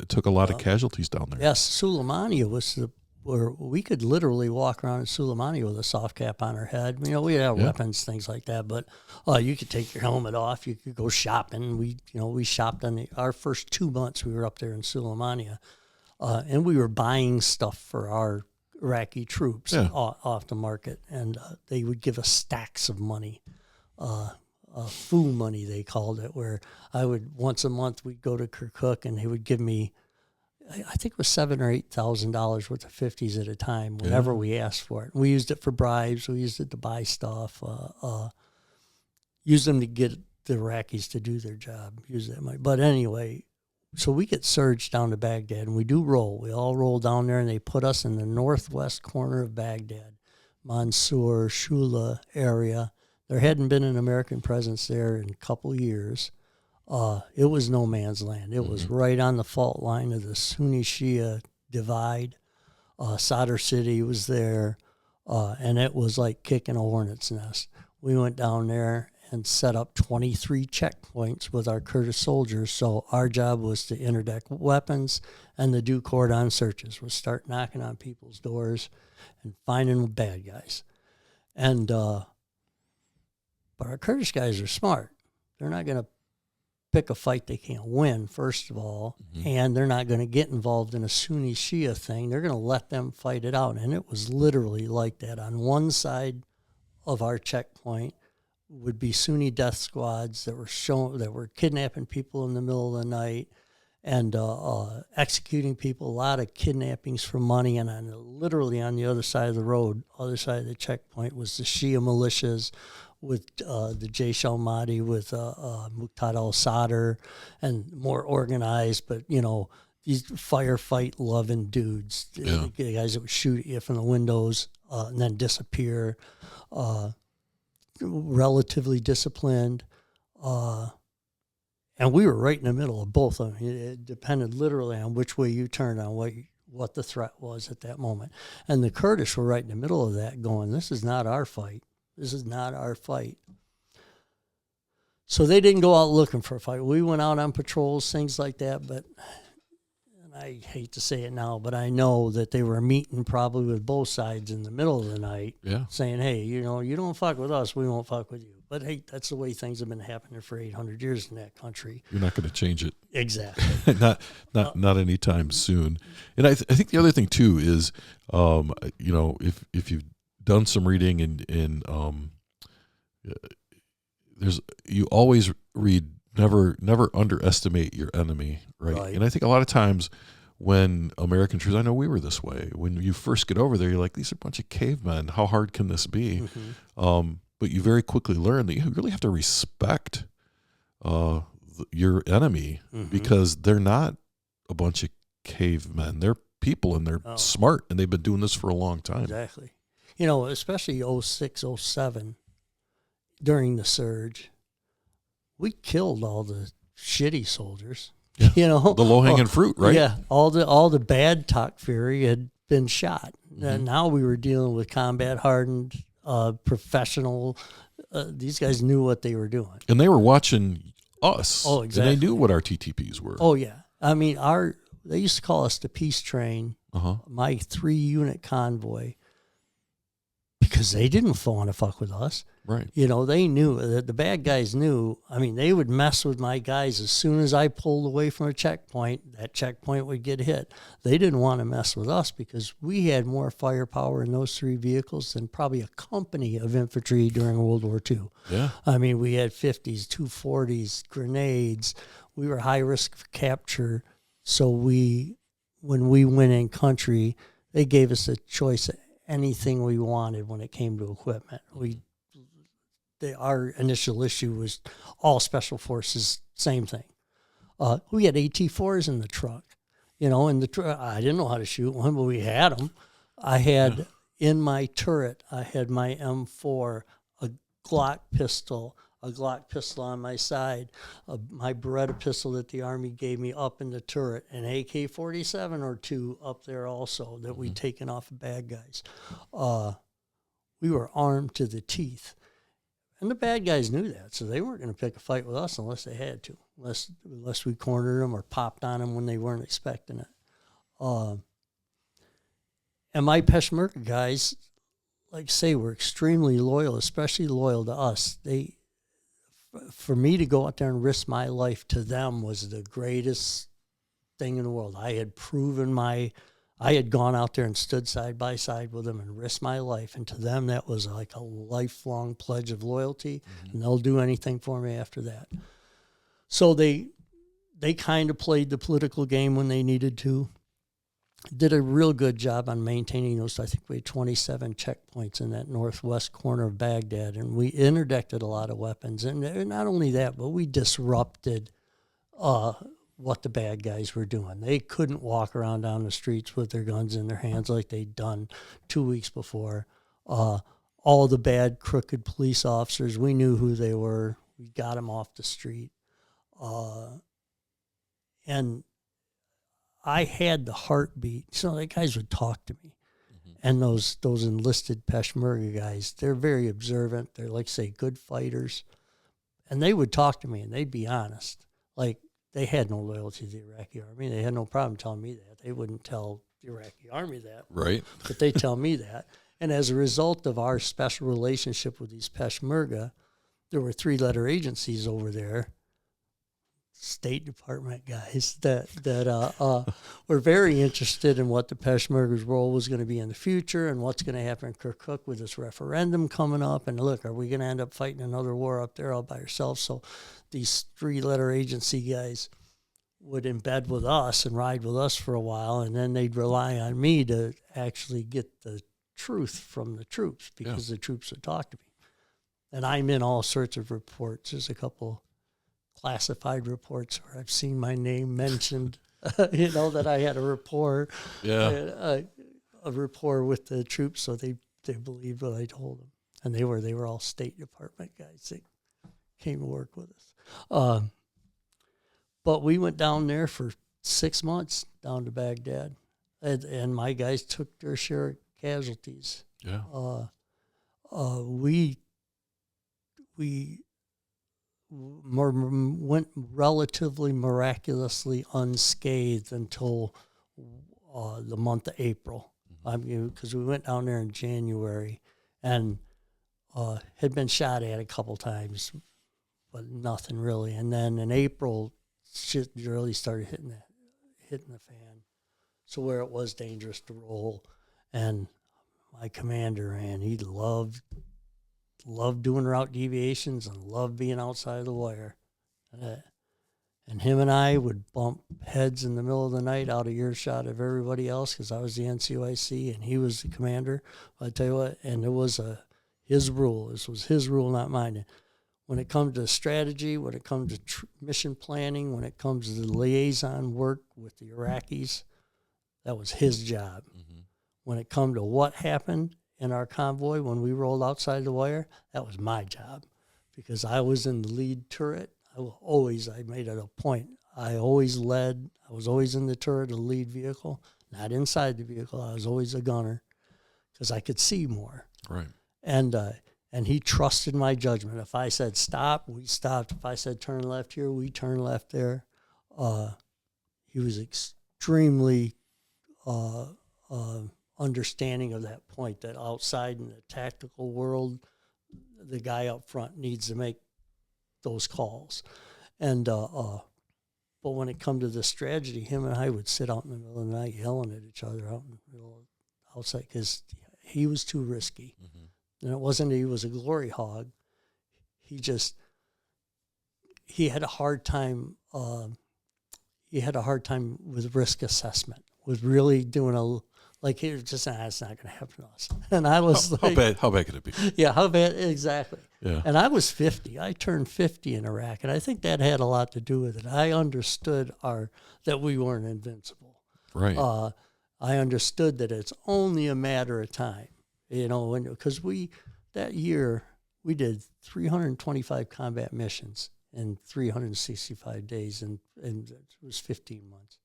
took a lot of casualties down there. Yes, Suleimania was where we could literally walk around in Suleimania with a soft cap on our head. We had weapons, things like that, but you could take your helmet off. You could go shopping. We shopped on our first 2 months we were up there in Suleimania, and we were buying stuff for our Iraqi troops off the market, and they would give us stacks of money, foo money they called it, where I would once a month we'd go to Kirkuk and they would give me, I think it was $7,000 or $8,000 worth of 50s at a time whenever we asked for it. We used it for bribes. We used it to buy stuff. Used them to get the Iraqis to do their job. Use that money. But anyway, so we get surged down to Baghdad, and we do roll. We all roll down there, and they put us in the northwest corner of Baghdad, Mansour, Shula area. There hadn't been an American presence there in a couple of years. It was no man's land. It was right on the fault line of the Sunni-Shia divide. Sadr City was there, and it was like kicking a hornet's nest. We went down there and set up 23 checkpoints with our Kurdish soldiers. So our job was to interdict weapons and to do cordon searches. We'll start knocking on people's doors and finding bad guys. And but our Kurdish guys are smart. They're not going to pick a fight they can't win, first of all, and they're not going to get involved in a Sunni Shia thing. They're going to let them fight it out. And it was literally like that. On one side of our checkpoint would be Sunni death squads that were kidnapping people in the middle of the night and executing people, a lot of kidnappings for money. And literally on the other side of the road, other side of the checkpoint, was the Shia militias with the Jaish al-Mahdi, with Muqtada al-Sadr, and more organized, but, these firefight-loving dudes, the guys that would shoot at you from the windows and then disappear, relatively disciplined. And we were right in the middle of both of them. It depended literally on which way you turned, on what the threat was at that moment. And the Kurdish were right in the middle of that going, this is not our fight. This is not our fight. So they didn't go out looking for a fight. We went out on patrols, things like that, but, and I hate to say it now, but I know that they were meeting probably with both sides in the middle of the night, saying, hey, you don't fuck with us, we won't fuck with you. But hey, that's the way things have been happening for 800 years in that country. You're not going to change it. Exactly. not anytime soon. And I think the other thing too is, if you've done some reading and you always read, never underestimate your enemy, right? And I think a lot of times when American troops, I know we were this way, when you first get over there, you're like, these are a bunch of cavemen. How hard can this be? But you very quickly learn that you really have to respect your enemy because they're not a bunch of cavemen. They're people, and they're smart, and they've been doing this for a long time. Exactly. Especially 06, 07, during the surge, we killed all the shitty soldiers. The low-hanging fruit, right? Yeah, all the bad Takfiri had been shot. And now we were dealing with combat-hardened, professional. These guys knew what they were doing. And they were watching us. Oh, exactly. And they knew what our TTPs were. Oh, yeah. I mean, they used to call us the peace train, my 3-unit convoy, because they didn't want to fuck with us. Right. They knew that the bad guys knew. I mean, they would mess with my guys as soon as I pulled away from a checkpoint. That checkpoint would get hit. They didn't want to mess with us because we had more firepower in those 3 vehicles than probably a company of infantry during World War II. Yeah. I mean, we had 50s, 240s, grenades. We were high risk of capture. So when we went in country, they gave us a choice of anything we wanted when it came to equipment. Our initial issue was all special forces, same thing. We had AT-4s in the truck, in the truck. I didn't know how to shoot one, but we had them. I had in my turret, I had my M4, a Glock pistol on my side, my Beretta pistol that the Army gave me up in the turret, an AK-47 or two up there also that we'd taken off of bad guys. We were armed to the teeth. And the bad guys knew that, so they weren't going to pick a fight with us unless they had to, unless we cornered them or popped on them when they weren't expecting it. And my Peshmerga guys, like I say, were extremely loyal, especially loyal to us. For me to go out there and risk my life to them was the greatest thing in the world. I had gone out there and stood side by side with them and risked my life. And to them, that was like a lifelong pledge of loyalty, and they'll do anything for me after that. So they kind of played the political game when they needed to. Did a real good job on maintaining those. I think we had 27 checkpoints in that northwest corner of Baghdad, and we interdicted a lot of weapons. And not only that, but we disrupted what the bad guys were doing. They couldn't walk around down the streets with their guns in their hands like they'd done 2 weeks before. All the bad, crooked police officers, we knew who they were. We got them off the street. And I had the heartbeat. So the guys would talk to me. And those enlisted Peshmerga guys, they're very observant. They're, like, say, good fighters. And they would talk to me, and they'd be honest. Like, they had no loyalty to the Iraqi Army. They had no problem telling me that. They wouldn't tell the Iraqi Army that. Right. But they tell me that. And as a result of our special relationship with these Peshmerga, there were 3-letter agencies over there, State Department guys, that were very interested in what the Peshmerga's role was going to be in the future and what's going to happen in Kirkuk with this referendum coming up. And look, are we going to end up fighting another war up there all by ourselves? So these 3-letter agency guys would embed with us and ride with us for a while, and then they'd rely on me to actually get the truth from the troops, because the troops would talk to me. And I'm in all sorts of reports. There's a couple classified reports where I've seen my name mentioned, that I had a rapport, a rapport with the troops, so they believed what I told them. And they were all State Department guys that came to work with us. But we went down there for 6 months, down to Baghdad, and my guys took their share of casualties. Yeah. We went relatively miraculously unscathed until the month of April. Because we went down there in January and had been shot at a couple times, but nothing really. And then in April, shit really started hitting the fan. So where it was dangerous to roll, and my commander, man, he loved doing route deviations and loved being outside the wire. And him and I would bump heads in the middle of the night out of earshot of everybody else, because I was the NCOIC and he was the commander. But I tell you what, and it was his rule. This was his rule, not mine. When it comes to strategy, when it comes to mission planning, when it comes to the liaison work with the Iraqis, that was his job. Mm-hmm. When it come to what happened in our convoy when we rolled outside the wire, that was my job, because I was in the lead turret. I made it a point. I always led. I was always in the turret, the lead vehicle, not inside the vehicle. I was always a gunner, because I could see more. Right. And he trusted my judgment. If I said stop, we stopped. If I said turn left here, we turned left there. He was extremely understanding of that point, that outside in the tactical world, the guy up front needs to make those calls. And but when it come to this tragedy, him and I would sit out in the middle of the night yelling at each other out in the middle outside, because he was too risky. Mm-hmm. And it wasn't that he was a glory hog. He had a hard time. He had a hard time with risk assessment, with really doing Like he was just saying, it's not going to happen to us. And I was how bad could it be? Yeah, how bad? Exactly. Yeah. And I was 50. I turned 50 in Iraq, and I think that had a lot to do with it. I understood that we weren't invincible. Right. I understood that it's only a matter of time, because that year we did 325 combat missions in 365 days, and it was 15 months.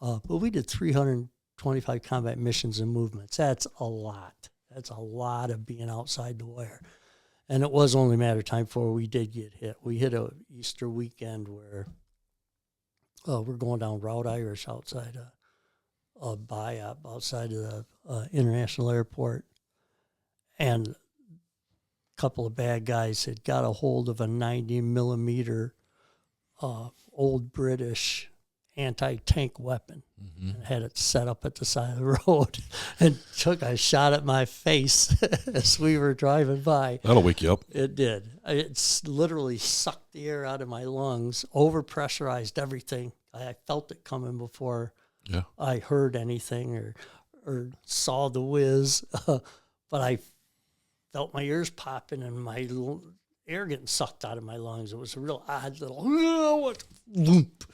But we did 325 combat missions and movements. That's a lot. That's a lot of being outside the wire. And it was only a matter of time before we did get hit. We hit a Easter weekend where we're going down Route Irish outside a BIOP outside of the International Airport. And a couple of bad guys had got a hold of a 90 millimeter old British anti-tank weapon and had it set up at the side of the road and took a shot at my face as we were driving by. That'll wake you up. It did. It's literally sucked the air out of my lungs, overpressurized everything. I felt it coming before I heard anything or saw the whiz, but I felt my ears popping and my air getting sucked out of my lungs. It was a real odd little whoop.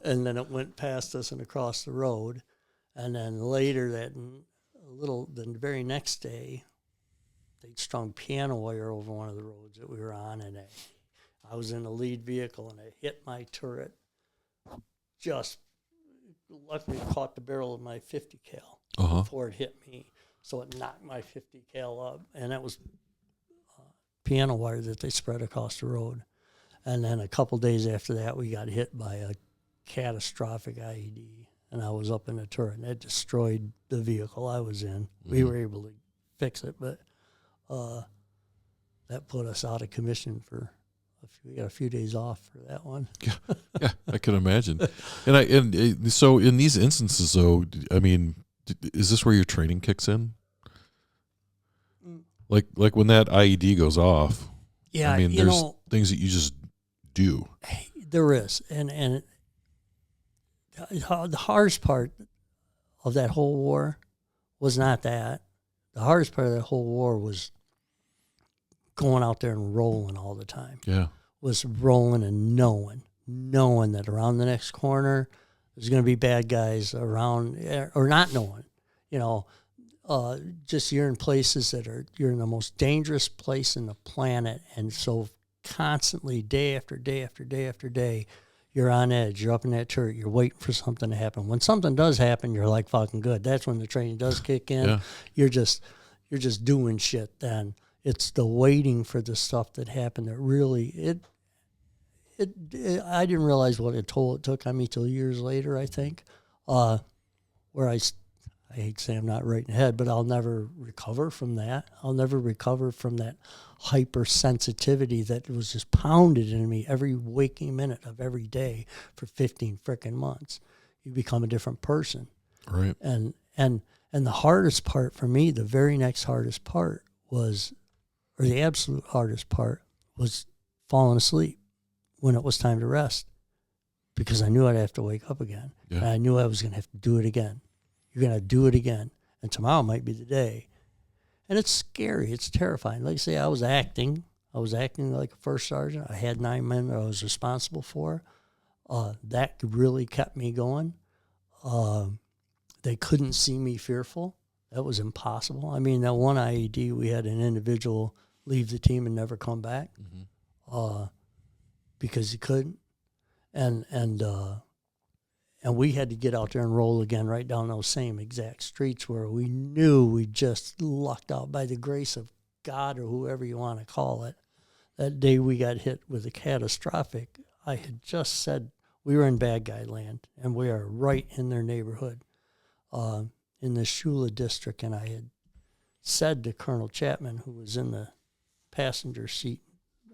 And then it went past us and across the road. And then later the very next day, they'd strung piano wire over one of the roads that we were on, and I was in the lead vehicle, and it hit my turret. Just luckily caught the barrel of my 50 cal before it hit me. So it knocked my 50 cal up, and that was piano wire that they spread across the road. And then a couple days after that, we got hit by a catastrophic IED, and I was up in the turret, and it destroyed the vehicle I was in. We were able to fix it, but that put us out of commission for we got a few days off for that one. Yeah, I can imagine. And so in these instances, though, I mean, is this where your training kicks in? Like when that IED goes off, yeah, I mean, there's things that you just do. There is, and the hardest part of that whole war was not that. The hardest part of that whole war was going out there and rolling all the time. Yeah, was rolling and knowing that around the next corner there's going to be bad guys around, or not knowing, just you're in places you're in the most dangerous place in the planet, and so constantly, day after day after day after day, you're on edge. You're up in that turret. You're waiting for something to happen. When something does happen, you're like fucking good. That's when the training does kick in. Yeah. You're just doing shit. Then it's the waiting for the stuff that happened that really I didn't realize what a toll it took on me till years later. I think where I hate to say I'm not right in the head, but I'll never recover from that. I'll never recover from that hypersensitivity that was just pounded into me every waking minute of every day for 15 frickin' months. You become a different person. Right. And the hardest part for me, the very next hardest part was, or the absolute hardest part was falling asleep when it was time to rest, because I knew I'd have to wake up again. Yeah. And I knew I was going to have to do it again. You're going to do it again. And tomorrow might be the day. And it's scary. It's terrifying. Like I say, I was acting like a first sergeant. I had 9 men that I was responsible for. That really kept me going. They couldn't see me fearful. That was impossible. I mean, that one IED, we had an individual leave the team and never come back because he couldn't. And we had to get out there and roll again right down those same exact streets where we knew we just lucked out by the grace of God, or whoever you want to call it. That day we got hit with a catastrophic. I had just said we were in bad guy land, and we are right in their neighborhood in the Shula district. And I had said to Colonel Chapman, who was in the passenger seat,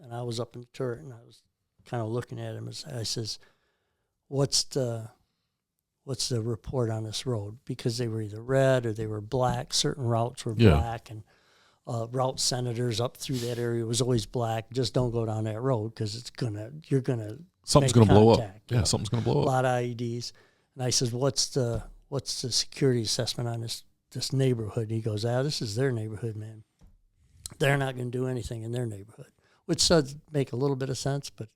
and I was up in the turret, and I was kind of looking at him. I says, what's the report on this road? Because they were either red or they were black. Certain routes were black, and route senators up through that area was always black. Just don't go down that road because something's gonna blow up. Yeah, something's gonna blow up. A lot of IEDs. And I says, what's the what's the security assessment on this neighborhood? And he goes, this is their neighborhood, man. They're not going to do anything in their neighborhood, which does make a little bit of sense, but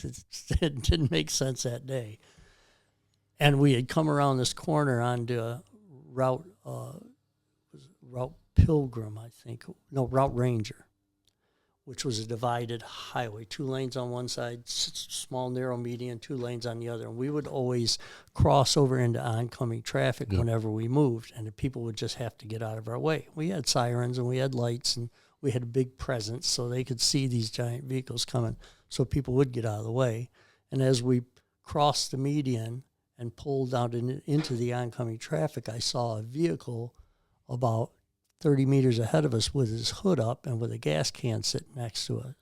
it didn't make sense that day. And we had come around this corner onto Route Pilgrim, I think. No, Route Ranger, which was a divided highway, 2 lanes on one side, small, narrow median, 2 lanes on the other. And we would always cross over into oncoming traffic whenever we moved, and the people would just have to get out of our way. We had sirens and we had lights and we had a big presence so they could see these giant vehicles coming, so people would get out of the way. And as we crossed the median and pulled out into the oncoming traffic, I saw a vehicle about 30 meters ahead of us with his hood up and with a gas can sitting next to it.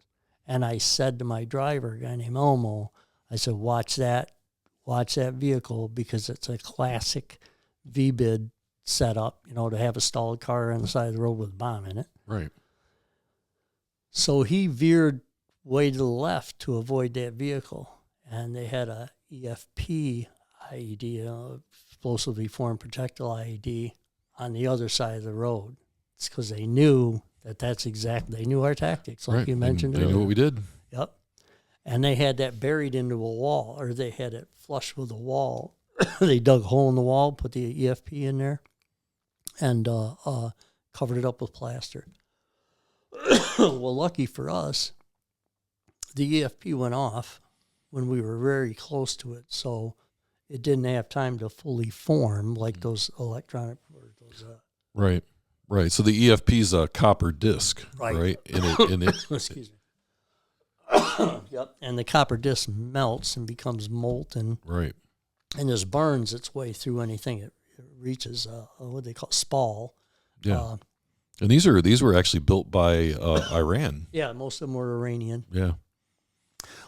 And I said to my driver, a guy named Elmo, I said, watch that vehicle, because it's a classic V-bid setup, to have a stalled car on the side of the road with a bomb in it. Right. So he veered way to the left to avoid that vehicle. And they had a EFP IED, explosively formed projectile IED, on the other side of the road. It's because they knew they knew our tactics, like you mentioned earlier. They knew what we did. Yep. And they had that buried into a wall, or they had it flush with a wall. They dug a hole in the wall, put the EFP in there, and covered it up with plaster. Well, lucky for us, the EFP went off when we were very close to it, so it didn't have time to fully form like those electronic or those. Right. So the EFP is a copper disc, right? And it Excuse me. Yep. And the copper disc melts and becomes molten. Right. And just burns its way through anything it reaches. What they call spall. Yeah. And these were actually built by Iran. Yeah, most of them were Iranian. Yeah.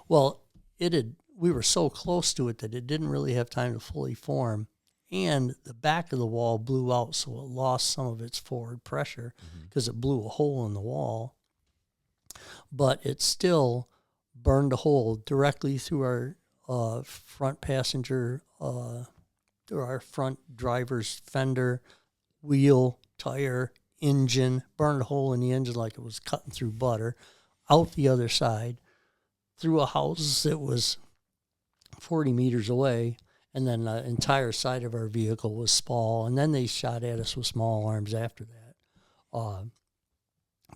Well, we were so close to it that it didn't really have time to fully form, and the back of the wall blew out, so it lost some of its forward pressure because it blew a hole in the wall. But it still burned a hole directly through our front passenger, through our front driver's fender, wheel, tire, engine, burned a hole in the engine like it was cutting through butter, out the other side, through a house that was 40 meters away, and then the entire side of our vehicle was spall, and then they shot at us with small arms after that.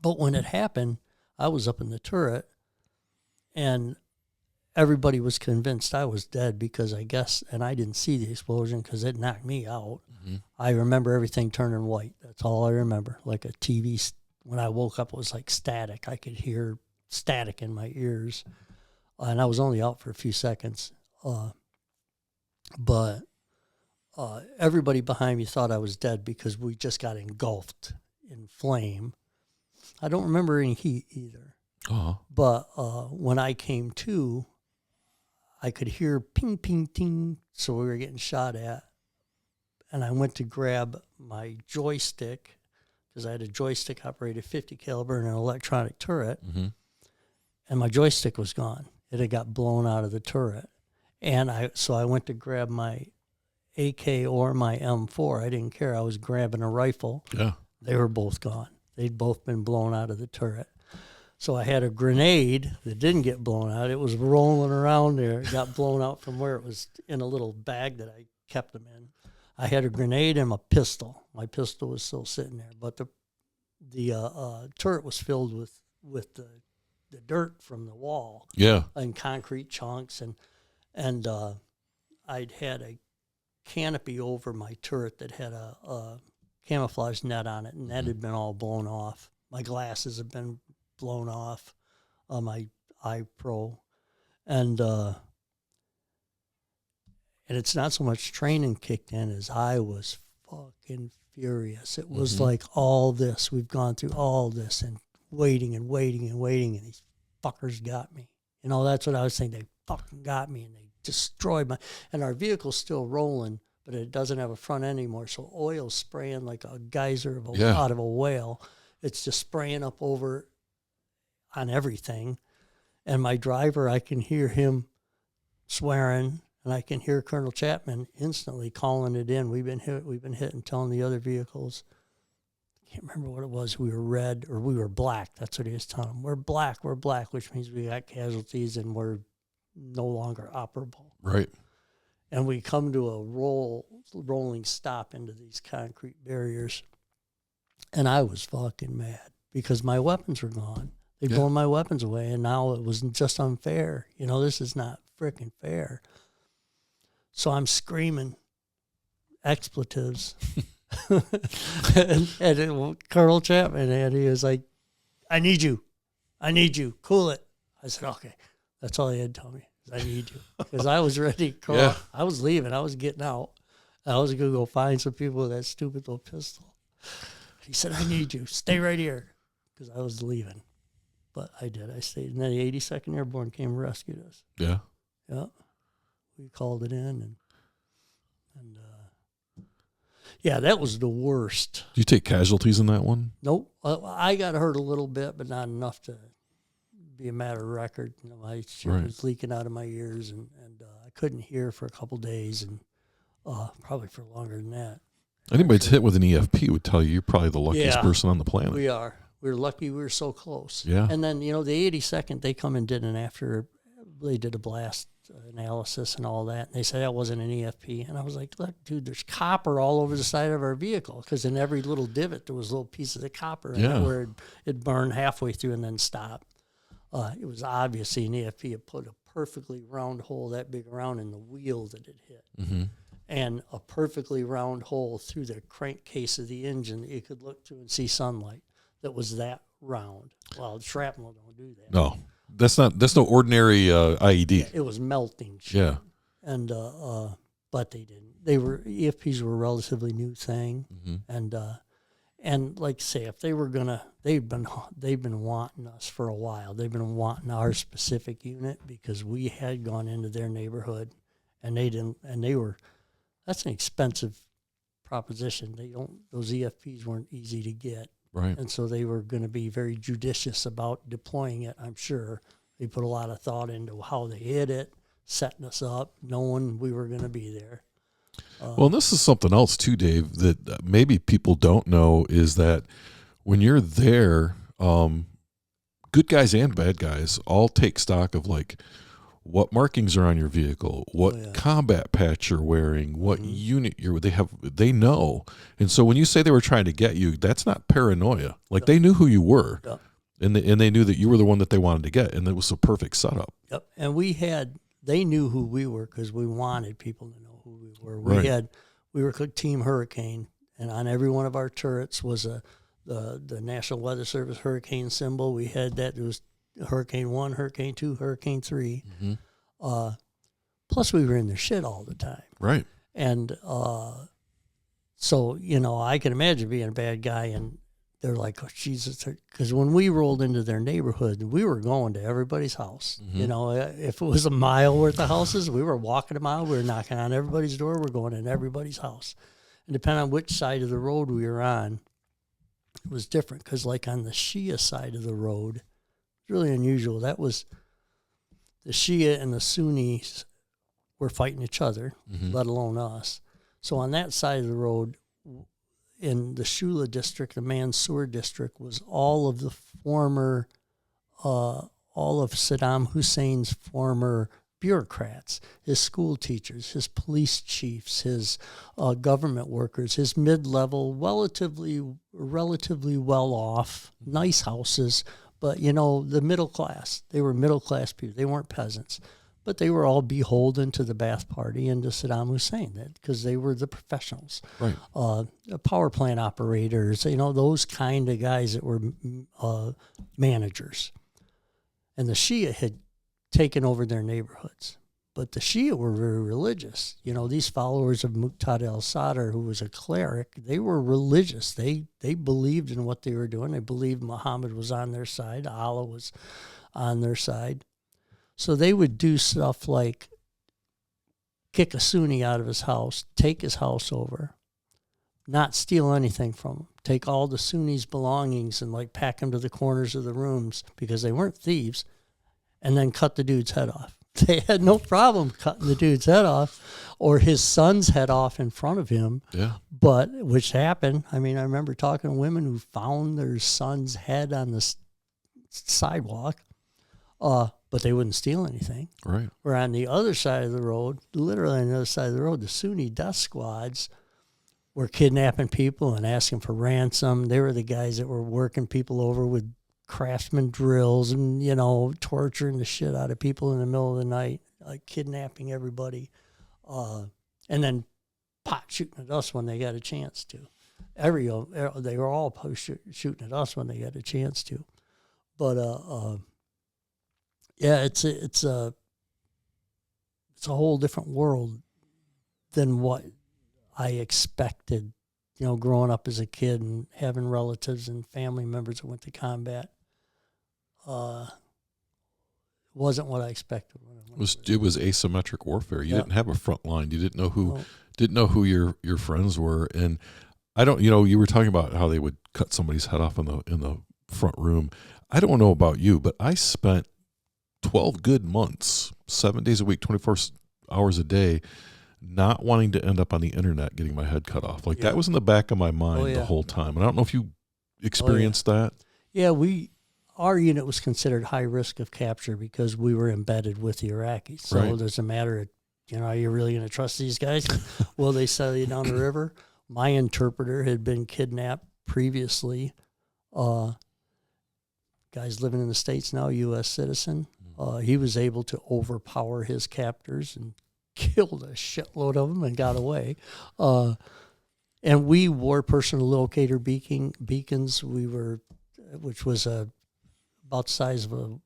But when it happened, I was up in the turret, and everybody was convinced I was dead because I guess, and I didn't see the explosion because it knocked me out. Mm-hmm. I remember everything turning white. That's all I remember. Like a TV, when I woke up, it was like static. I could hear static in my ears. And I was only out for a few seconds. But everybody behind me thought I was dead because we just got engulfed in flame. I don't remember any heat either. Uh-huh. But when I came to, I could hear ping, ping, ting. So we were getting shot at. And I went to grab my joystick because I had a joystick operated 50 caliber and an electronic turret. Mm-hmm. And my joystick was gone. It had got blown out of the turret. And I went to grab my AK or my M4. I didn't care. I was grabbing a rifle. Yeah. They were both gone. They'd both been blown out of the turret. So I had a grenade that didn't get blown out. It was rolling around there. It got blown out from where it was in a little bag that I kept them in. I had a grenade and a pistol. My pistol was still sitting there. But the turret was filled with the dirt from the wall. Yeah. And concrete chunks. And I'd had a canopy over my turret that had a camouflage net on it, and that had been all blown off. My glasses had been blown off, my iPro, and it's not so much training kicked in as I was fucking furious. It was like all this. We've gone through all this and waiting, and these fuckers got me. That's what I was saying. They fucking got me, and they destroyed and our vehicle's still rolling, but it doesn't have a front end anymore, so oil's spraying like a geyser out of a whale. It's just spraying up over on everything. And my driver, I can hear him swearing. and I can hear Colonel Chapman instantly calling it in. We've been hit and telling the other vehicles. I can't remember what it was. We were red or we were black. That's what he was telling them. We're black, which means we got casualties and we're no longer operable. Right. And we come to a rolling stop into these concrete barriers. And I was fucking mad because my weapons were gone. They'd blown my weapons away, and now it was just unfair. You know, this is not freaking fair. So I'm screaming expletives. and Colonel Chapman, and he was like, I need you. Cool it. I said, okay. That's all he had to tell me. I need you. Because I was ready to call. Yeah. I was leaving. I was getting out. I was going to go find some people with that stupid little pistol. He said, I need you. Stay right here. Because I was leaving. But I did. I stayed. And then the 82nd Airborne came and rescued us. Yeah. Yeah. We called it in. And yeah, that was the worst. Did you take casualties in that one? Nope. I got hurt a little bit, but not enough to be a matter of record. You know, my shit was leaking out of my ears, and I couldn't hear for a couple days, and probably for longer than that. Anybody that's hit with an EFP would tell you you're probably the luckiest person on the planet. We are. We were lucky we were so close. Yeah. And then, you know, the 82nd, they come and did they did a blast analysis and all that, and they said that wasn't an EFP. And I was like, look, dude, there's copper all over the side of our vehicle, because in every little divot there was little pieces of copper in it where it burned halfway through and then stopped. It was obviously an EFP. It put a perfectly round hole that big around in the wheel that it hit. Mm-hmm. And a perfectly round hole through the crankcase of the engine that you could look through and see sunlight that was that round. Well, shrapnel don't do that. No, that's no ordinary IED. It was melting shit. Yeah. And but they didn't. EFPs were a relatively new thing. Mm-hmm. And like say, if they were gonna, they've been wanting us for a while. They've been wanting our specific unit because we had gone into their neighborhood, and they didn't. And they were. That's an expensive proposition. Those EFPs weren't easy to get. Right. And so they were going to be very judicious about deploying it, I'm sure. They put a lot of thought into how they hit it, setting us up, knowing we were going to be there. Well, this is something else too, Dave, that maybe people don't know, is that when you're there, good guys and bad guys all take stock of like what markings are on your vehicle, what combat patch you're wearing, what unit they know. And so when you say they were trying to get you, that's not paranoia. Like they knew who you were, and they knew that you were the one that they wanted to get, and it was a perfect setup. Yep. And they knew who we were because we wanted people to know who we were. We were Team Hurricane, and on every one of our turrets was the National Weather Service hurricane symbol. We had that. It was Hurricane 1, Hurricane 2, Hurricane 3. Mm-hmm. Plus, we were in their shit all the time. Right. And so, you know, I can imagine being a bad guy, and they're like, oh, Jesus. Because when we rolled into their neighborhood, we were going to everybody's house. Mm-hmm. You know, if it was a mile worth of houses, we were walking a mile. We were knocking on everybody's door. We're going in everybody's house. And depending on which side of the road we were on, it was different. Because like on the Shia side of the road, really unusual. That was the Shia and the Sunnis were fighting each other, let alone us. So on that side of the road, in the Shula district, the Mansour district, was all of the former, all of Saddam Hussein's former bureaucrats, his school teachers, his police chiefs, his government workers, his mid-level, relatively well-off, nice houses. But, you know, the middle class, they were middle-class people. They weren't peasants. But they were all beholden to the Ba'ath Party and to Saddam Hussein because they were the professionals. Right. Power plant operators, you know, those kind of guys that were managers. And the Shia had taken over their neighborhoods. But the Shia were very religious. You know, these followers of Muqtada al-Sadr, who was a cleric, they were religious. They believed in what they were doing. They believed Muhammad was on their side. Allah was on their side. So they would do stuff like kick a Sunni out of his house, take his house over, not steal anything from him, take all the Sunni's belongings and like pack them to the corners of the rooms because they weren't thieves, and then cut the dude's head off. they had no problem cutting the dude's head off or his son's head off in front of him. Yeah. But, which happened. I mean, I remember talking to women who found their son's head on the sidewalk, but they wouldn't steal anything. Right. Where on the other side of the road, literally on the other side of the road, the Sunni death squads were kidnapping people and asking for ransom. They were the guys that were working people over with craftsman drills and, you know, torturing the shit out of people in the middle of the night, like kidnapping everybody. And then shooting at us when they got a chance to. They were all shooting at us when they got a chance to. But yeah, it's a whole different world than what I expected. You know, growing up as a kid and having relatives and family members that went to combat, wasn't what I expected. It was asymmetric warfare. You didn't have a front line. You didn't know who your friends were. And I don't, you know, you were talking about how they would cut somebody's head off in the front room. I don't know about you, but I spent 12 good months, 7 days a week, 24 hours a day, not wanting to end up on the internet getting my head cut off. Like that was in the back of my mind the whole time. And I don't know if you experienced that. Yeah, our unit was considered high risk of capture because we were embedded with the Iraqis. So there's a matter of, you know, are you really going to trust these guys? Will they sell you down the river? My interpreter had been kidnapped previously. Guy's living in the States now, U.S. citizen. He was able to overpower his captors and killed a shitload of them and got away. And we wore personal locator beacons. Which was about the size of a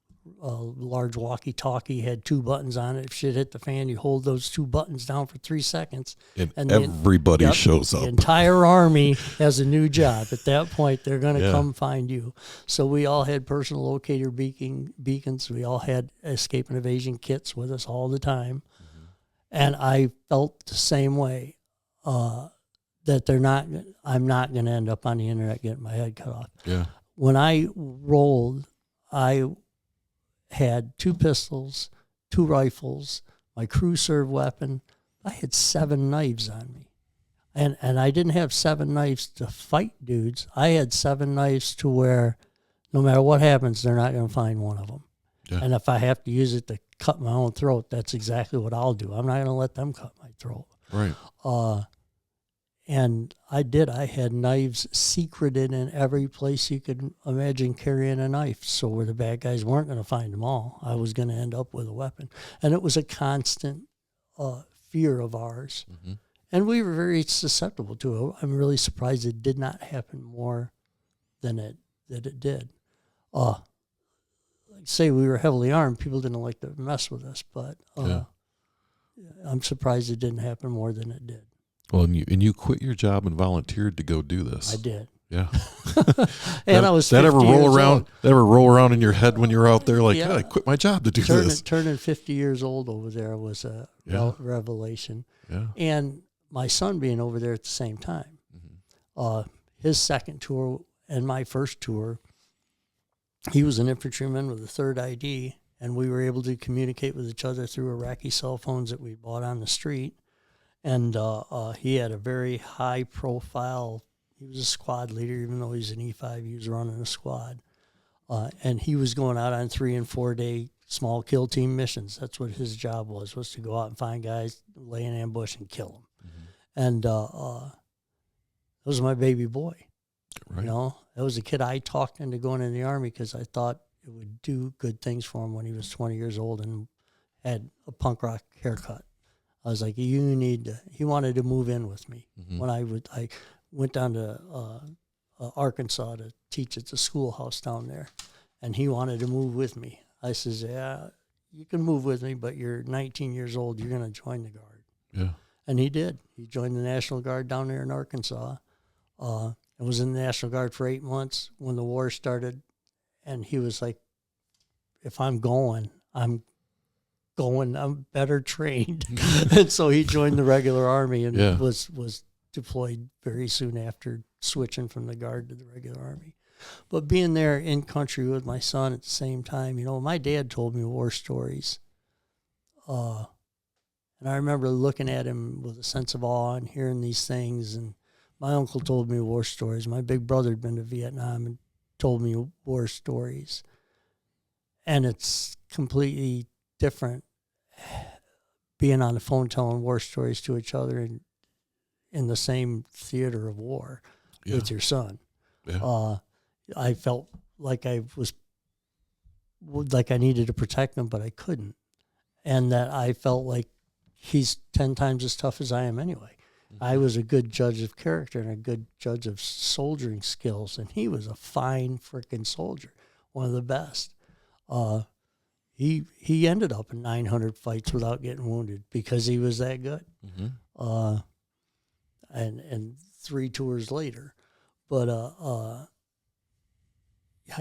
large walkie-talkie, had 2 buttons on it. If shit hit the fan, you hold those 2 buttons down for 3 seconds. And everybody shows up. The entire army has a new job. At that point, they're going to come find you. So we all had personal locator beacons. We all had escape and evasion kits with us all the time. Mm-hmm. And I felt the same way, that I'm not going to end up on the internet getting my head cut off. Yeah. When I rolled, I had 2 pistols, 2 rifles, my crew serve weapon. I had 7 knives on me. And I didn't have 7 knives to fight dudes. I had 7 knives to where no matter what happens, they're not going to find one of them. Yeah. And if I have to use it to cut my own throat, that's exactly what I'll do. I'm not going to let them cut my throat. Right. And I did. I had knives secreted in every place you could imagine carrying a knife. So where the bad guys weren't going to find them all, I was going to end up with a weapon. And it was a constant fear of ours. Mm-hmm. And we were very susceptible to it. I'm really surprised it did not happen more than it did. Like say we were heavily armed, people didn't like to mess with us, but I'm surprised it didn't happen more than it did. Well, and you quit your job and volunteered to go do this. I did. Yeah. And I was 50 that ever roll around? old. That ever roll around in your head when you're out there? Like, God, I quit my job to do this. Turning 50 years old over there was a revelation. Yeah. And my son being over there at the same time. Mm-hmm. His second tour and my first tour, he was an infantryman with a 3rd ID, and we were able to communicate with each other through Iraqi cell phones that we bought on the street. And he had a very high-profile. He was a squad leader, even though he's an E5. He was running a squad, and he was going out on 3- and 4-day small kill team missions. That's what his job was to go out and find guys, lay an ambush, and kill them. Mm-hmm. And that was my baby boy. Right. You know, that was a kid I talked into going in the Army because I thought it would do good things for him when he was 20 years old and had a punk rock haircut. I was like, he wanted to move in with me. Mm-hmm. When I went down to Arkansas to teach at the schoolhouse down there, and he wanted to move with me. I says, yeah, you can move with me, but you're 19 years old. You're going to join the Guard. Yeah. And he did. He joined the National Guard down there in Arkansas. And was in the National Guard for 8 months when the war started. And he was like, if I'm going, I'm better trained. And so he joined the regular Army and was deployed very soon after switching from the Guard to the regular Army. But being there in country with my son at the same time, you know, my dad told me war stories And I remember looking at him with a sense of awe and hearing these things. And my uncle told me war stories. My big brother had been to Vietnam and told me war stories. And it's completely different being on the phone telling war stories to each other in the same theater of war with your son. Yeah. I felt like I needed to protect him, but I couldn't. And that I felt like he's 10 times as tough as I am anyway. Mm-hmm. I was a good judge of character and a good judge of soldiering skills, and he was a fine frickin' soldier, one of the best. He ended up in 900 fights without getting wounded because he was that good. Mm-hmm. And 3 tours later. But I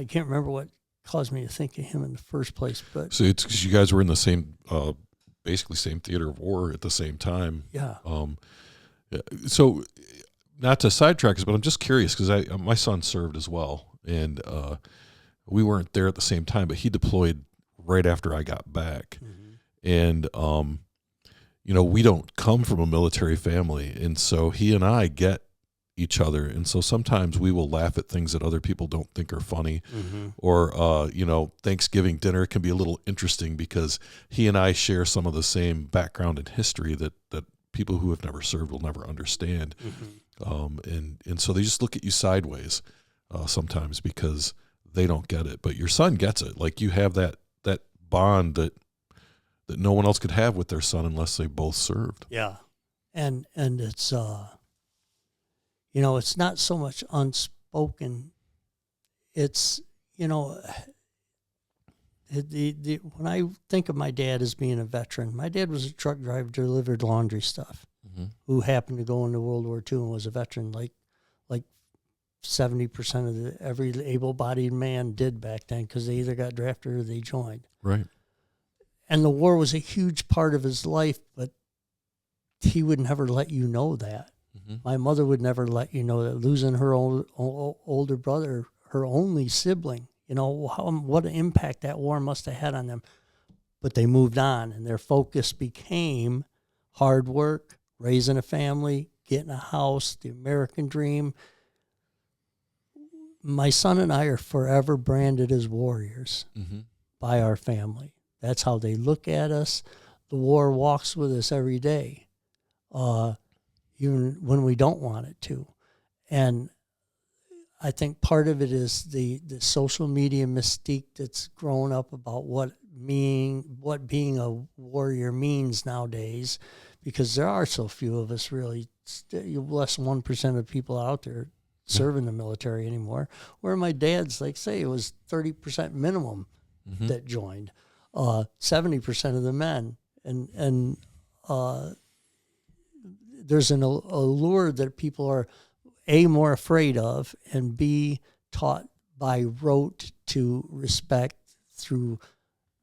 can't remember what caused me to think of him in the first place. But so it's because you guys were in the same, basically same theater of war at the same time. Yeah. So not to sidetrack us, but I'm just curious because my son served as well, and we weren't there at the same time, but he deployed right after I got back. Mm-hmm. And we don't come from a military family, and so he and I get each other, and so sometimes we will laugh at things that other people don't think are funny. Mm-hmm. Or Thanksgiving dinner can be a little interesting because he and I share some of the same background and history that people who have never served will never understand. Mm-hmm. And so they just look at you sideways sometimes because they don't get it, but your son gets it. Like you have that bond that no one else could have with their son unless they both served. Yeah. And it's it's not so much unspoken. It's when I think of my dad as being a veteran, my dad was a truck driver, delivered laundry stuff, mm-hmm. who happened to go into World War II and was a veteran like 70% of every able-bodied man did back then because they either got drafted or they joined. Right. And the war was a huge part of his life, but he would never let you know that. Mm-hmm. My mother would never let you know that. Losing her older brother, her only sibling, what an impact that war must have had on them. But they moved on, and their focus became hard work, raising a family, getting a house, the American dream. My son and I are forever branded as warriors mm-hmm. by our family. That's how they look at us. The war walks with us every day, even when we don't want it to. And I think part of it is the social media mystique that's grown up about what being a warrior means nowadays, because there are so few of us really, less than 1% of people out there serving the military anymore. Where my dad's, like, say, it was 30% minimum mm-hmm. that joined, 70% of the men. And there's an allure that people are, A, more afraid of, and B, taught by rote to respect through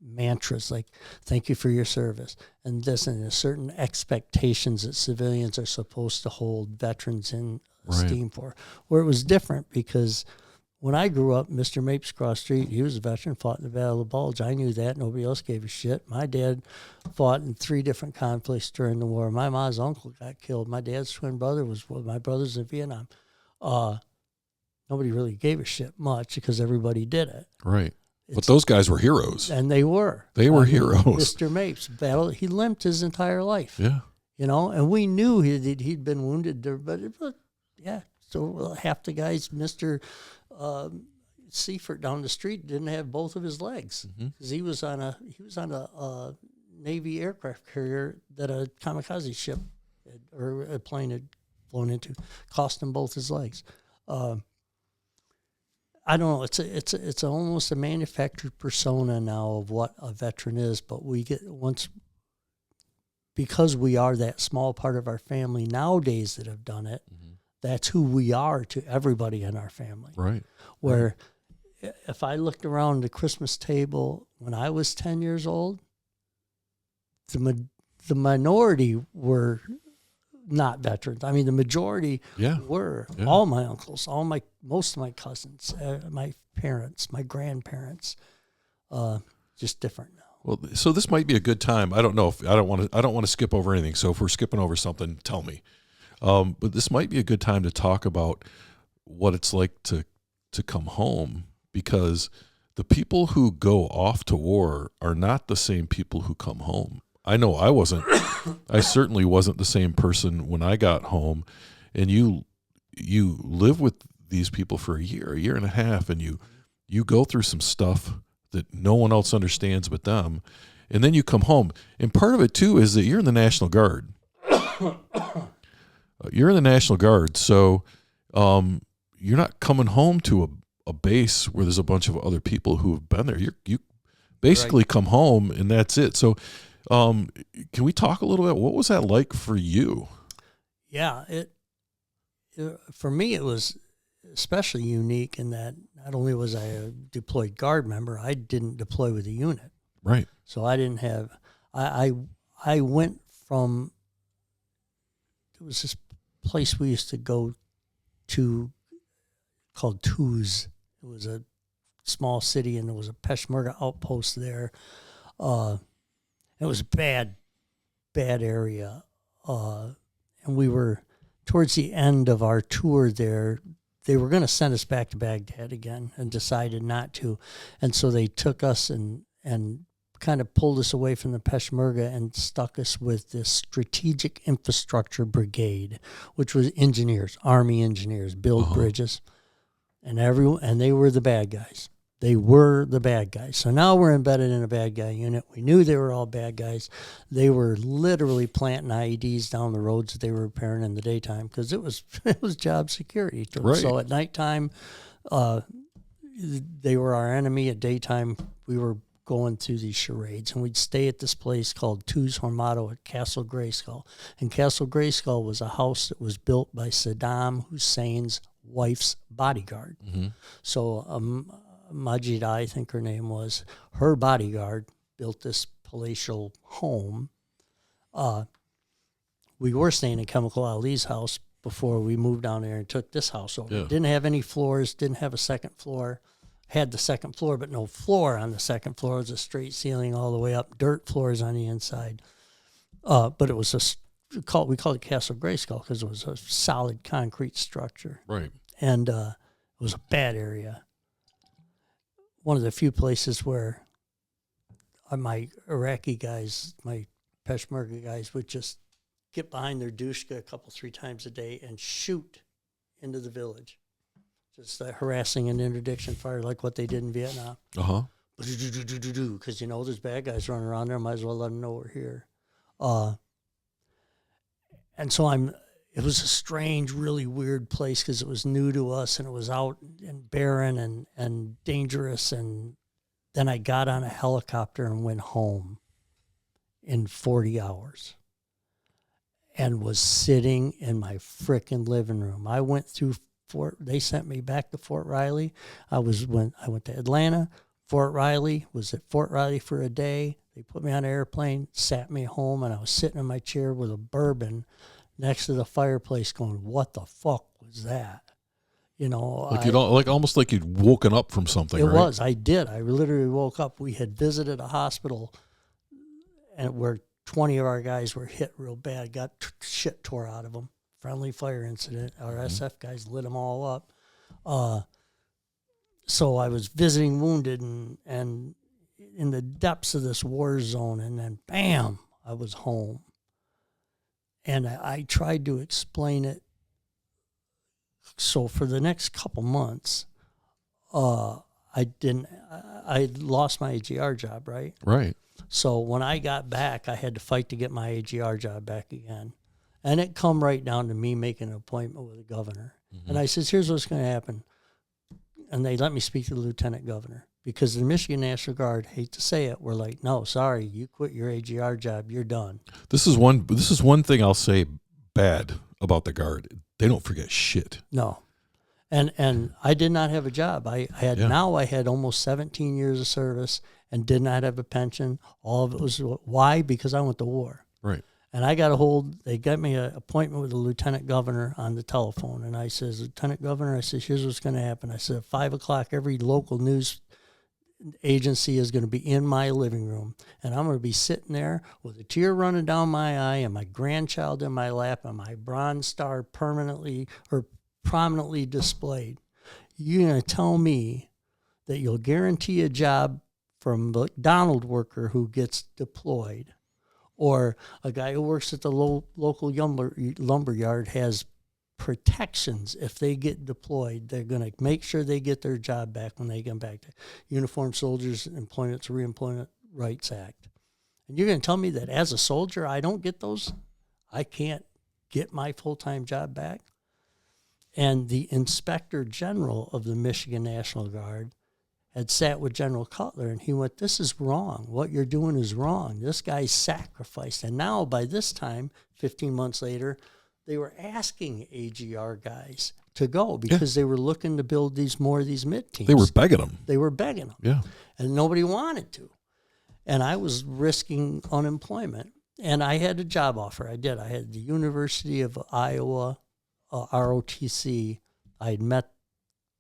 mantras like, thank you for your service, and this, and there's certain expectations that civilians are supposed to hold veterans in esteem for. Where it was different, because when I grew up, Mr. Mapes across the street, he was a veteran, fought in the Battle of the Bulge. I knew that. Nobody else gave a shit. My dad fought in 3 different conflicts during the war. My mom's uncle got killed. My dad's twin brother was one of my brothers in Vietnam. Nobody really gave a shit much because everybody did it. Right. But those guys were heroes. And they were. Heroes. Mr. Mapes, he limped his entire life. Yeah. And we knew he'd been wounded there, but yeah. So half the guys, Mr. Seifert down the street, didn't have both of his legs because he was on a Navy aircraft carrier that a kamikaze ship or a plane had flown into, cost him both his legs. I don't know. It's almost a manufactured persona now of what a veteran is, but because we are that small part of our family nowadays that have done it. Mm-hmm. That's who we are to everybody in our family. Right. Where if I looked around the Christmas table when I was 10 years old, the minority were not veterans. I mean, the majority were. Yeah. All my uncles, most of my cousins, my parents, my grandparents, just different now. Well, so this might be a good time. I don't know if I don't want to skip over anything. So if we're skipping over something, tell me. But this might be a good time to talk about what it's like to come home, because the people who go off to war are not the same people who come home. I know I wasn't. I certainly wasn't the same person when I got home. And you live with these people for a year and a half, and you go through some stuff that no one else understands but them. And then you come home. And part of it, too, is that you're in the National Guard. You're in the National Guard, so you're not coming home to a base where there's a bunch of other people who have been there. You basically come home, and that's it. So can we talk a little bit? What was that like for you? Yeah, for me, it was especially unique in that not only was I a deployed Guard member, I didn't deploy with a unit. Right. So I didn't have, I went from, there was this place we used to go to called Tuz. It was a small city, and there was a Peshmerga outpost there. It was a bad area. And we were, towards the end of our tour there, they were going to send us back to Baghdad again and decided not to. And so they took us and kind of pulled us away from the Peshmerga and stuck us with this Strategic Infrastructure Brigade, which was engineers, Army engineers, build bridges. And they were the bad guys. They were the bad guys. So now we're embedded in a bad guy unit. We knew they were all bad guys. They were literally planting IEDs down the roads that they were repairing in the daytime, because it was job security. Right. So at nighttime, they were our enemy. At daytime, we were going through these charades, and we'd stay at this place called Tuz Hormado at Castle Grayskull. And Castle Grayskull was a house that was built by Saddam Hussein's wife's bodyguard. Mm-hmm. So Majid, I think her name was, her bodyguard built this palatial home. We were staying in Chemical Ali's house before we moved down there and took this house over. Yeah. Didn't have any floors, didn't have a second floor. Had the second floor, but no floor on the second floor. It was a straight ceiling all the way up, dirt floors on the inside. But it was we called it Castle Grayskull because it was a solid concrete structure. Right. And it was a bad area. One of the few places where my Iraqi guys, my Peshmerga guys, would just get behind their dushka 2-3 times a day and shoot into the village. Just harassing and interdiction fire like what they did in Vietnam. Because, there's bad guys running around there. Might as well let them know we're here. And so it was a strange, really weird place because it was new to us, and it was out and barren and dangerous. And then I got on a helicopter and went home in 40 hours and was sitting in my frickin' living room. I went through they sent me back to Fort Riley. I went to Atlanta. Fort Riley, was at Fort Riley for a day. They put me on an airplane, sat me home, and I was sitting in my chair with a bourbon next to the fireplace going, what the fuck was that? Almost like you'd woken up from something. It right? was. I did. I literally woke up. We had visited a hospital and where 20 of our guys were hit real bad, got shit tore out of them. Friendly fire incident. Our SF guys lit them all up. So I was visiting wounded and in the depths of this war zone, and then bam, I was home. And I tried to explain it. So for the next couple months, I lost my AGR job, right? Right. So when I got back, I had to fight to get my AGR job back again. And it come right down to me making an appointment with the governor. Mm-hmm. And I says, here's what's going to happen. And they let me speak to the lieutenant governor. Because the Michigan National Guard, hate to say it, we're like, no, sorry, you quit your AGR job, you're done. This is one thing I'll say bad about the Guard. They don't forget shit. No. And I did not have a job. I had almost 17 years of service and did not have a pension. All of it was, why? Because I went to war. Right. And they got me an appointment with the lieutenant governor on the telephone. And I says, Lieutenant Governor, I says, here's what's going to happen. I said, at 5 o'clock, every local news agency is going to be in my living room, and I'm going to be sitting there with a tear running down my eye and my grandchild in my lap and my Bronze Star permanently or prominently displayed. You're going to tell me that you'll guarantee a job from a McDonald's worker who gets deployed, or a guy who works at the local lumber yard has protections if they get deployed. They're going to make sure they get their job back when they come back. To Uniformed Soldiers Employment to Reemployment Rights Act. And you're going to tell me that as a soldier I don't get those? I can't get my full-time job back? And the Inspector General of the Michigan National Guard had sat with General Cutler, and he went, this is wrong. What you're doing is wrong. This guy's sacrificed. And now by this time, 15 months later, they were asking AGR guys to go because they were looking to build more of these mid teams. They were begging them. Yeah. And nobody wanted to. And I was risking unemployment. And I had a job offer. I did. I had the University of Iowa, ROTC. I had met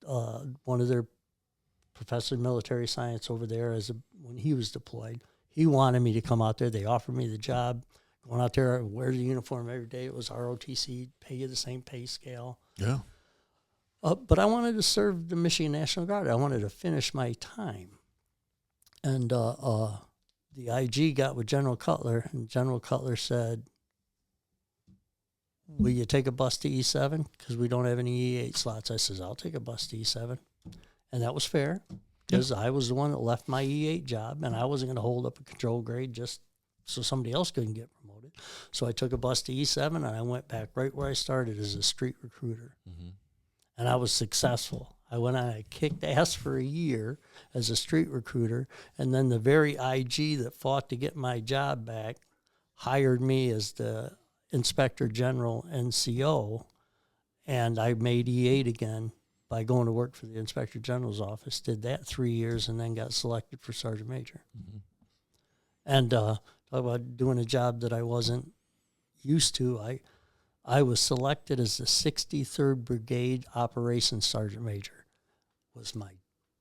one of their professor of military science over there when he was deployed. He wanted me to come out there. They offered me the job. Going out there, wear the uniform every day. It was ROTC, pay you the same pay scale. Yeah. But I wanted to serve the Michigan National Guard. I wanted to finish my time. And the IG got with General Cutler, and General Cutler said, will you take a bus to E7? Because we don't have any E8 slots. I says, I'll take a bus to E7. And that was fair, because I was the one that left my E8 job, and I wasn't going to hold up a control grade just so somebody else couldn't get promoted. So I took a bus to E7, and I went back right where I started as a street recruiter. Mm-hmm. And I was successful. I went on, I kicked ass for a year as a street recruiter, and then the very IG that fought to get my job back hired me as the Inspector General NCO, and I made E8 again by going to work for the Inspector General's office. Did that 3 years and then got selected for Sergeant Major. Mm-hmm. And talk about doing a job that I wasn't used to. I was selected as the 63rd Brigade Operations Sergeant Major. It was my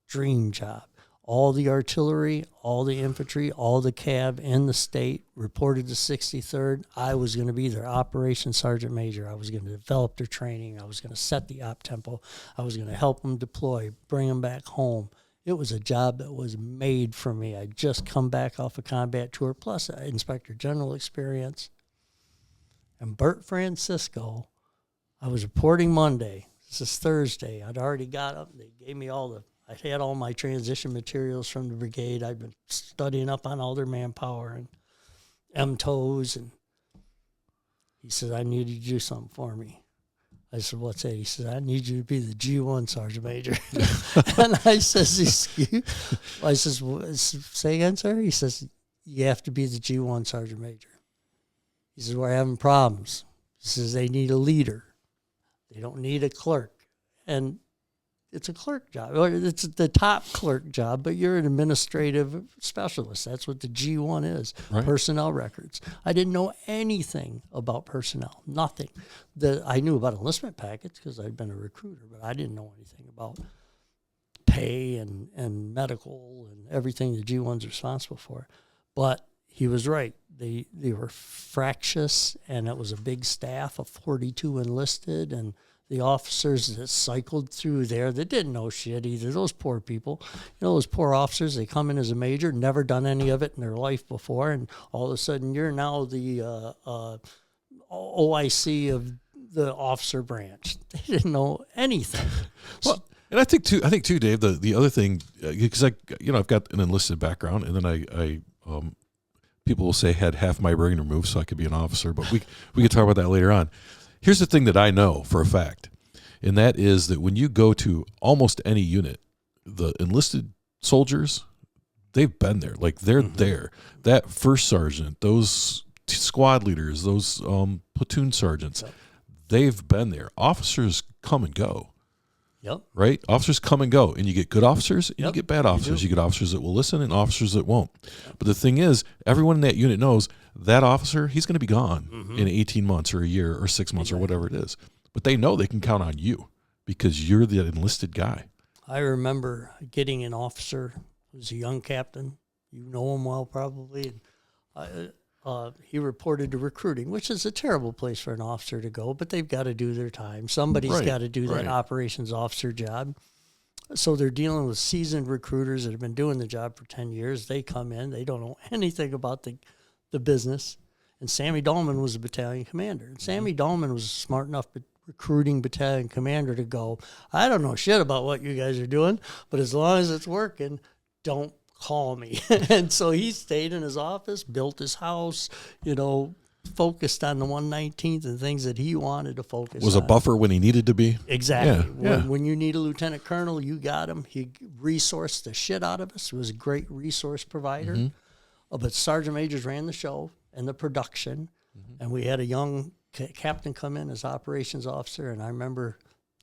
dream job. All the artillery, all the infantry, all the cav in the state reported to 63rd. I was going to be their Operations Sergeant Major. I was going to develop their training. I was going to set the op tempo. I was going to help them deploy, bring them back home. It was a job that was made for me. I'd just come back off a combat tour, plus an Inspector General experience. And Bert Francisco, I was reporting Monday. This is Thursday. I'd already got up. They gave me I had all my transition materials from the brigade. I'd been studying up on all their manpower and MTOs. And he said, I need you to do something for me. I said, what's that? He said, I need you to be the G1 Sergeant Major. And I says, excuse? I says, say again, sir? He says, you have to be the G1 Sergeant Major. He says, we're having problems. He says, they need a leader. They don't need a clerk. And it's a clerk job, or it's the top clerk job, but you're an administrative specialist. That's what the G1 is, right. Personnel records. I didn't know anything about personnel, nothing. I knew about enlistment packets because I'd been a recruiter, but I didn't know anything about pay and medical and everything the G1's responsible for. But he was right. They were fractious, and it was a big staff of 42 enlisted, and the officers that cycled through there that didn't know shit either. Those poor people, those poor officers, they come in as a major, never done any of it in their life before, and all of a sudden you're now the OIC of the officer branch. They didn't know anything. Well, and I think too, Dave, the other thing, because I've got an enlisted background, and then I people will say had half my brain removed so I could be an officer, but we could talk about that later on. Here's the thing that I know for a fact, and that is that when you go to almost any unit, the enlisted soldiers, they've been there. Like, they're there. That first sergeant, those squad leaders, those platoon sergeants, they've been there. Officers come and go. Yep. Right? Officers come and go, and you get good officers and you get bad officers. You get officers that will listen and officers that won't. But the thing is, everyone in that unit knows that officer, he's going to be gone in 18 months or a year or 6 months or whatever it is. But they know they can count on you because you're the enlisted guy. I remember getting an officer was a young captain. You know him well, probably. He reported to recruiting, which is a terrible place for an officer to go, but they've got to do their time. Somebody's got to do that operations officer job. So they're dealing with seasoned recruiters that have been doing the job for 10 years. They come in. They don't know anything about the business. And Sammy Dahlman was a battalion commander. And Sammy Dahlman was smart enough recruiting battalion commander to go, I don't know shit about what you guys are doing, but as long as it's working, don't call me. And so he stayed in his office, built his house, focused on the 119th and things that he wanted to focus on. Was a buffer when he needed to be. Exactly. When you need a lieutenant colonel, you got him. He resourced the shit out of us. He was a great resource provider. But sergeant majors ran the show and the production. And we had a young captain come in as operations officer. And I remember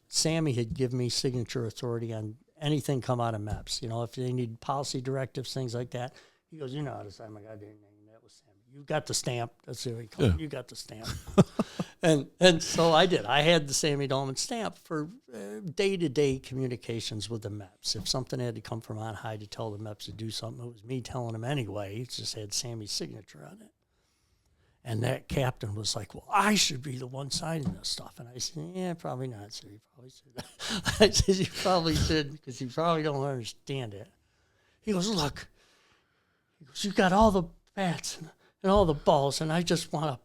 Sammy had given me signature authority on anything come out of MEPS. If they need policy directives, things like that. He goes, you know how to sign my goddamn name. That was Sammy. You got the stamp. That's what he called it. You got the stamp. and so I did. I had the Sammy Dahlman stamp for day-to-day communications with the MEPS. If something had to come from on high to tell the MEPS to do something, it was me telling them anyway. It just had Sammy's signature on it. And that captain was like, well, I should be the one signing this stuff. And I said, yeah, probably not, sir. You probably should. I said, you probably should, because you probably don't understand it. He goes, look. He goes, you got all the bats and all the balls, and I just want to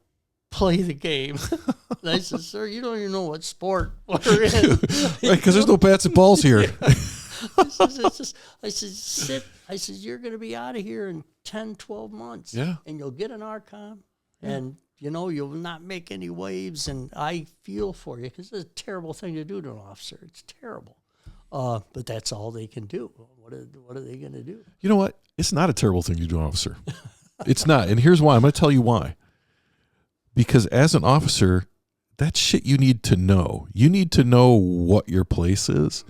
play the game. And I said, sir, you don't even know what sport we're in. Right, because there's no bats and balls here. I said, sit. I said, you're going to be out of here in 10, 12 months. Yeah. And you'll get an RCOM. And, you'll not make any waves, and I feel for you, because it's a terrible thing to do to an officer. It's terrible. But that's all they can do. What are they going to do? You know what? It's not a terrible thing to do, officer. It's not. And here's why. I'm going to tell you why. Because as an officer, that's shit you need to know. You need to know what your place is.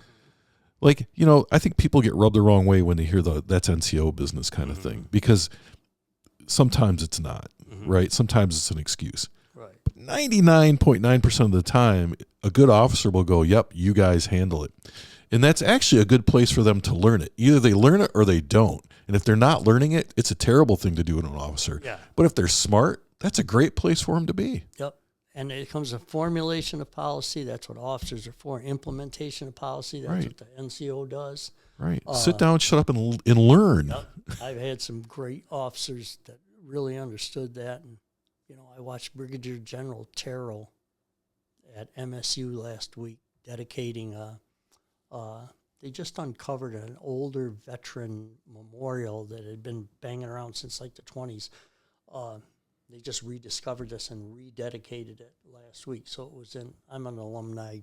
Like, I think people get rubbed the wrong way when they hear that's NCO business kind of thing, because sometimes it's not. Right? Sometimes it's an excuse. Right. But 99.9% of the time, a good officer will go, yep, you guys handle it. And that's actually a good place for them to learn it. Either they learn it or they don't. And if they're not learning it, it's a terrible thing to do to an officer. Yeah. But if they're smart, that's a great place for them to be. Yep. And it comes to formulation of policy. That's what officers are for. Implementation of policy. That's what the NCO does. Right. Sit down, shut up, and learn. Yep. I've had some great officers that really understood that. And, I watched Brigadier General Terrell at MSU last week dedicating they just uncovered an older veteran memorial that had been banging around since like the 20s. They just rediscovered this and rededicated it last week. So it was I'm an alumni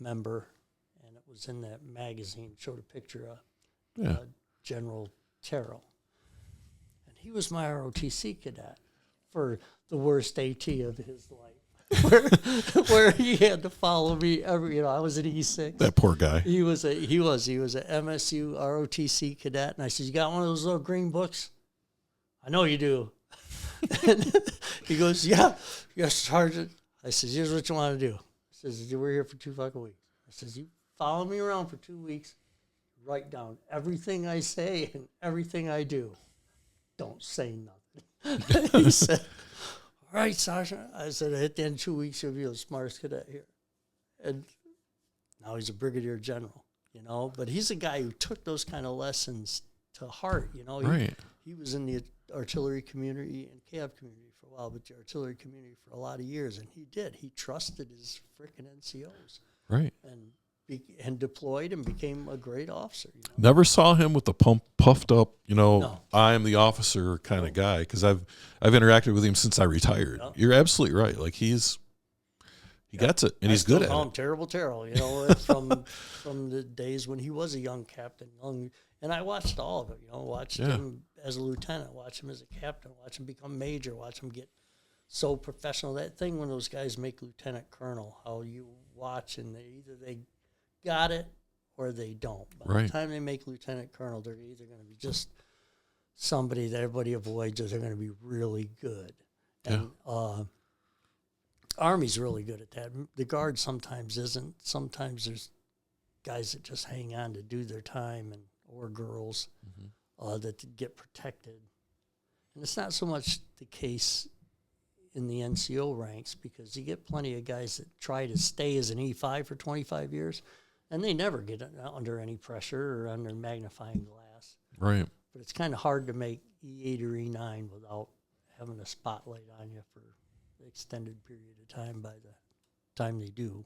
member, and it was in that magazine. Showed a picture of General Terrell. He was my ROTC cadet for the worst AT of his life, where he had to follow me every. I was an E6. That poor guy. He was a MSU ROTC cadet, and I said, "You got one of those little green books?" I know you do. And he goes, "Yeah, yes, Sergeant." I said, "Here's what you want to do." I says, "We're here for 2 fucking weeks." I says, "You follow me around for 2 weeks, write down everything I say and everything I do. Don't say nothing." He said, "All right, Sergeant." I said, "At the end of 2 weeks, you'll be the smartest cadet here." And now he's a brigadier general, But he's a guy who took those kind of lessons to heart, He was in the artillery community and cav community for a while, but the artillery community for a lot of years. And he trusted his frickin' NCOs. Right. And deployed and became a great officer. Never saw him with the puffed up, No. I'm the officer kind of guy, because I've interacted with him since I retired. No. You're absolutely right. Like he gets it, and he's good at it. Terrible Terrell, from the days when he was a young captain. And I watched all of it, watched him as a lieutenant, watched him as a captain, watched him become major, watched him get so professional. That thing when those guys make lieutenant colonel, how you watch and they got it or they don't. By the time they make lieutenant colonel, they're either going to be just somebody that everybody avoids, or they're going to be really good. And Army's really good at that. The Guard sometimes isn't. Sometimes there's guys that just hang on to do their time, and or girls that get protected. And it's not so much the case in the NCO ranks, because you get plenty of guys that try to stay as an E5 for 25 years, and they never get under any pressure or under magnifying glass. Right. But it's kind of hard to make E8 or E9 without having a spotlight on you for an extended period of time by the time they do.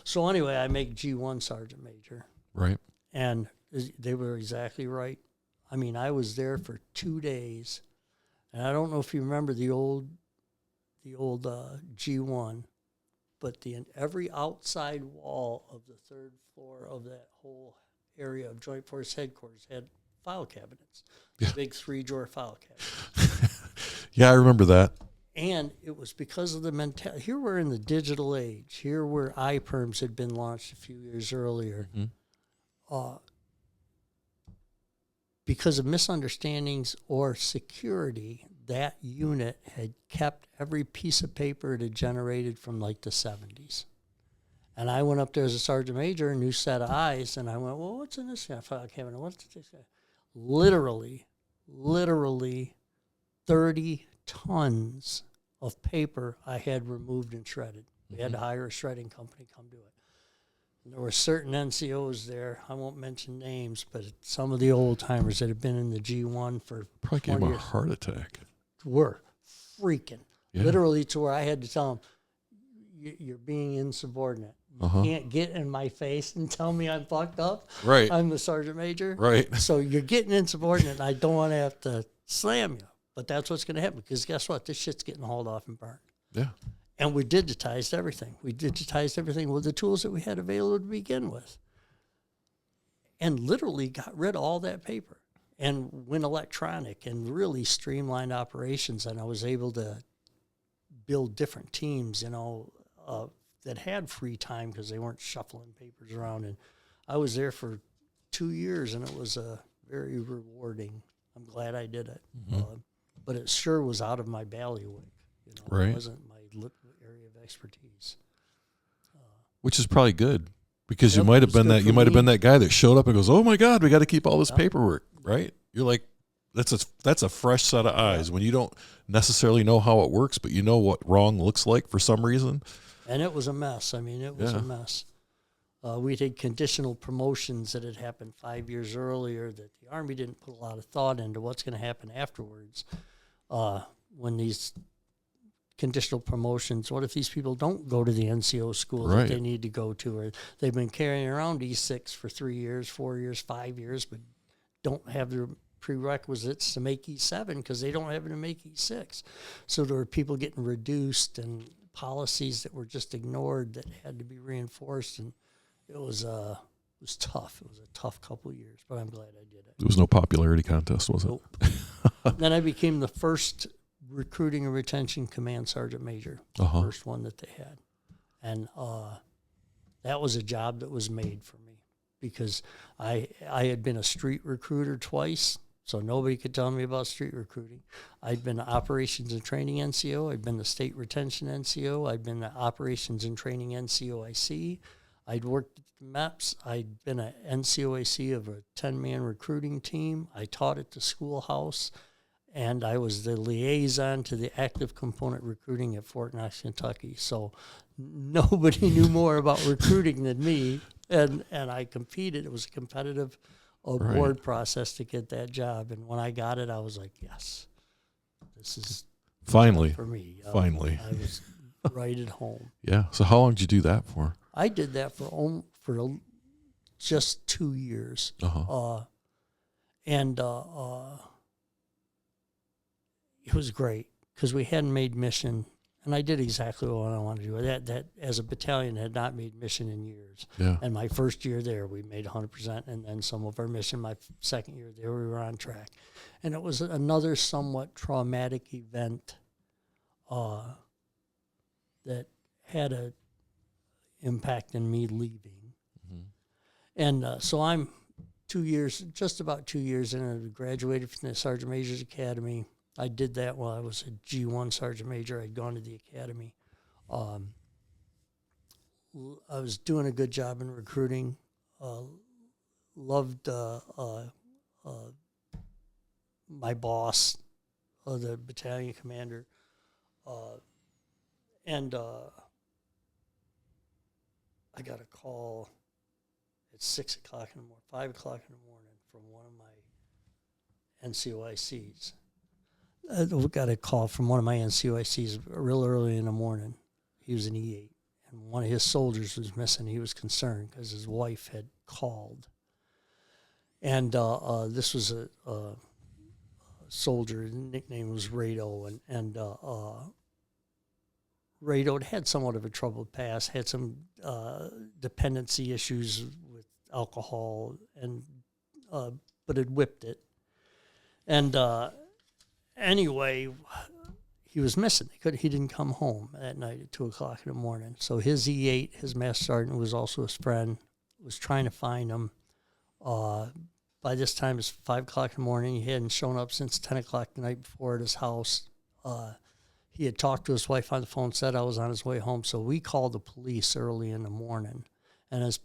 So anyway, I make G1 Sergeant Major. Right. And they were exactly right. I mean, I was there for 2 days, and I don't know if you remember the old G1, but every outside wall of the third floor of that whole area of Joint Force Headquarters had file cabinets, big 3-drawer file cabinets. Yeah, I remember that. And it was because of the mentality. Here we're in the digital age. Here where iPerms had been launched a few years earlier. Because of misunderstandings or security, that unit had kept every piece of paper it had generated from like the 70s. And I went up there as a sergeant major, a new set of eyes, and I went, well, what's in this file cabinet? What's this? Literally 30 tons of paper I had removed and shredded. We had to hire a shredding company to come do it. And there were certain NCOs there, I won't mention names, but some of the old timers that had been in the G1 for probably gave them a heart attack. Were freaking. Literally to where I had to tell them, you're being insubordinate. You can't get in my face and tell me I'm fucked up. Right. I'm the sergeant major. Right. So you're getting insubordinate, and I don't want to have to slam you. But that's what's going to happen, because guess what? This shit's getting hauled off and burned. Yeah. And we digitized everything. We digitized everything with the tools that we had available to begin with. And literally got rid of all that paper and went electronic and really streamlined operations. And I was able to build different teams, that had free time because they weren't shuffling papers around. And I was there for 2 years, and it was very rewarding. I'm glad I did it. But it sure was out of my bailiwick. It wasn't my area of expertise. Which is probably good, because you might have been that guy that showed up and goes, "Oh my God, we got to keep all this paperwork." Right? You're like, that's a fresh set of eyes when you don't necessarily know how it works, but you know what wrong looks like for some reason. And it was a mess. I mean, it was a mess. We had conditional promotions that had happened 5 years earlier that the Army didn't put a lot of thought into what's going to happen afterwards. When these conditional promotions, what if these people don't go to the NCO school that they need to go to, or they've been carrying around E6 for 3 years, 4 years, 5 years, but don't have their prerequisites to make E7 because they don't have it to make E6. So there were people getting reduced and policies that were just ignored that had to be reinforced, and it was tough. It was a tough couple of years, but I'm glad I did it. There was no popularity contest, was it? Nope. Then I became the first recruiting and retention command sergeant major, the first one that they had. And that was a job that was made for me, because I had been a street recruiter twice, so nobody could tell me about street recruiting. I'd been the operations and training NCO. I'd been the state retention NCO. I'd been the operations and training NCOIC. I'd worked at the MEPS. I'd been an NCOIC of a 10-man recruiting team. I taught at the schoolhouse, and I was the liaison to the active component recruiting at Fort Knox, Kentucky. So nobody knew more about recruiting than me, and I competed. It was a competitive award process to get that job, and when I got it, I was like, yes, this is finally for me. Finally. I was right at home. Yeah. So how long did you do that for? I did that for just 2 years. And it was great because we hadn't made mission, and I did exactly what I wanted to do. That as a battalion had not made mission in years. Yeah. And my first year there, we made 100%, and then some of our mission. My second year there, we were on track. And it was another somewhat traumatic event that had a impact in me leaving. And so I'm 2 years, just about 2 years in, I graduated from the Sergeant Major's Academy. I did that while I was a G1 Sergeant Major. I'd gone to the Academy. I was doing a good job in recruiting. loved my boss, the battalion commander, and I got a call at 6 o'clock in the morning, 5 o'clock in the morning from one of my NCOICs. I got a call from one of my NCOICs real early in the morning. He was an E8, and one of his soldiers was missing. He was concerned because his wife had called. And this was a soldier. His nickname was Rado, and Rado had somewhat of a troubled past, had some dependency issues with alcohol, and but had whipped it. And anyway, he was missing. He didn't come home that night at 2 o'clock in the morning. So his E8, his master sergeant, who was also his friend, was trying to find him. By this time, it's 5 o'clock in the morning. He hadn't shown up since 10 o'clock the night before at his house. He had talked to his wife on the phone, said I was on his way home. So we called the police early in the morning. And as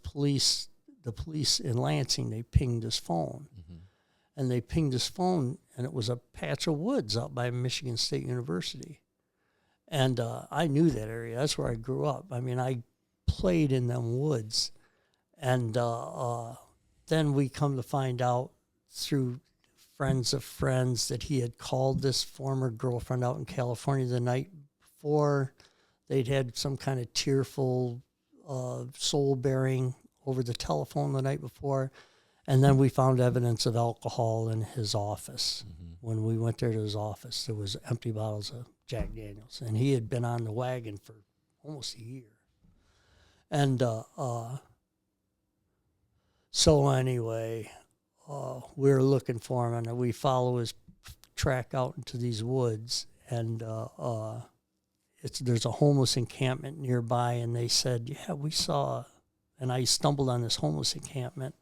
the police in Lansing, they pinged his phone. Mm-hmm. And they pinged his phone, and it was a patch of woods out by Michigan State University. And I knew that area. That's where I grew up. I mean, I played in them woods. And then we come to find out through friends of friends that he had called this former girlfriend out in California the night before. They'd had some kind of tearful soul bearing over the telephone the night before. And then we found evidence of alcohol in his office. Mm-hmm. When we went there to his office, there was empty bottles of Jack Daniels. And he had been on the wagon for almost a year. And so anyway, we were looking for him, and we follow his track out into these woods. And there's a homeless encampment nearby, and they said, yeah, we saw, and I stumbled on this homeless encampment.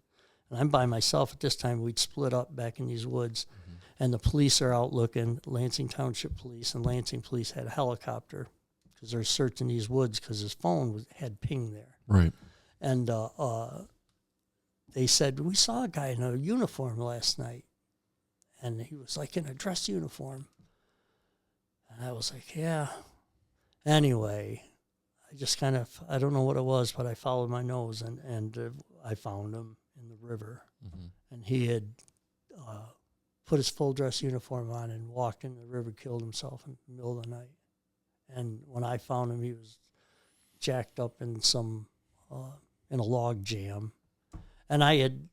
And I'm by myself at this time. We'd split up back in these woods. Mm-hmm. And the police are out looking, Lansing Township Police, and Lansing Police had a helicopter because they're searching these woods because his phone had ping there. Right. And they said, we saw a guy in a uniform last night. And he was like in a dress uniform. And I was like, yeah. Anyway, I just kind of, I don't know what it was, but I followed my nose, and I found him in the river. Mm-hmm. And he had put his full dress uniform on and walked in the river, killed himself in the middle of the night. And when I found him, he was jacked up in in a log jam. And I had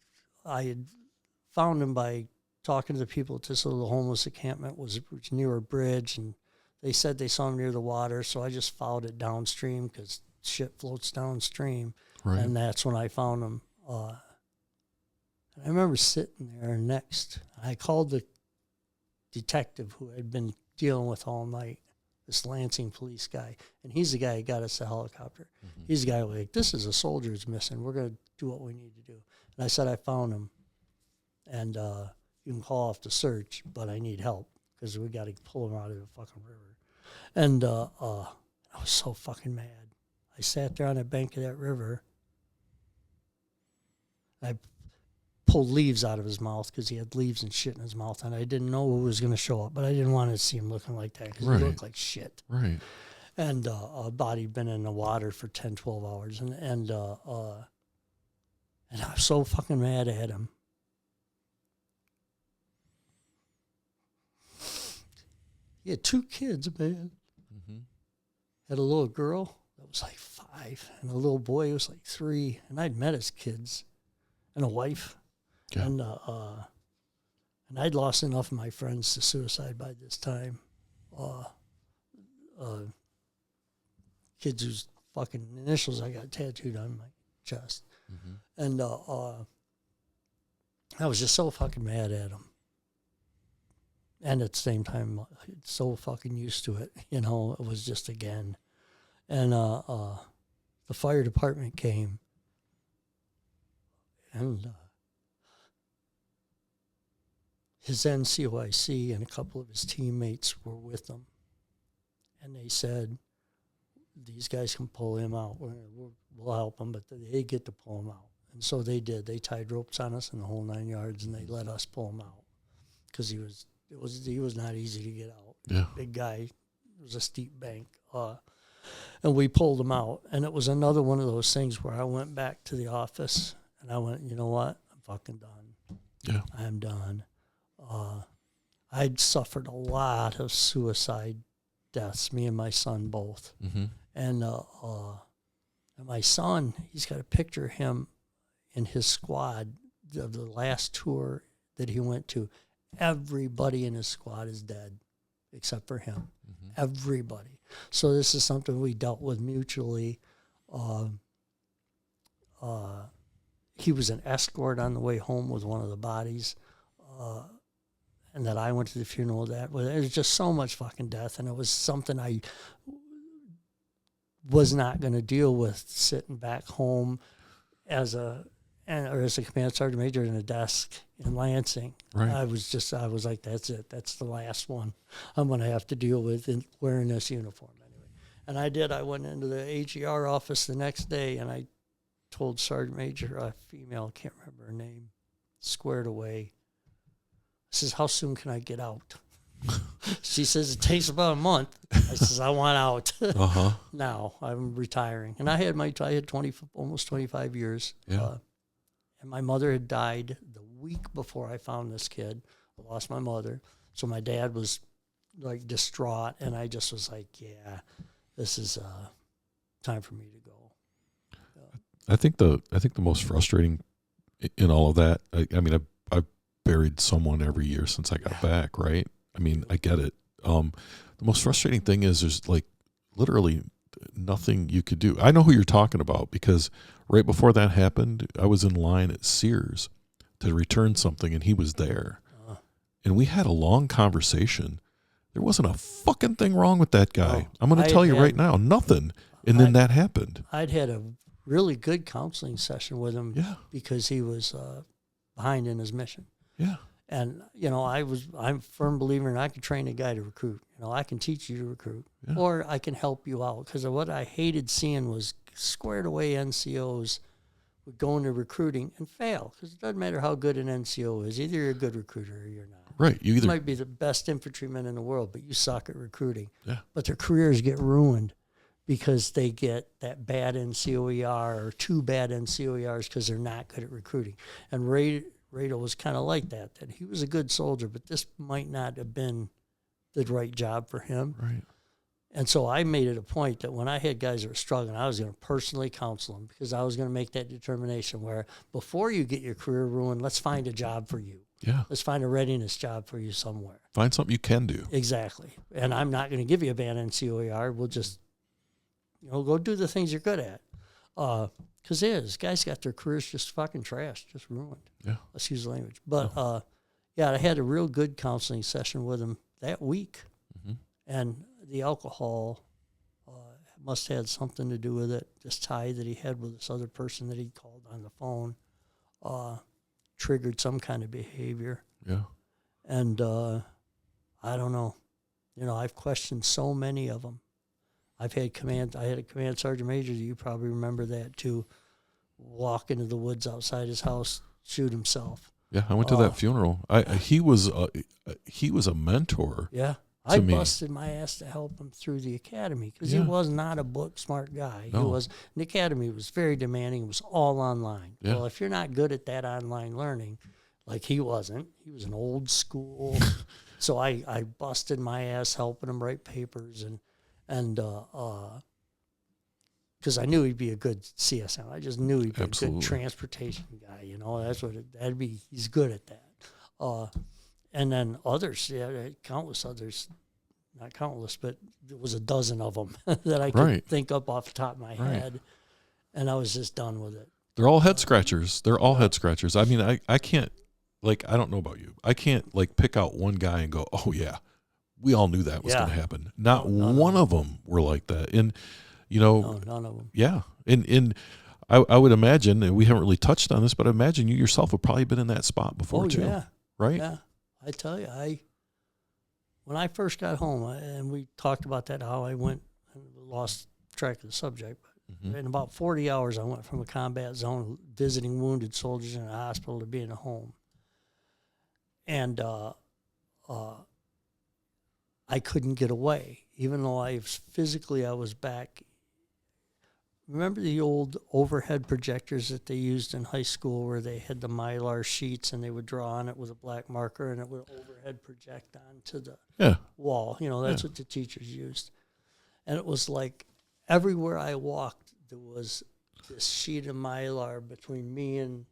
found him by talking to the people at this little homeless encampment, was near a bridge, and they said they saw him near the water, so I just followed it downstream because shit floats downstream. Right. And that's when I found him. I remember sitting there next. I called the detective who had been dealing with all night, this Lansing police guy, and he's the guy who got us the helicopter. Mm-hmm. He's the guy who was like, this is a soldier who's missing. We're going to do what we need to do. And I said, I found him, and you can call off the search, but I need help because we got to pull him out of the fucking river. And I was so fucking mad. I sat there on the bank of that river. I pulled leaves out of his mouth because he had leaves and shit in his mouth, and I didn't know who was going to show up, but I didn't want to see him looking like that because he looked like shit. Right. And a body had been in the water for 10, 12 hours, and I was so fucking mad at him. He had 2 kids, man. Mm-hmm. Had a little girl that was like 5, and a little boy who was like 3, and I'd met his kids, and a wife. Yeah. And I'd lost enough of my friends to suicide by this time. Kids whose fucking initials I got tattooed on my chest. Mm-hmm. And I was just so fucking mad at him. And at the same time, so fucking used to it. You know, it was just again. And the fire department came. And his NCOIC and a couple of his teammates were with him. And they said, these guys can pull him out. We'll help him, but they get to pull him out. And so they did. They tied ropes on us in the whole 9 yards, and they let us pull him out because he was not easy to get out. Yeah. Big guy. It was a steep bank. And we pulled him out. And it was another one of those things where I went back to the office, and I went, you know what? I'm fucking done. Yeah. I'm done. I'd suffered a lot of suicide deaths, me and my son both. Mm-hmm. And my son, he's got a picture of him in his squad of the last tour that he went to. Everybody in his squad is dead except for him. Mm-hmm. Everybody. So this is something we dealt with mutually. He was an escort on the way home with one of the bodies. And that I went to the funeral of that. It was just so much fucking death, and it was something I was not going to deal with sitting back home as a command sergeant major in a desk in Lansing. Right. I was like, that's it. That's the last one I'm going to have to deal with in wearing this uniform anyway. And I did. I went into the AGR office the next day, and I told Sergeant Major, a female, I can't remember her name, squared away. I says, how soon can I get out? She says, it takes about a month. I says, I want out. Uh-huh. Now I'm retiring. And I had almost 25 years. Yeah. And my mother had died the week before I found this kid. I lost my mother. So my dad was like distraught. And I just was like, yeah, this is time for me to go. I think the most frustrating in all of that, I mean, I've buried someone every year since I got back, right? I mean, I get it. The most frustrating thing is there's like literally nothing you could do. I know who you're talking about because right before that happened, I was in line at Sears to return something, and he was there. And we had a long conversation. There wasn't a fucking thing wrong with that guy. I'm going to tell you right now, nothing. And then that happened. I'd had a really good counseling session with him because he was behind in his mission. Yeah. And, you know, I'm a firm believer in I can train a guy to recruit. You know, I can teach you to recruit or I can help you out. Because what I hated seeing was squared away NCOs would go into recruiting and fail. Because it doesn't matter how good an NCO is. Either you're a good recruiter or you're not. Right. You might be the best infantryman in the world, but you suck at recruiting. Yeah. But their careers get ruined because they get that bad NCOER or two bad NCOERs because they're not good at recruiting. And Rado was kind of like that he was a good soldier, but this might not have been the right job for him. Right. And so I made it a point that when I had guys that were struggling, I was going to personally counsel them because I was going to make that determination where before you get your career ruined, let's find a job for you. Yeah. Let's find a readiness job for you somewhere. Find something you can do. Exactly. And I'm not going to give you a bad NCOER. We'll just, go do the things you're good at. Because guys got their careers just fucking trashed, just ruined. Yeah. Excuse the language. But, I had a real good counseling session with him that week. Mm-hmm. And the alcohol must have had something to do with it. This tie that he had with this other person that he called on the phone triggered some kind of behavior. Yeah. And I don't know. I've questioned so many of them. I had a command sergeant major, you probably remember that too, walk into the woods outside his house, shoot himself. Yeah, I went to that funeral. He was a mentor. Yeah. I busted my ass to help him through the academy because he was not a book smart guy. No. The academy was very demanding. It was all online. Yeah. Well, if you're not good at that online learning, like he wasn't, he was an old school. So I busted my ass helping him write papers and because I knew he'd be a good CSM. I just knew he'd be a good transportation guy. That's what that'd be. He's good at that. And then others, countless others, not countless, but there was a dozen of them that I could think up off the top of my head, and I was just done with it. They're all head scratchers. They're all head scratchers. I mean, I can't, I don't know about you. I can't, pick out one guy and go, oh, yeah, we all knew that was going to happen. Not one of them were like that. And, no, none of them. Yeah. And I would imagine, and we haven't really touched on this, but I imagine you yourself have probably been in that spot before too. Yeah. Right? Yeah. I tell you, when I first got home, and we talked about that, how I went and lost track of the subject, In about 40 hours, I went from a combat zone, visiting wounded soldiers in a hospital, to being at home. And I couldn't get away, even though I was back. Remember the old overhead projectors that they used in high school where they had the Mylar sheets and they would draw on it with a black marker and it would overhead project onto the wall? You know, that's what the teachers used. And it was like everywhere I walked, there was this sheet of Mylar between me and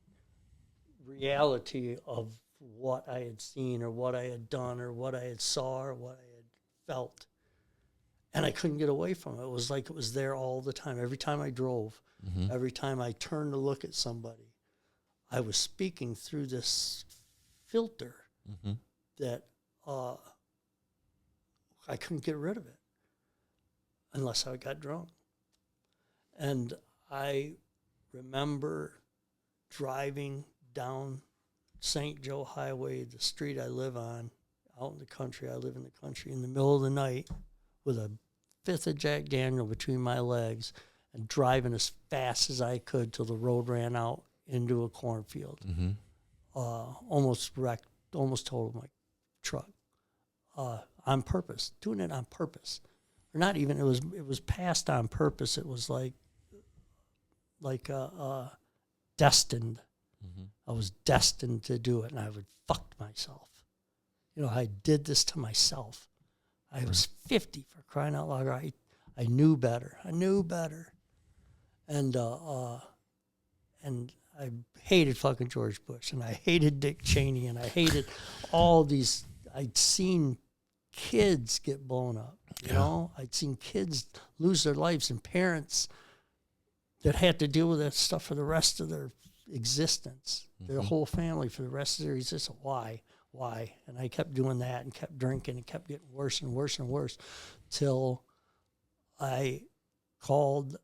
reality of what I had seen or what I had done or what I had saw or what I had felt. And I couldn't get away from it. It was like it was there all the time. Every time I drove, every time I turned to look at somebody, I was speaking through this filter that I couldn't get rid of it unless I got drunk. And I remember driving down St. Joe Highway, the street I live on, out in the country. I live in the country, in the middle of the night with a fifth of Jack Daniel between my legs and driving as fast as I could till the road ran out into a cornfield. Almost wrecked, almost totaled my truck on purpose, doing it on purpose. Or not even, it was past on purpose. It was like destined. I was destined to do it, and I would fuck myself. You know, I did this to myself. I was 50, for crying out loud. I knew better. I knew better. And I hated fucking George Bush, and I hated Dick Cheney, and I hated all these. I'd seen kids get blown up, you know? I'd seen kids lose their lives and parents that had to deal with that stuff for the rest of their existence, their whole family for the rest of their existence. Why? And I kept doing that and kept drinking and kept getting worse and worse and worse till I called.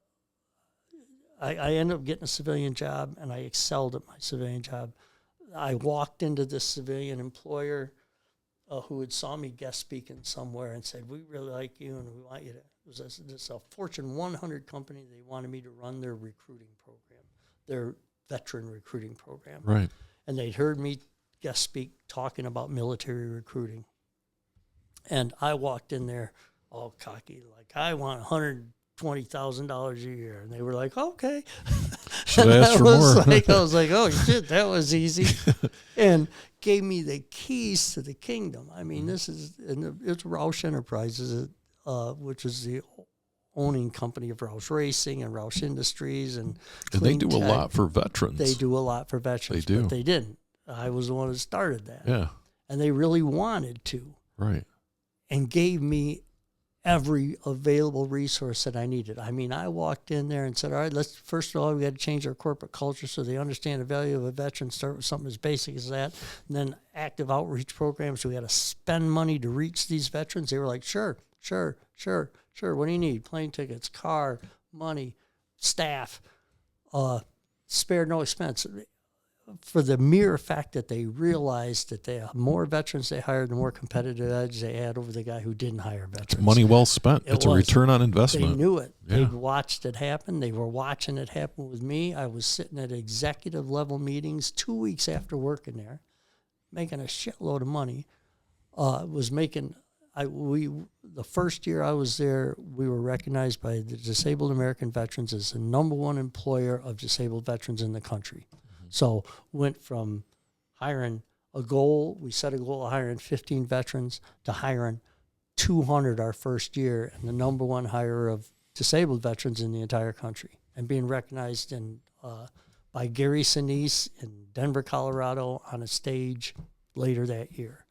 I ended up getting a civilian job, and I excelled at my civilian job. I walked into this civilian employer who had saw me guest speaking somewhere and said, "We really like you, and we want you to." It was a Fortune 100 company. They wanted me to run their recruiting program, their veteran recruiting program. Right. And they'd heard me guest speak talking about military recruiting. And I walked in there all cocky, like, I want $120,000 a year. And they were like, okay. Should I ask for more? I was like, oh, shit, that was easy. And gave me the keys to the kingdom. I mean, it's Roush Enterprises, which is the owning company of Roush Racing and Roush Industries. And they do a lot for veterans. They do a lot for veterans. They do. But they didn't. I was the one who started that. Yeah. And they really wanted to. Right. And gave me every available resource that I needed. I mean, I walked in there and said, all right, first of all, we got to change our corporate culture so they understand the value of a veteran, start with something as basic as that. And then active outreach programs. So we had to spend money to reach these veterans. They were like, sure. What do you need? Plane tickets, car, money, staff, spared no expense. For the mere fact that they realized that the more veterans they hired, the more competitive edge they had over the guy who didn't hire veterans. It's money well spent. It's a return on investment. They knew it. Yeah. They'd watched it happen. They were watching it happen with me. I was sitting at executive level meetings 2 weeks after working there, making a shitload of money. The first year I was there, we were recognized by the Disabled American Veterans as the #1 employer of disabled veterans in the country. So went from hiring we set a goal of hiring 15 veterans to hiring 200 our first year, and the #1 hire of disabled veterans in the entire country, and being recognized by Gary Sinise in Denver, Colorado on a stage later that year.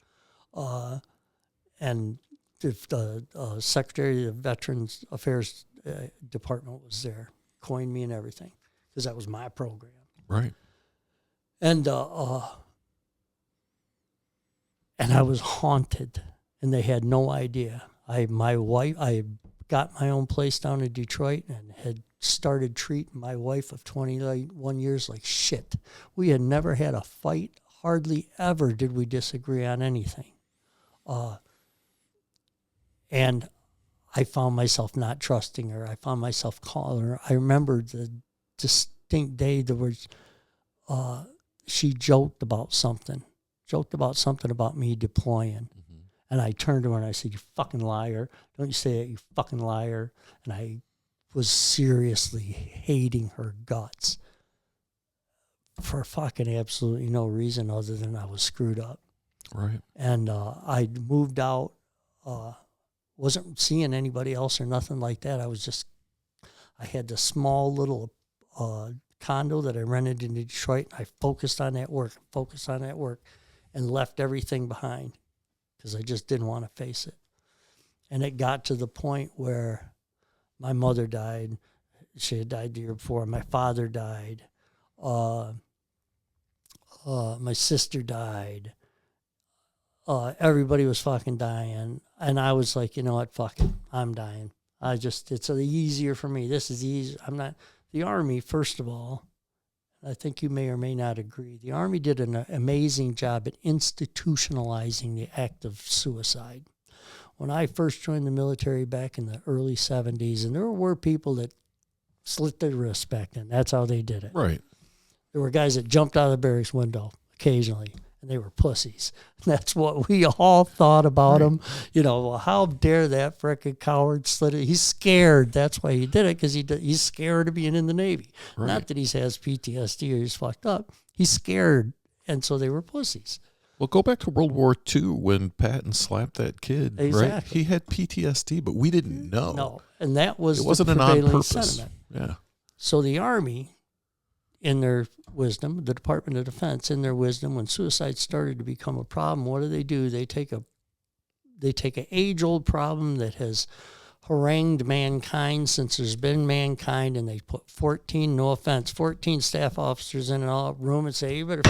And the Secretary of Veterans Affairs Department was there, coined me and everything, because that was my program. Right. And I was haunted, and they had no idea. I got my own place down in Detroit and had started treating my wife of 21 years like shit. We had never had a fight. Hardly ever did we disagree on anything. And I found myself not trusting her. I found myself calling her. I remember the distinct day there was, she joked about something about me deploying. Mm-hmm. And I turned to her and I said, "You fucking liar. Don't you say that, you fucking liar." And I was seriously hating her guts for fucking absolutely no reason other than I was screwed up. Right. And I moved out, wasn't seeing anybody else or nothing like that. I had this small little condo that I rented in Detroit. I focused on that work, and left everything behind because I just didn't want to face it. And it got to the point where my mother died. She had died the year before. My father died. My sister died. Everybody was fucking dying. And I was like, you know what, fuck it. I'm dying. It's easier for me. This is easy. The Army, first of all, I think you may or may not agree, the Army did an amazing job at institutionalizing the act of suicide. When I first joined the military back in the early 70s, and there were people that slit their wrists back then. That's how they did it. Right. There were guys that jumped out of the barracks window occasionally, and they were pussies. That's what we all thought about them. You know, well, how dare that frickin' coward slit it? He's scared. That's why he did it, because he's scared of being in the Navy. Right. Not that he has PTSD or he's fucked up. He's scared, and so they were pussies. Well, go back to World War II when Patton slapped that kid, exactly. Right? He had PTSD, but we didn't know. No, and that was it wasn't the an on prevailing purpose. sentiment. Yeah. So the Army, in their wisdom, the Department of Defense, in their wisdom, when suicide started to become a problem, what do? They take an age-old problem that has harangued mankind since there's been mankind, and they put 14 staff officers in a room and say, you better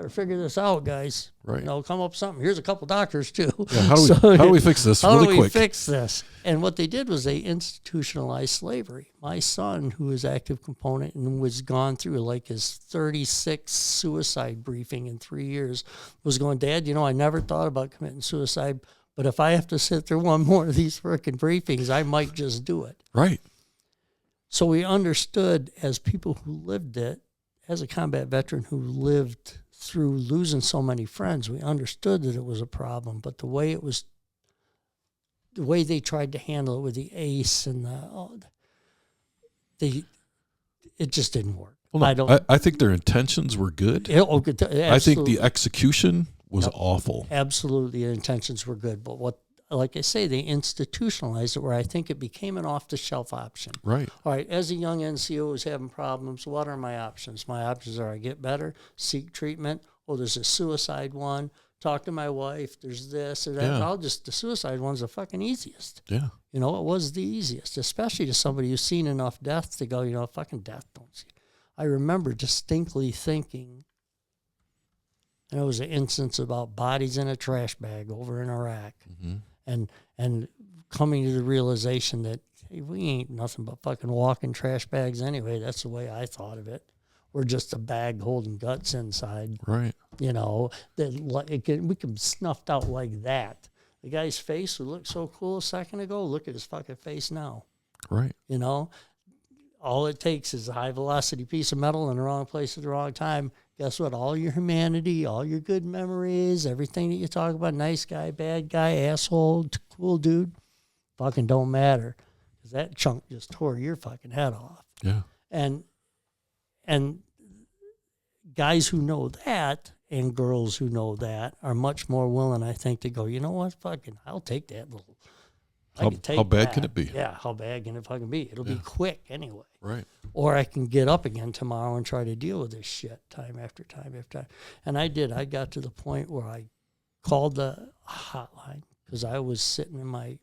figure this out, guys. Right. You know, come up with something. Here's a couple doctors too. Yeah, how do we fix this really quick? How do we fix this? And what they did was they institutionalized slavery. My son, who is active component and was gone through like his 36th suicide briefing in 3 years, was going, "Dad, you know, I never thought about committing suicide, but if I have to sit through one more of these frickin' briefings, I might just do it." Right. So we understood, as people who lived it, as a combat veteran who lived through losing so many friends, we understood that it was a problem. But the way they tried to handle it with the ACE and it just didn't work. Well, no, I think their intentions were good. I think the execution was awful. Absolutely, the intentions were good. But like I say, they institutionalized it where I think it became an off-the-shelf option. Right. All right, as a young NCO who's having problems, what are my options? My options are I get better, seek treatment. Oh, there's a suicide one. Talk to my wife. There's this or that. Yeah. The suicide one's the fucking easiest. Yeah. You know, it was the easiest, especially to somebody who's seen enough death to go, you know, fucking death don't see. I remember distinctly thinking, there was an instance about bodies in a trash bag over in Iraq. Mm-hmm. And coming to the realization that, hey, we ain't nothing but fucking walking trash bags anyway. That's the way I thought of it. We're just a bag holding guts inside. Right. You know, we can snuffed out like that. The guy's face who looked so cool a second ago, look at his fucking face now. Right. You know, all it takes is a high velocity piece of metal in the wrong place at the wrong time. Guess what? All your humanity, all your good memories, everything that you talk about, nice guy, bad guy, asshole, cool dude, fucking don't matter. Because that chunk just tore your fucking head off. Yeah. And guys who know that and girls who know that are much more willing, I think, to go, you know what, fucking, I'll take that little. How bad can it be? Yeah, how bad can it fucking be? It'll be quick anyway. Right. Or I can get up again tomorrow and try to deal with this shit time after time after time. And I did. I got to the point where I called the hotline because I was sitting in my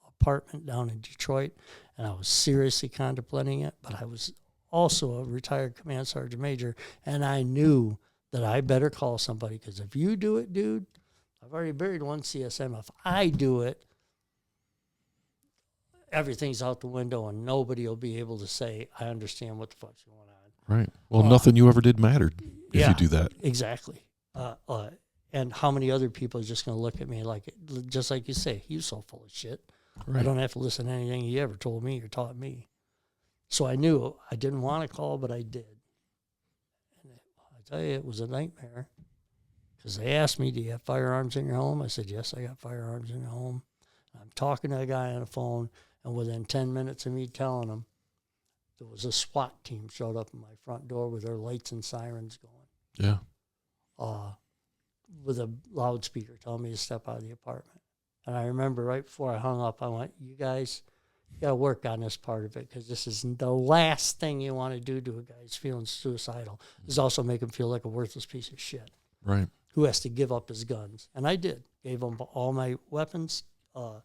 apartment down in Detroit and I was seriously contemplating it, but I was also a retired command sergeant major, and I knew that I better call somebody because if you do it, dude, I've already buried one CSM. If I do it, everything's out the window and nobody will be able to say, I understand what the fuck's going on. Right. Well, nothing you ever did mattered if you do that. Exactly. And how many other people are just going to look at me like, just like you say, you so full of shit. Right. I don't have to listen to anything he ever told me or taught me. So I knew I didn't want to call, but I did. And I tell you, it was a nightmare. Because they asked me, do you have firearms in your home? I said, yes, I got firearms in the home. I'm talking to a guy on the phone, and within 10 minutes of me telling him, there was a SWAT team showed up at my front door with their lights and sirens going. Yeah. With a loudspeaker telling me to step out of the apartment. And I remember right before I hung up, I went, you guys, you got to work on this part of it, because this is the last thing you want to do to a guy who's feeling suicidal, is also make him feel like a worthless piece of shit. Right. Who has to give up his guns. And I did. Gave them all my weapons. The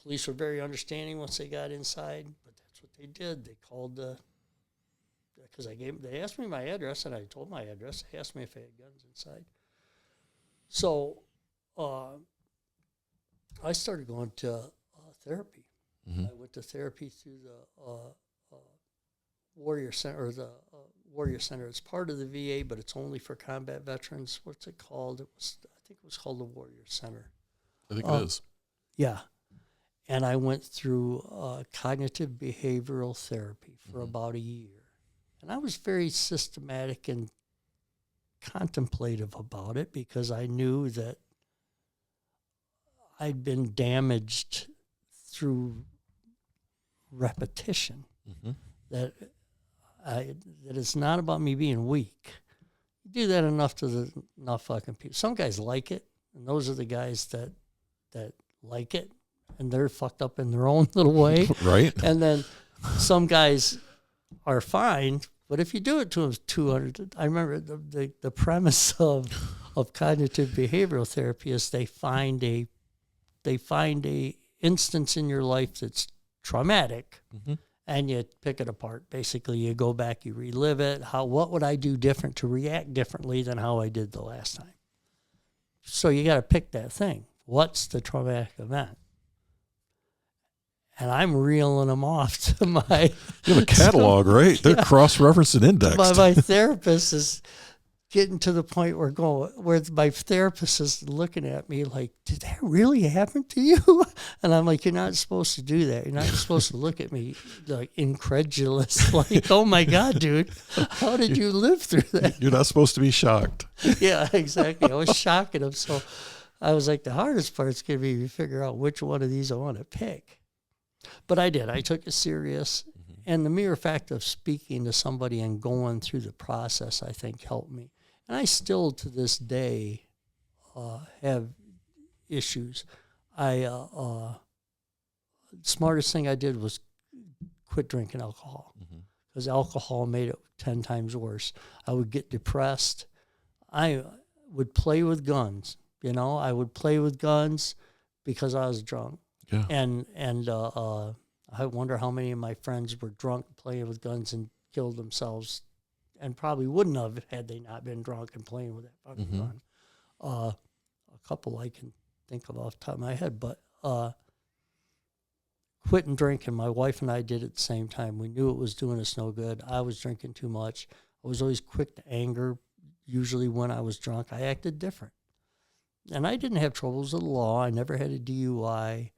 police were very understanding once they got inside, but that's what they did. They called because they asked me my address, and I told my address. They asked me if I had guns inside. So I started going to therapy. Mm-hmm. I went to therapy through the Warrior Center, or the Warrior Center. It's part of the VA, but it's only for combat veterans. What's it called? I think it was called the Warrior Center. I think it is. Yeah. And I went through cognitive behavioral therapy for about a year. And I was very systematic and contemplative about it, because I knew that I'd been damaged through repetition. Mm-hmm. That it's not about me being weak. You do that enough to enough fucking people. Some guys like it, and those are the guys that like it, and they're fucked up in their own little way. Right. And then some guys are fine, but if you do it to them 200, I remember the premise of cognitive behavioral therapy is they find a instance in your life that's traumatic. Mm-hmm. And you pick it apart. Basically, you go back, you relive it. What would I do different to react differently than how I did the last time? So you got to pick that thing. What's the traumatic event? And I'm reeling them off to my... You have a catalog, right? They're cross-referenced and indexed. My therapist is getting to the point where my therapist is looking at me like, did that really happen to you? And I'm like, you're not supposed to do that. You're not supposed to look at me like incredulous, like, oh my God, dude, how did you live through that? You're not supposed to be shocked. Yeah, exactly. I was shocking him. So I was like, the hardest part's going to be to figure out which one of these I want to pick. But I did. I took it serious. Mm-hmm. And the mere fact of speaking to somebody and going through the process, I think, helped me. And I still, to this day, have issues. Smartest thing I did was quit drinking alcohol, because alcohol made it 10 times worse. I would get depressed. I would play with guns. I would play with guns because I was drunk. Yeah. And I wonder how many of my friends were drunk playing with guns and killed themselves, and probably wouldn't have had they not been drunk and playing with that fucking gun. A couple I can think of off the top of my head, but quitting drinking, my wife and I did at the same time. We knew it was doing us no good. I was drinking too much. I was always quick to anger. Usually when I was drunk, I acted different. And I didn't have troubles with the law. I never had a DUI.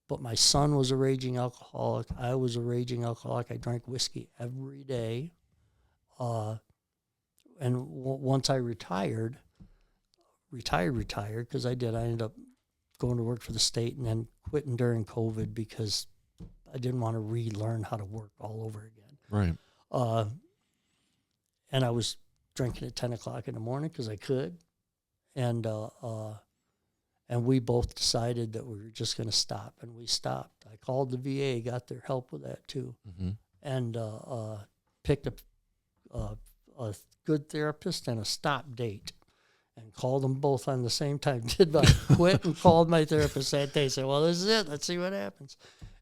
But my son was a raging alcoholic. I was a raging alcoholic. I drank whiskey every day. And once I retired, because I ended up going to work for the state and then quitting during COVID because I didn't want to relearn how to work all over again. Right. And I was drinking at 10 o'clock in the morning because I could. And we both decided that we were just going to stop, and we stopped. I called the VA, got their help with that too, and picked up a good therapist and a stop date, and called them both on the same time. Did I quit and called my therapist that day? Said, "Well, this is it. Let's see what happens."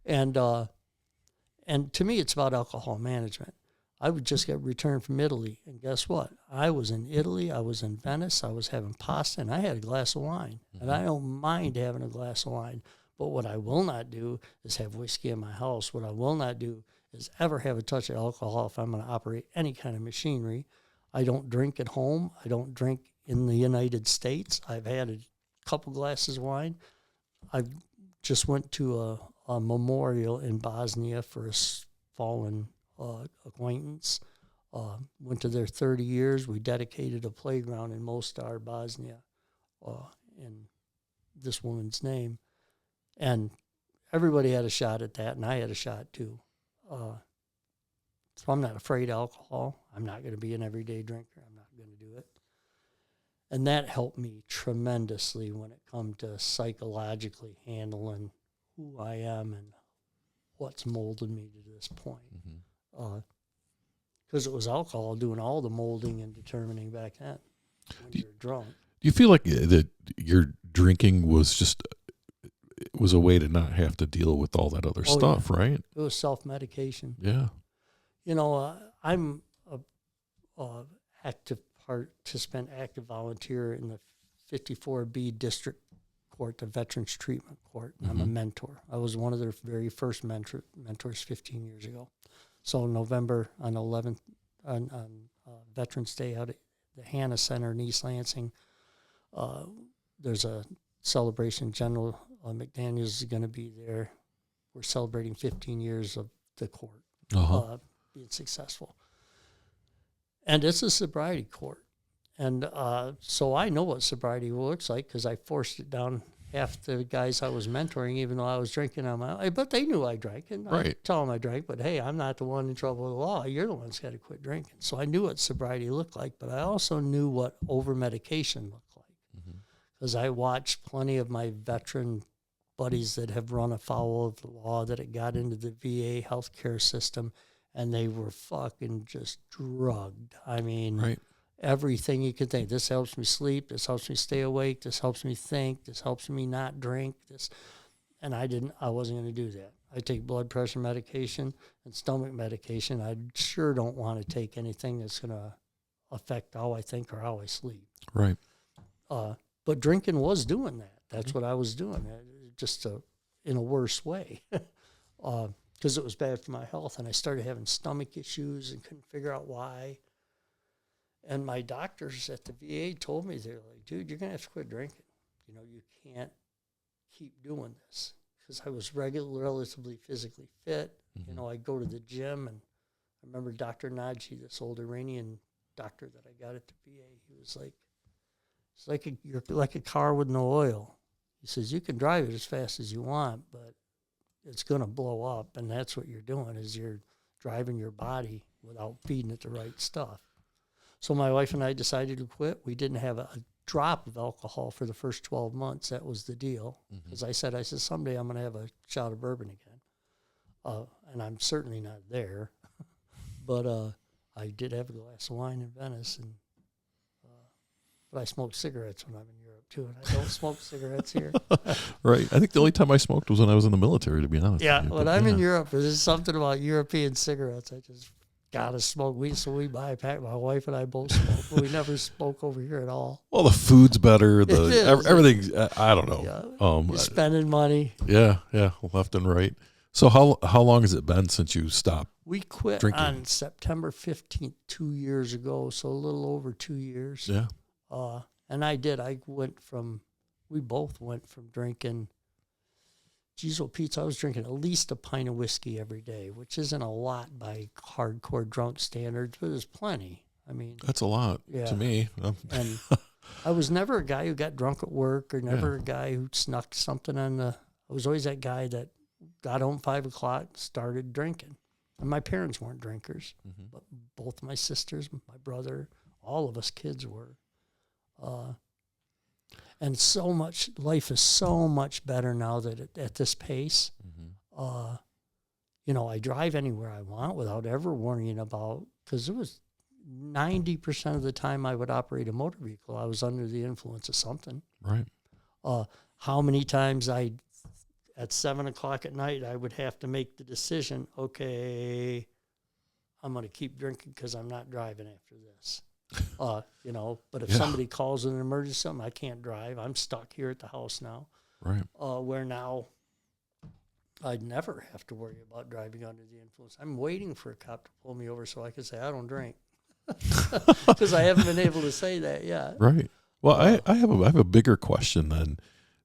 And to me, it's about alcohol management. I would just get returned from Italy, and guess what? I was in Italy, I was in Venice, I was having pasta, and I had a glass of wine. And I don't mind having a glass of wine, but what I will not do is have whiskey in my house. What I will not do is ever have a touch of alcohol if I'm going to operate any kind of machinery. I don't drink at home. I don't drink in the United States. I've had a couple glasses of wine. I've just went to a memorial in Bosnia for a fallen acquaintance. Went to their 30 years. We dedicated a playground in Mostar, Bosnia, in this woman's name. And everybody had a shot at that, and I had a shot too. So I'm not afraid of alcohol. I'm not going to be an everyday drinker. I'm not going to do it. And that helped me tremendously when it come to psychologically handling who I am and what's molded me to this point. Because it was alcohol doing all the molding and determining back then when you're drunk. Do you feel like that your drinking was a way to not have to deal with all that other stuff, right? It was self-medication. Yeah. You know, I'm a active participant, active volunteer in the 54B District Court, the Veterans Treatment Court. I'm a mentor. I was one of their very first mentors 15 years ago. So November on 11th, on Veterans Day out at the Hannah Center in East Lansing, there's a celebration. General McDaniels is going to be there. We're celebrating 15 years of the court being successful. And it's a sobriety court. And so I know what sobriety looks like because I forced it down half the guys I was mentoring, even though I was drinking on my own. But they knew I drank. And I tell them I drank, but hey, I'm not the one in trouble with the law. You're the one that's got to quit drinking. So I knew what sobriety looked like, but I also knew what over-medication looked like. Because I watched plenty of my veteran buddies that have run afoul of the law, that it got into the VA healthcare system, and they were fucking just drugged. I mean, everything you could think. This helps me sleep. This helps me stay awake. This helps me think. This helps me not drink. And I wasn't going to do that. I take blood pressure medication and stomach medication. I sure don't want to take anything that's going to affect how I think or how I sleep. Right. But drinking was doing that. That's what I was doing, just in a worse way. Because it was bad for my health, and I started having stomach issues and couldn't figure out why. And my doctors at the VA told me, they're like, dude, you're going to have to quit drinking. You know, you can't keep doing this. Because I was relatively physically fit. You know, I'd go to the gym, and I remember Dr. Naji, this old Iranian doctor that I got at the VA, he was like, you're like a car with no oil. He says, you can drive it as fast as you want, but it's going to blow up, and that's what you're doing, is you're driving your body without feeding it the right stuff. So my wife and I decided to quit. We didn't have a drop of alcohol for the first 12 months. That was the deal. Because I said, someday I'm going to have a shot of bourbon again. And I'm certainly not there. But I did have a glass of wine in Venice, and but I smoke cigarettes when I'm in Europe, too, and I don't smoke cigarettes here. Right. I think the only time I smoked was when I was in the military, to be honest. Yeah, when I'm in Europe, there's something about European cigarettes. I just got to smoke. So we buy a pack. My wife and I both smoke, but we never smoke over here at all. Well, the food's better. Everything's, I don't know. Yeah. You're spending money. Yeah, left and right. So how long has it been since you stopped? We quit drinking on September 15th, 2 years ago, so a little over 2 years. Yeah. And we both went from drinking, I was drinking at least a pint of whiskey every day, which isn't a lot by hardcore drunk standards, but it's plenty. I mean, that's a lot to me. And I was never a guy who got drunk at work, or never a guy who snuck something I was always that guy that got home 5 o'clock, started drinking. And my parents weren't drinkers, but both my sisters, my brother, all of us kids were. And life is so much better now that at this pace, I drive anywhere I want without ever worrying about, because it was 90% of the time I would operate a motor vehicle, I was under the influence of something. Right. How many times at 7 o'clock at night, I would have to make the decision, okay, I'm going to keep drinking because I'm not driving after this. But if somebody calls an emergency, I can't drive. I'm stuck here at the house now. Right. Where now I'd never have to worry about driving under the influence. I'm waiting for a cop to pull me over so I can say I don't drink, because I haven't been able to say that yet. Right. Well, I have a bigger question then.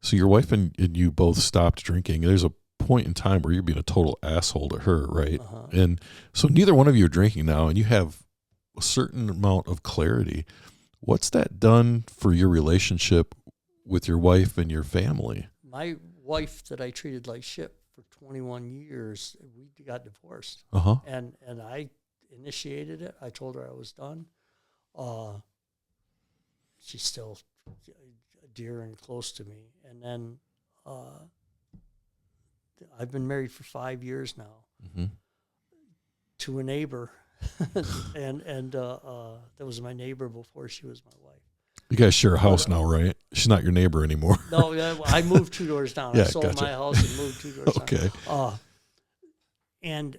So your wife and you both stopped drinking. There's a point in time where you're being a total asshole to her, right? Uh-huh. And so neither one of you are drinking now, and you have a certain amount of clarity. What's that done for your relationship with your wife and your family? My wife that I treated like shit for 21 years, we got divorced. Uh-huh. And I initiated it. I told her I was done. She's still dear and close to me. And then I've been married for 5 years now to a neighbor. and that was my neighbor before she was my wife. You guys share a house now, right? She's not your neighbor anymore. No, I moved 2 doors down. Yeah, I sold gotcha. my house and moved 2 doors Okay. down. And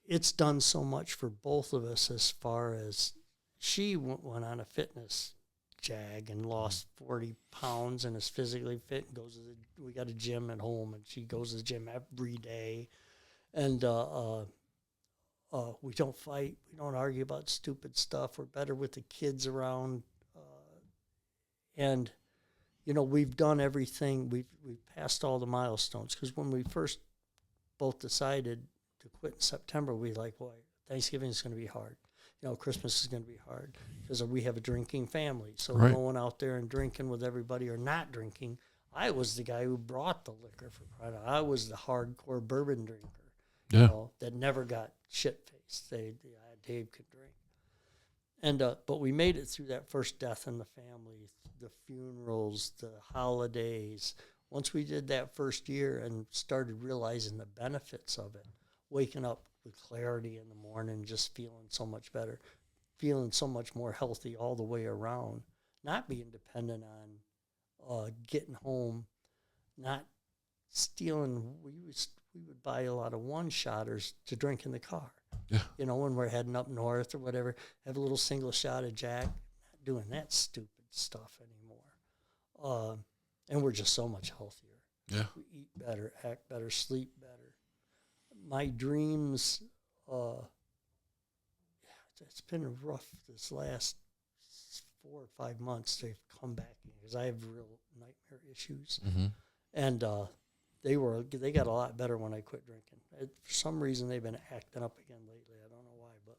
it's done so much for both of us as far as she went on a fitness jag and lost 40 pounds and is physically fit and we got a gym at home and she goes to the gym every day. And we don't fight. We don't argue about stupid stuff. We're better with the kids around. And, we've done everything. We've passed all the milestones. Because when we first both decided to quit in September, we were like, boy, Thanksgiving is going to be hard. Christmas is going to be hard. Because we have a drinking family. So right. Going out there and drinking with everybody or not drinking, I was the guy who brought the liquor for crying out. I was the hardcore bourbon drinker. Yeah. That never got shit-faced. Dave could drink. And but we made it through that first death in the family, the funerals, the holidays. Once we did that first year and started realizing the benefits of it, waking up with clarity in the morning, just feeling so much better, feeling so much more healthy all the way around, not being dependent on getting home, not stealing. We would buy a lot of one-shotters to drink in the car. Yeah. When we're heading up north or whatever, have a little single shot of Jack. Not doing that stupid stuff anymore. And we're just so much healthier. Yeah. We eat better, act better, sleep better. My dreams, it's been rough this last 4 or 5 months. They've come back because I have real nightmare issues. Mm-hmm. And they got a lot better when I quit drinking. For some reason, they've been acting up again lately. I don't know why, but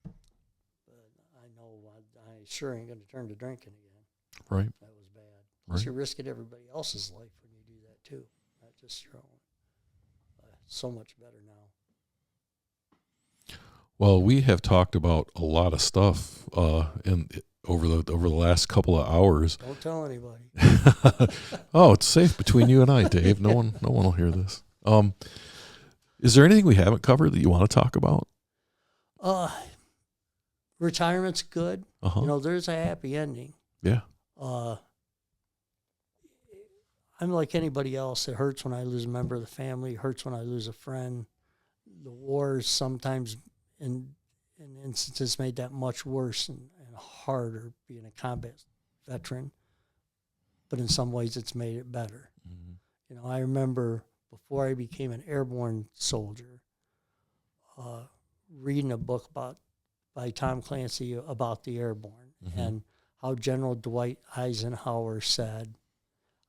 I know I sure ain't going to turn to drinking again. Right. That was bad. Because Right. you're risking everybody else's life when you do that too, not just your own. So much better now. Well, we have talked about a lot of stuff over the last couple of hours. Don't tell anybody. Oh, it's safe between you and I, Dave. No one will hear this. Is there anything we haven't covered that you want to talk about? Retirement's good. Uh-huh. There's a happy ending. Yeah. I'm like anybody else. It hurts when I lose a member of the family. It hurts when I lose a friend. The wars sometimes, in instances, made that much worse and harder being a combat veteran. But in some ways, it's made it better. Mm-hmm. I remember before I became an airborne soldier, reading a book by Tom Clancy about the airborne and how General Dwight Eisenhower said,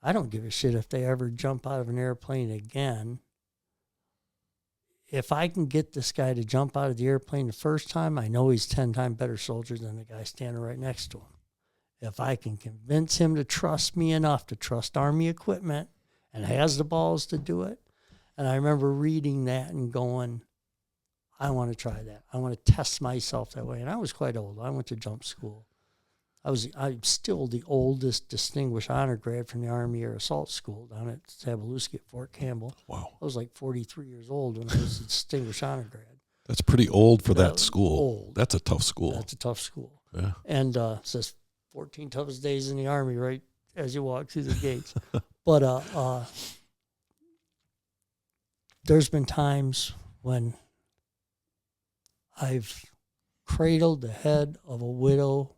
I don't give a shit if they ever jump out of an airplane again. If I can get this guy to jump out of the airplane the first time, I know he's 10 times better soldier than the guy standing right next to him. If I can convince him to trust me enough to trust Army equipment and has the balls to do it. And I remember reading that and going, I want to try that. I want to test myself that way. And I was quite old. I went to jump school. I'm still the oldest distinguished honor grad from the Army Air Assault School down at Sabaluski at Fort Campbell. Wow. I was like 43 years old when I was a distinguished honor grad. That's pretty old for that school. Old. That's a tough school. That's a tough school. Yeah. And it says 14 toughest days in the Army right as you walk through the gates. But there's been times when I've cradled the head of a widow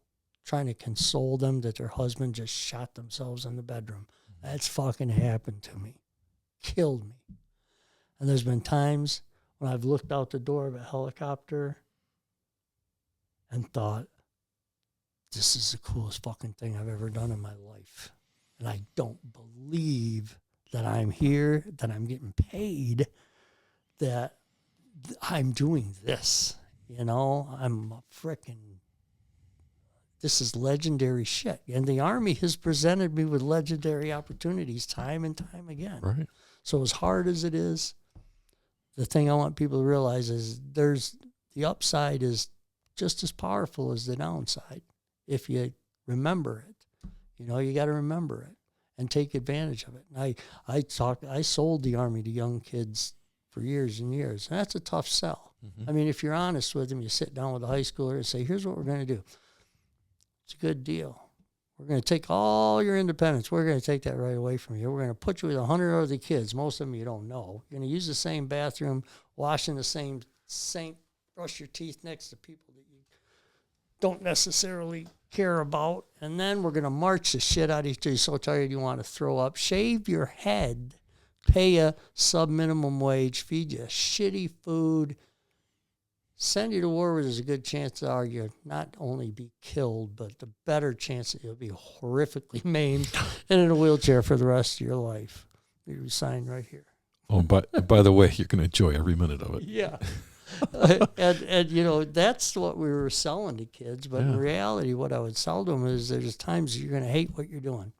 trying to console them that their husband just shot themselves in the bedroom. That's fucking happened to me. Killed me. And there's been times when I've looked out the door of a helicopter and thought, this is the coolest fucking thing I've ever done in my life. and I don't believe that I'm here, that I'm getting paid, that I'm doing this. I'm a frickin', this is legendary shit. And the Army has presented me with legendary opportunities time and time again. Right. So as hard as it is, the thing I want people to realize is the upside is just as powerful as the downside if you remember it. You got to remember it and take advantage of it. And I sold the Army to young kids for years and years, and that's a tough sell. Mm-hmm. I mean, if you're honest with them, you sit down with a high schooler and say, here's what we're going to do. It's a good deal. We're going to take all your independence. We're going to take that right away from you. We're going to put you with 100 other kids. Most of them you don't know. You're going to use the same bathroom, wash in the same sink, brush your teeth next to people that you don't necessarily care about. And then we're going to march the shit out of you till you're so tired you want to throw up. Shave your head, pay a sub-minimum wage, feed you shitty food, send you to war where there's a good chance that you'll not only be killed, but the better chance that you'll be horrifically maimed and in a wheelchair for the rest of your life. You sign right here. Oh, by the way, you're going to enjoy every minute of it. Yeah. and that's what we were selling to kids. But in reality, what I would sell to them is there's times you're going to hate what you're doing.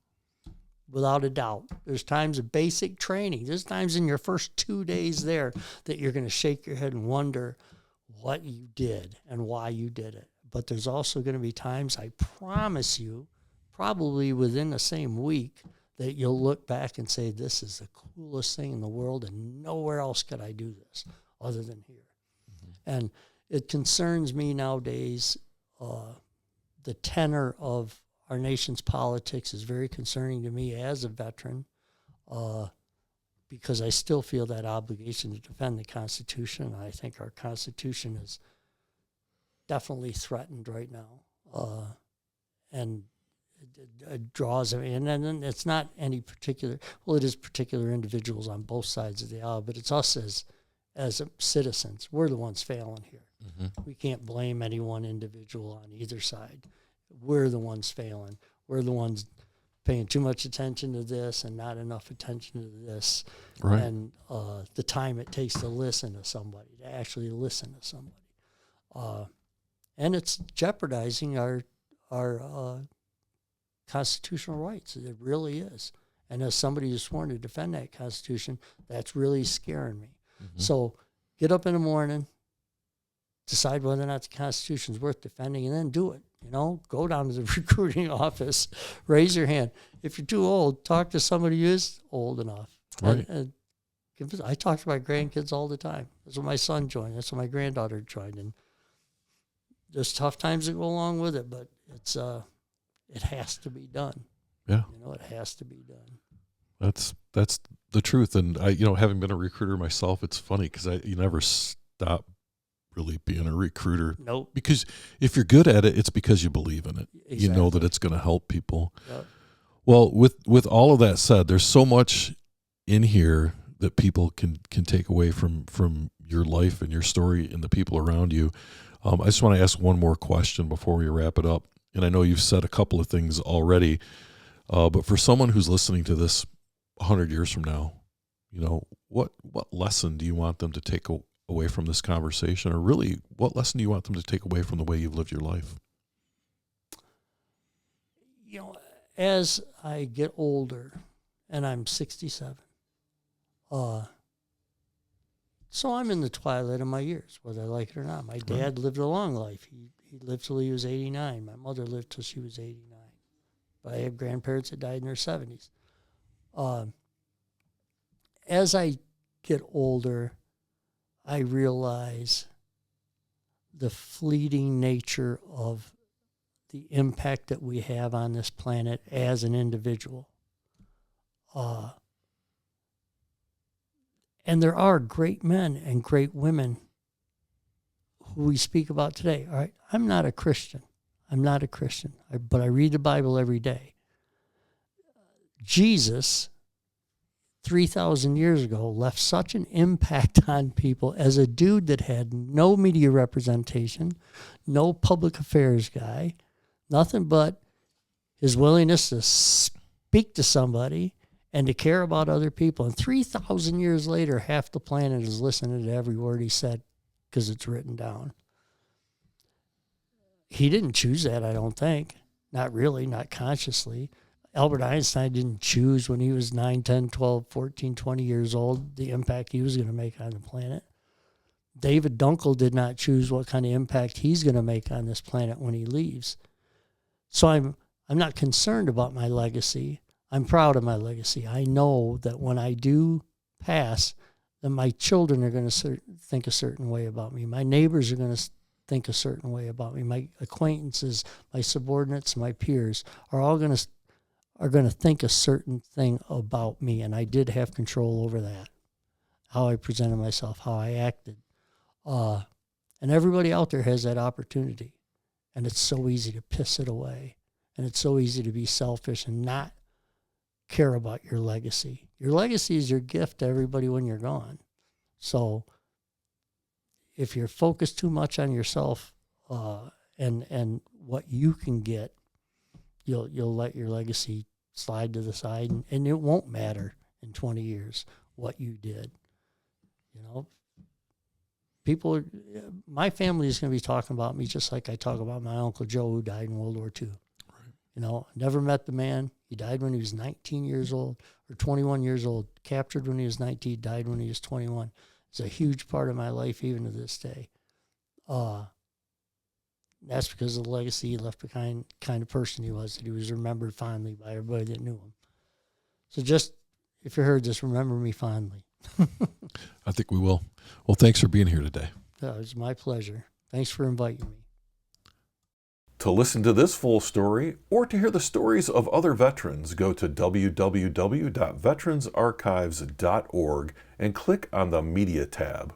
Without a doubt. There's times of basic training. There's times in your first 2 days there that you're going to shake your head and wonder what you did and why you did it. But there's also going to be times, I promise you, probably within the same week, that you'll look back and say, this is the coolest thing in the world and nowhere else could I do this other than here. Mm-hmm. And it concerns me nowadays, the tenor of our nation's politics is very concerning to me as a veteran, because I still feel that obligation to defend the Constitution. I think our Constitution is definitely threatened right now. And it draws, and then it's not any particular, well, it is particular individuals on both sides of the aisle, but it's us as citizens. We're the ones failing here. Mm-hmm. We can't blame any one individual on either side. We're the ones failing. We're the ones paying too much attention to this and not enough attention to this. Right. And the time it takes to listen to somebody, to actually listen to somebody. And it's jeopardizing our constitutional rights. It really is. And as somebody who's sworn to defend that Constitution, that's really scaring me. Mm-hmm. So get up in the morning, decide whether or not the Constitution's worth defending, and then do it. Go down to the recruiting office, raise your hand. If you're too old, talk to somebody who is old enough. Right. And I talk to my grandkids all the time. That's what my son joined. That's what my granddaughter joined. And there's tough times that go along with it, but it's it has to be done. Yeah. It has to be done. That's the truth. And I, having been a recruiter myself, it's funny because you never stop really being a recruiter. Nope. Because if you're good at it, it's because you believe in it. Exactly. You know that it's going to help people. Yep. Well, with all of that said, there's so much in here that people can take away from your life and your story and the people around you. I just want to ask one more question before we wrap it up. And I know you've said a couple of things already, but for someone who's listening to this 100 years from now, what lesson do you want them to take away from this conversation, or really what lesson do you want them to take away from the way you've lived your life? As I get older, and I'm 67, so I'm in the twilight of my years, whether I like it or not. My dad lived a long life. He lived till he was 89. My mother lived till she was 89. But I have grandparents that died in their 70s. As I get older, I realize the fleeting nature of the impact that we have on this planet as an individual. And there are great men and great women who we speak about today. All right, I'm not a Christian. But I read the Bible every day. Jesus, 3,000 years ago, left such an impact on people as a dude that had no media representation, no public affairs guy, nothing but his willingness to speak speak to somebody and to care about other people. And 3,000 years later, half the planet is listening to every word he said because it's written down. He didn't choose that, I don't think. Not really, not consciously. Albert Einstein didn't choose when he was 9, 10, 12, 14, 20 years old the impact he was going to make on the planet. David Dunkel did not choose what kind of impact he's going to make on this planet when he leaves. So I'm not concerned about my legacy. I'm proud of my legacy. I know that when I do pass, that my children are going to think a certain way about me. My neighbors are going to think a certain way about me. My acquaintances, my subordinates, my peers are all going to think a certain thing about me, and I did have control over that, how I presented myself, how I acted. And everybody out there has that opportunity, and it's so easy to piss it away, and it's so easy to be selfish and not care about your legacy. Your legacy is your gift to everybody when you're gone. So if you're focused too much on yourself and what you can get, you'll let your legacy slide to the side, and it won't matter in 20 years what you did. You know, my family is going to be talking about me just like I talk about my Uncle Joe, who died in World War II. Right. You know, never met the man. He died when he was 19 years old or 21 years old. Captured when he was 19, died when he was 21. It's a huge part of my life even to this day. That's because of the legacy he left behind, kind of person he was, that he was remembered fondly by everybody that knew him. So just, if you heard this, remember me fondly. I think we will. Well, thanks for being here today. It was my pleasure. Thanks for inviting me. To listen to this full story or to hear the stories of other veterans, go to www.veteransarchives.org and click on the Media tab.